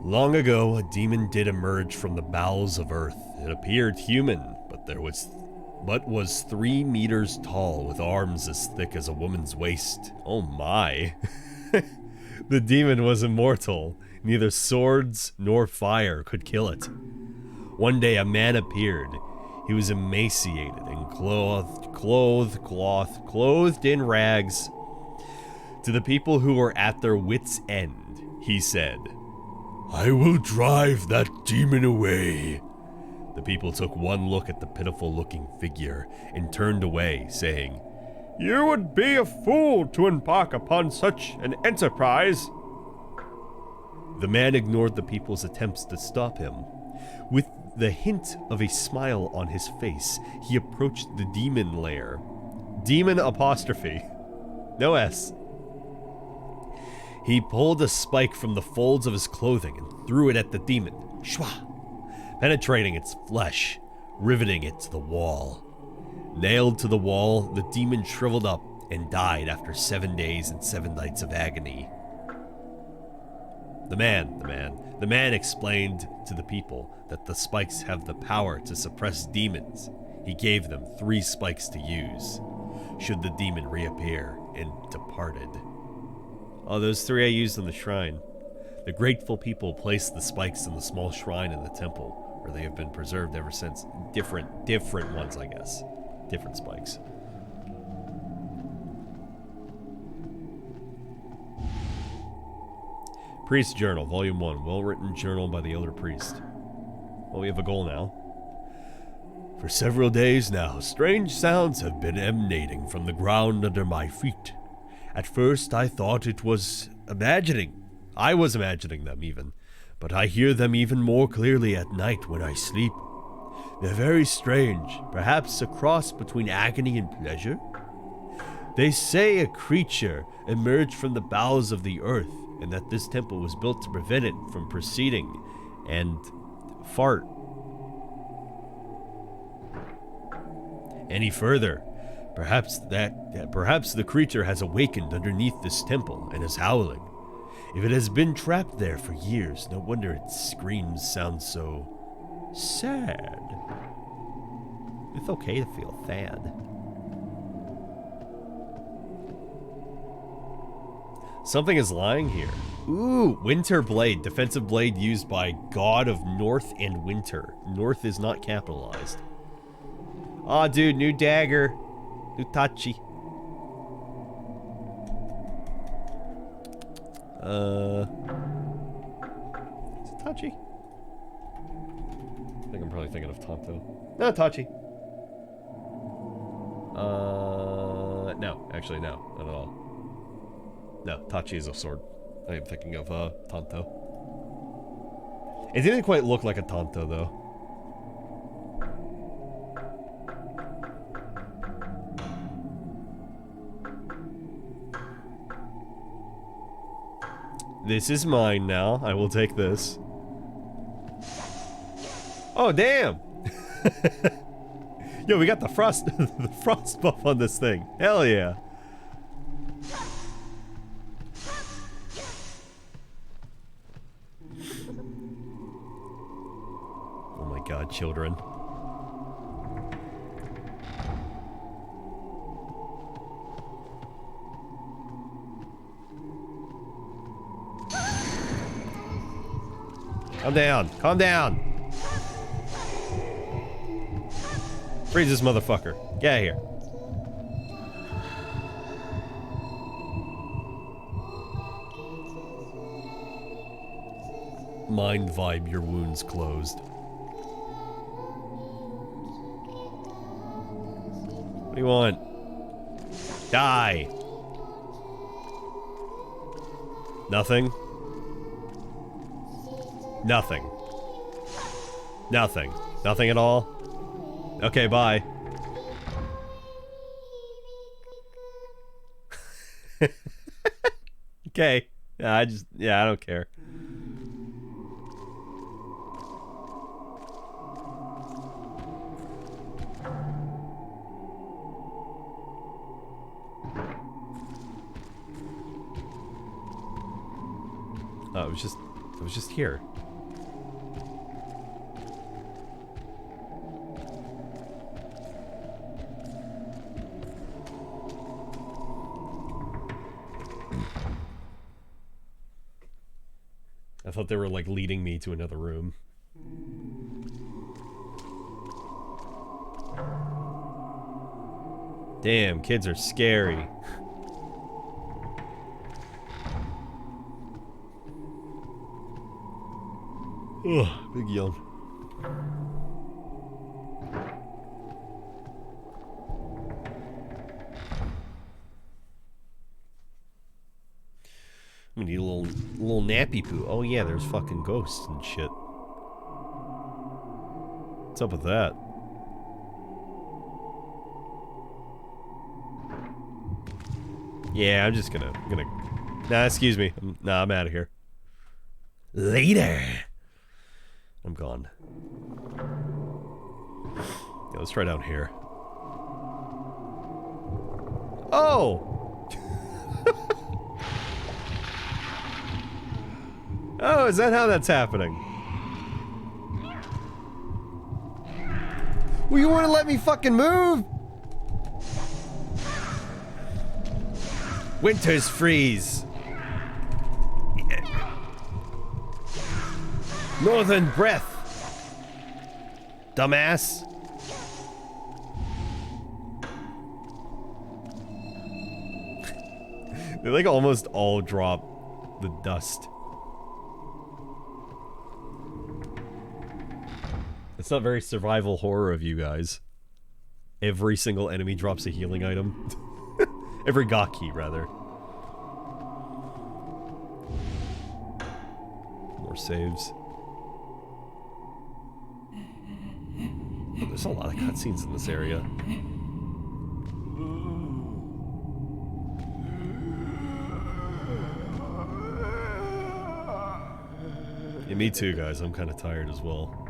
A: Long ago, a demon did emerge from the bowels of earth. It appeared human, but was 3 meters tall, with arms as thick as a woman's waist. Oh my. The demon was immortal. Neither swords nor fire could kill it. One day a man appeared. He was emaciated and clothed in rags. To the people who were at their wits' end, he said, "I will drive that demon away." The people took one look at the pitiful-looking figure and turned away, saying, "You would be a fool to embark upon such an enterprise." The man ignored the people's attempts to stop him. With the hint of a smile on his face, he approached the demon lair. Demon apostrophe. No S. He pulled a spike from the folds of his clothing and threw it at the demon. Shwa! Penetrating its flesh, riveting it to the wall. Nailed to the wall, the demon shriveled up and died after 7 days and 7 nights of agony. The man explained to the people that the spikes have the power to suppress demons. He gave them 3 spikes to use, should the demon reappear, and departed. Oh, those 3 I used in the shrine. The grateful people placed the spikes in the small shrine in the temple, where they have been preserved ever since. Different ones, I guess. Different spikes. Priest's Journal, Volume 1. Well-written journal by the elder priest. Well, we have a goal now. For several days now, strange sounds have been emanating from the ground under my feet. At first, I thought it was imagining. I was imagining them, even. But I hear them even more clearly at night when I sleep. They're very strange, perhaps a cross between agony and pleasure. They say a creature emerged from the bowels of the earth, and that this temple was built to prevent it from proceeding and fart any further. Perhaps the creature has awakened underneath this temple and is howling. If it has been trapped there for years, no wonder its screams sound so sad. It's okay to feel sad. Something is lying here. Ooh, Winter Blade. Defensive blade used by God of North and Winter. North is not capitalized. Aw, dude, new dagger. New Tachi. Is it Tachi? I think I'm probably thinking of Tonto. No, Tachi. No. Actually, no. Not at all. No, Tachi is a sword. I am thinking of, Tonto. It didn't quite look like a Tonto, though. This is mine now. I will take this. Oh, damn! Yo, we got the frost the frost buff on this thing. Hell yeah. Oh my god, children. Calm down. Calm down. Freeze this motherfucker. Get out of here. Mind vibe, your wounds closed. What do you want? Die. Nothing. Nothing. Nothing. Nothing at all? Okay, bye. Okay. Yeah, I don't care. Oh, it was just here. I thought they were like leading me to another room. Damn, kids are scary. Ugh, big yawn. I'm gonna need a little nappy poo. Oh yeah, there's fucking ghosts and shit. What's up with that? Yeah, I'm just gonna. Nah, excuse me. I'm out of here. Later. I'm gone. Yeah, let's try down here. Oh! Oh, is that how that's happening? Well, you want to let me fucking move? Winter's freeze. Northern breath. Dumbass. They like almost all drop the dust. It's not very survival horror of you guys. Every single enemy drops a healing item. Every Gaki, rather. More saves. Oh, there's a lot of cutscenes in this area. Yeah, me too, guys. I'm kind of tired as well.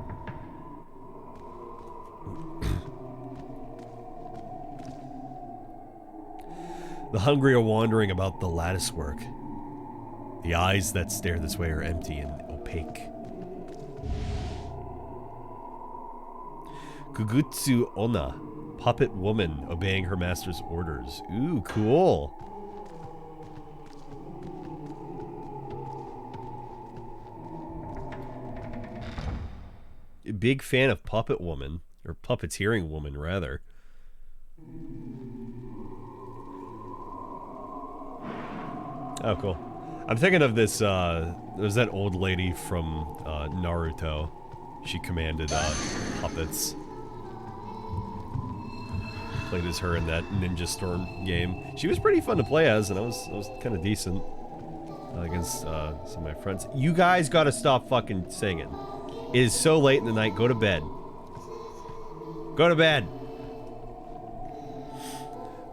A: The hungry are wandering about the latticework. The eyes that stare this way are empty and opaque. Kugutsu Onna, puppet woman obeying her master's orders. Ooh, cool. Big fan of puppet woman, or puppeteering woman, rather. Oh, cool. I'm thinking of this, there's that old lady from, Naruto. She commanded, puppets. Played as her in that Ninja Storm game. She was pretty fun to play as, and I was kind of decent against, some of my friends. You guys gotta stop fucking singing. It is so late in the night, go to bed. Go to bed!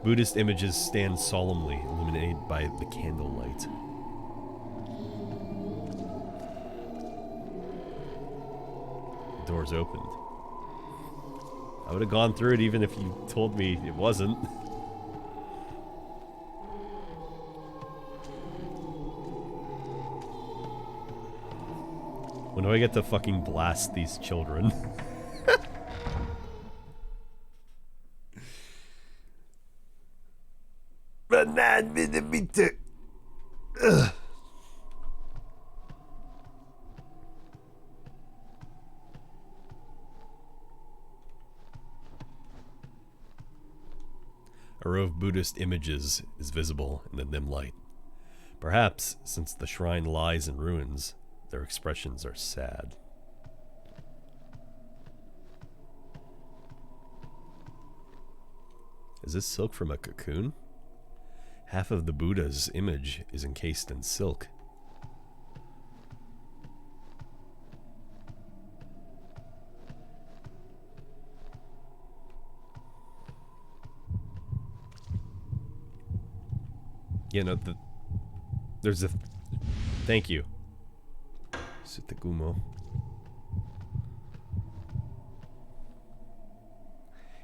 A: Buddhist images stand solemnly, illuminated by the candlelight. The door's opened. I would have gone through it even if you told me it wasn't. When do I get to fucking blast these children? But 9mm. Ugh. A row of Buddhist images is visible in the dim light. Perhaps, since the shrine lies in ruins, their expressions are sad. Is this silk from a cocoon? Half of the Buddha's image is encased in silk. Yeah, no, there's a... Thank you. Sutagumo.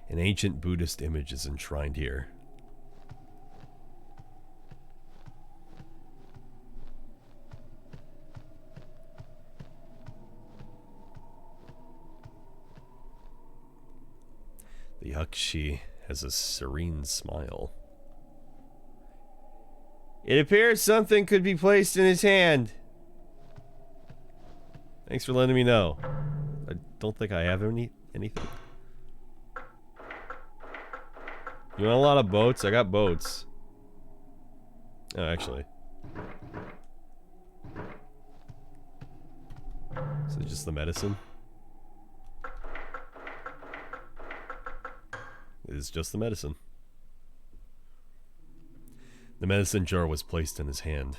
A: An ancient Buddhist image is enshrined here. The Yakshi has a serene smile. It appears something could be placed in his hand. Thanks for letting me know. I don't think I have anything. You want a lot of boats? I got boats. Oh, actually. So just the medicine? It is just the medicine. The medicine jar was placed in his hand.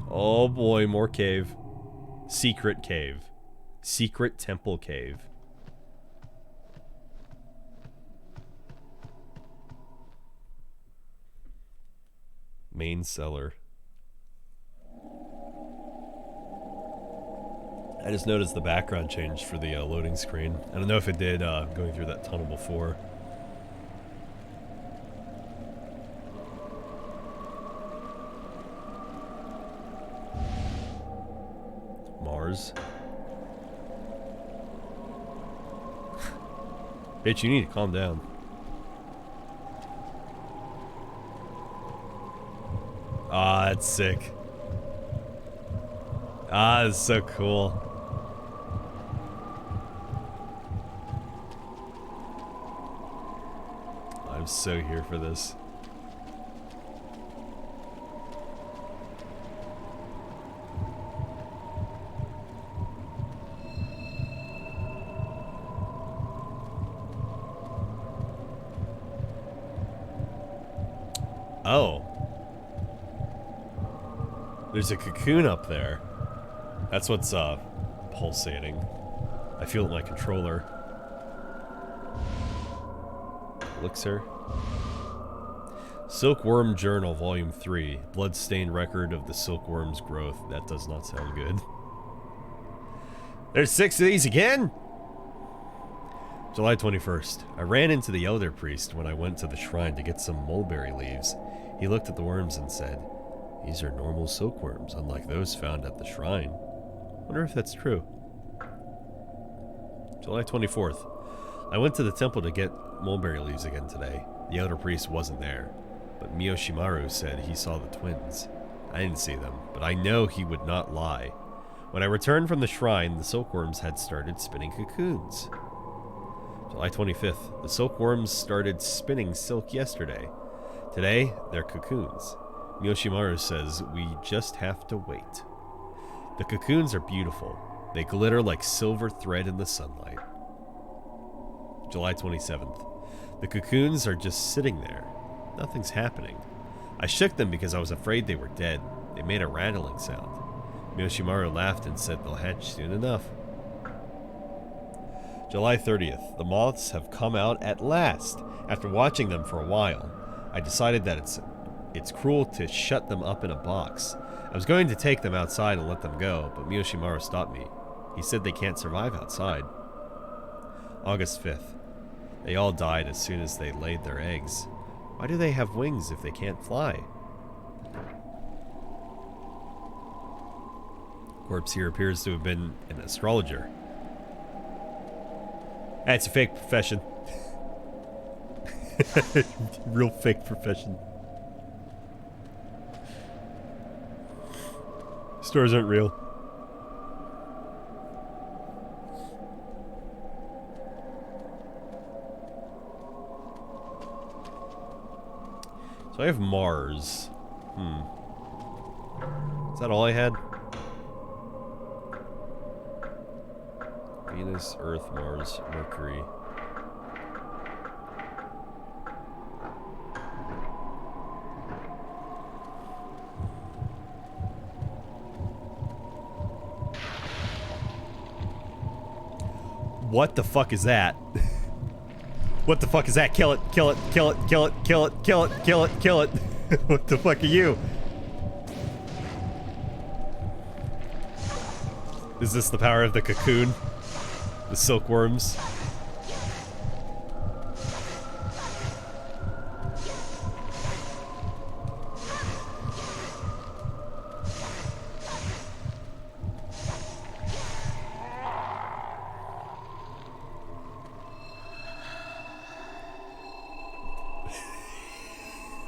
A: Oh boy, more cave. Secret cave. Secret temple cave. Main cellar. I just noticed the background changed for the loading screen. I don't know if it did going through that tunnel before. Mars. Bitch, you need to calm down. Ah, that's sick. Ah, that's so cool. I'm so here for this. Oh. There's a cocoon up there. That's what's pulsating. I feel it in my controller. Elixir. Silkworm Journal, Volume 3. Bloodstained record of the silkworm's growth. That does not sound good. There's 6 of these again? July 21st. I ran into the elder priest when I went to the shrine to get some mulberry leaves. He looked at the worms and said, "These are normal silkworms, unlike those found at the shrine." Wonder if that's true. July 24th. I went to the temple to get mulberry leaves again today. The elder priest wasn't there, but Miyoshimaru said he saw the twins. I didn't see them, but I know he would not lie. When I returned from the shrine, the silkworms had started spinning cocoons. July 25th. The silkworms started spinning silk yesterday. Today, they're cocoons. Miyoshimaru says we just have to wait. The cocoons are beautiful. They glitter like silver thread in the sunlight. July 27th. The cocoons are just sitting there. Nothing's happening. I shook them because I was afraid they were dead. They made a rattling sound. Miyoshimaru laughed and said they'll hatch soon enough. July 30th. The moths have come out at last. After watching them for a while, I decided that it's cruel to shut them up in a box. I was going to take them outside and let them go, but Miyoshimaru stopped me. He said they can't survive outside. August 5th. They all died as soon as they laid their eggs. Why do they have wings if they can't fly? Corpse here appears to have been an astrologer. That's a fake profession. Real fake profession. Stores aren't real. So I have Mars. Is that all I had? Venus, Earth, Mars, Mercury. What the fuck is that? What the fuck is that? Kill it, kill it, kill it, kill it, kill it, kill it, kill it, kill it. What the fuck are you? Is this the power of the cocoon? The silkworms?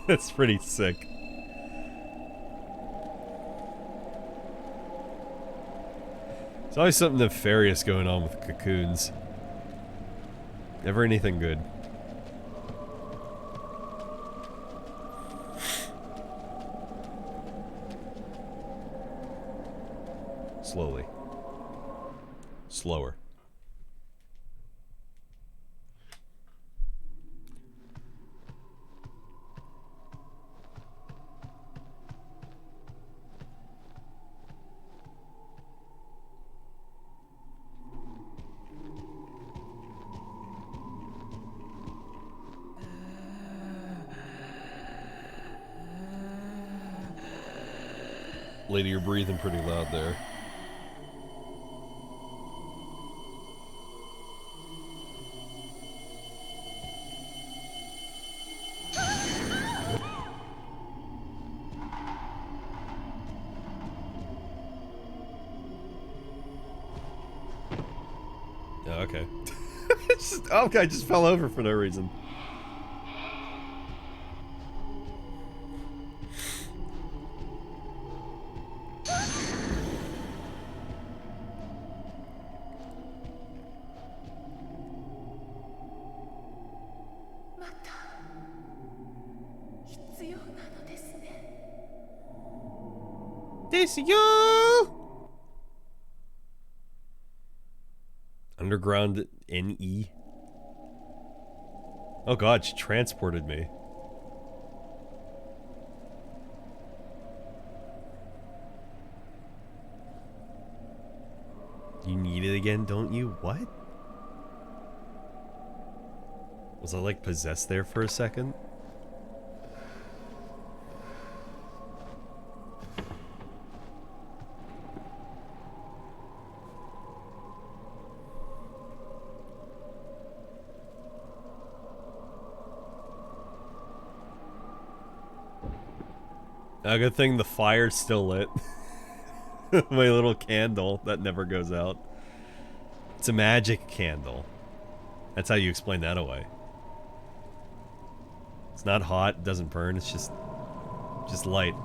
A: That's pretty sick. There's always something nefarious going on with cocoons. Never anything good. Slowly. Slower. Lady, you're breathing pretty loud there. Oh, I just fell over for no reason. This you. Underground NE. Oh god, she transported me. You need it again, don't you? What? Was I like possessed there for a second? A good thing the fire's still lit. My little candle that never goes out. It's a magic candle. That's how you explain that away. It's not hot, it doesn't burn, it's just light.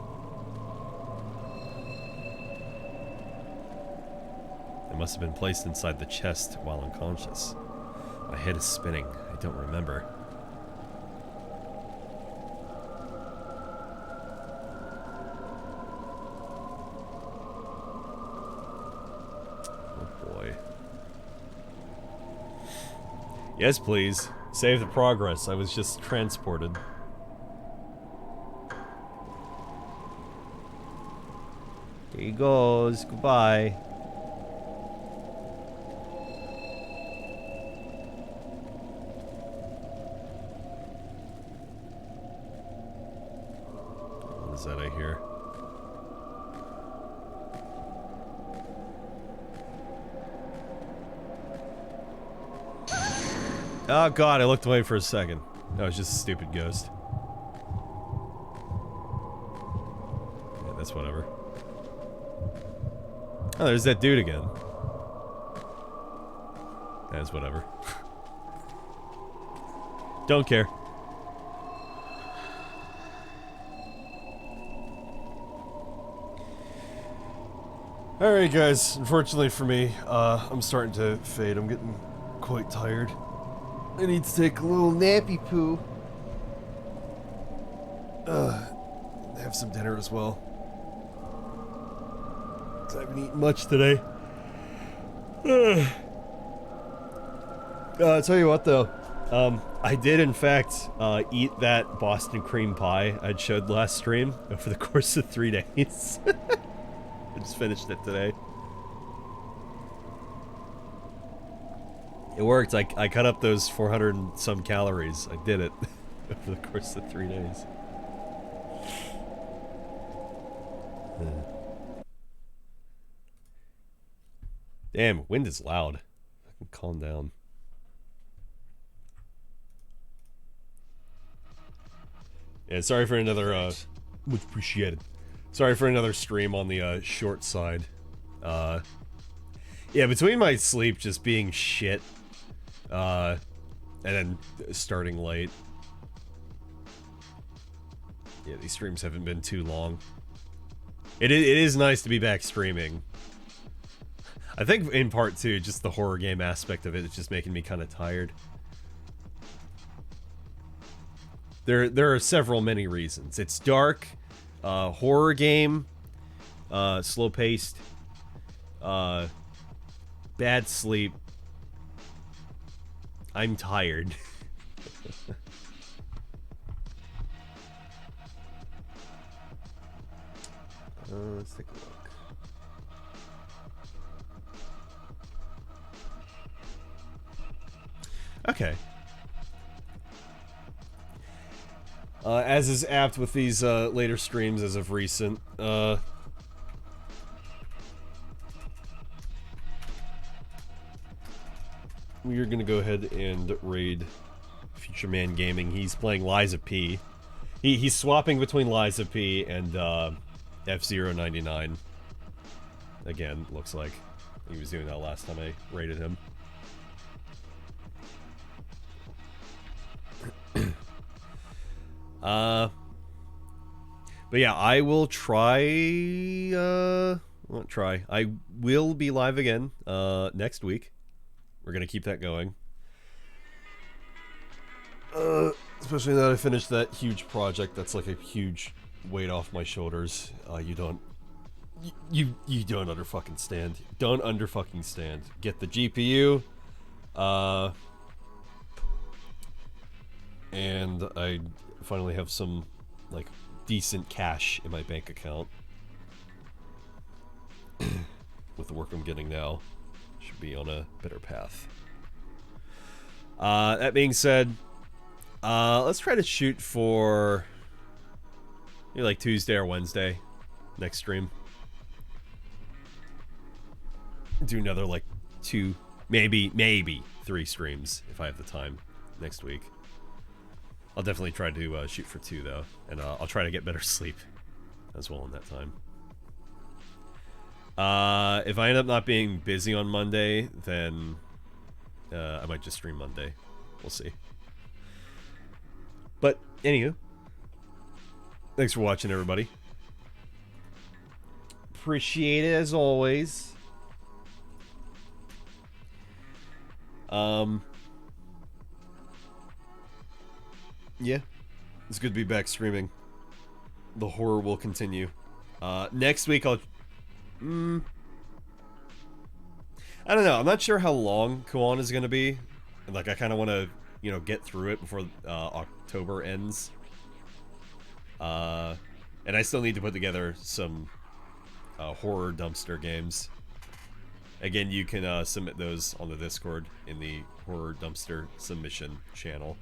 A: It must have been placed inside the chest while unconscious. My head is spinning. I don't remember. Yes, please. Save the progress. I was just transported. There he goes. Goodbye. What is that I hear? Oh god, I looked away for a second. That was just a stupid ghost. Yeah, that's whatever. Oh, there's that dude again. That's whatever. Don't care. Alright guys, unfortunately for me, I'm starting to fade. I'm getting quite tired. I need to take a little nappy poo. Have some dinner as well. I haven't eaten much today. I'll tell you what though. I did in fact eat that Boston cream pie I'd showed last stream over the course of 3 days. I just finished it today. It worked. I cut up those 400 and some calories. I did it over the course of 3 days. Damn, wind is loud. I can calm down. Yeah, sorry for another, much appreciated. Sorry for another stream on the, short side. Yeah, between my sleep just being shit, and then starting late. Yeah, these streams haven't been too long. It is nice to be back streaming. I think in part too, just the horror game aspect of it is just making me kind of tired. There are several many reasons. It's dark, horror game, slow paced, bad sleep. I'm tired. Let's take a look. Okay. As is apt with these later streams as of recent, we are gonna go ahead and raid Future Man Gaming. He's playing Liza P. He's swapping between Liza P and F-099. Again, looks like he was doing that last time I raided him. But yeah, I will try. Won't try. I will be live again next week. We're gonna keep that going. Especially now that I finished that huge project. That's like a huge weight off my shoulders. You don't under fucking stand. Don't under fucking stand. Get the GPU. And I finally have some like decent cash in my bank account. With the work I'm getting now, should be on a better path. That being said, let's try to shoot for maybe like Tuesday or Wednesday next stream. Do another like 2, maybe 3 streams if I have the time next week. I'll definitely try to shoot for 2 though, and I'll try to get better sleep as well in that time. If I end up not being busy on Monday, then I might just stream Monday. We'll see. But anywho, thanks for watching, everybody. Appreciate it as always. Yeah, it's good to be back streaming. The horror will continue. Next week I'll... I don't know. I'm not sure how long Kuon is going to be. Like, I kind of want to, you know, get through it before October ends. And I still need to put together some horror dumpster games. Again, you can submit those on the Discord in the horror dumpster submission channel.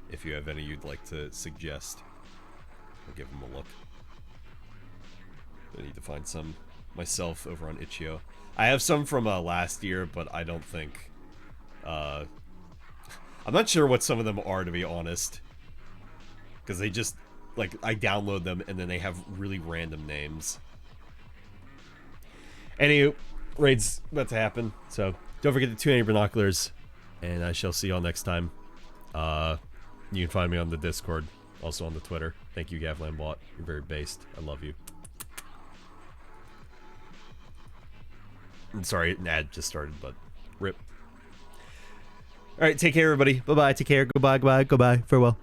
A: If you have any you'd like to suggest, I'll give them a look. I need to find some myself over on Itch.io. I have some from last year, but I don't think... I'm not sure what some of them are, to be honest. Because they just... Like, I download them, and then they have really random names. Anywho, raid's about to happen, so don't forget to tune in your binoculars, and I shall see y'all next time. You can find me on the Discord, also on the Twitter. Thank you, Gavlanbot. You're very based. I love you. I'm sorry, an ad just started, but rip. Alright, take care, everybody. Bye-bye. Take care. Goodbye, goodbye, goodbye. Farewell.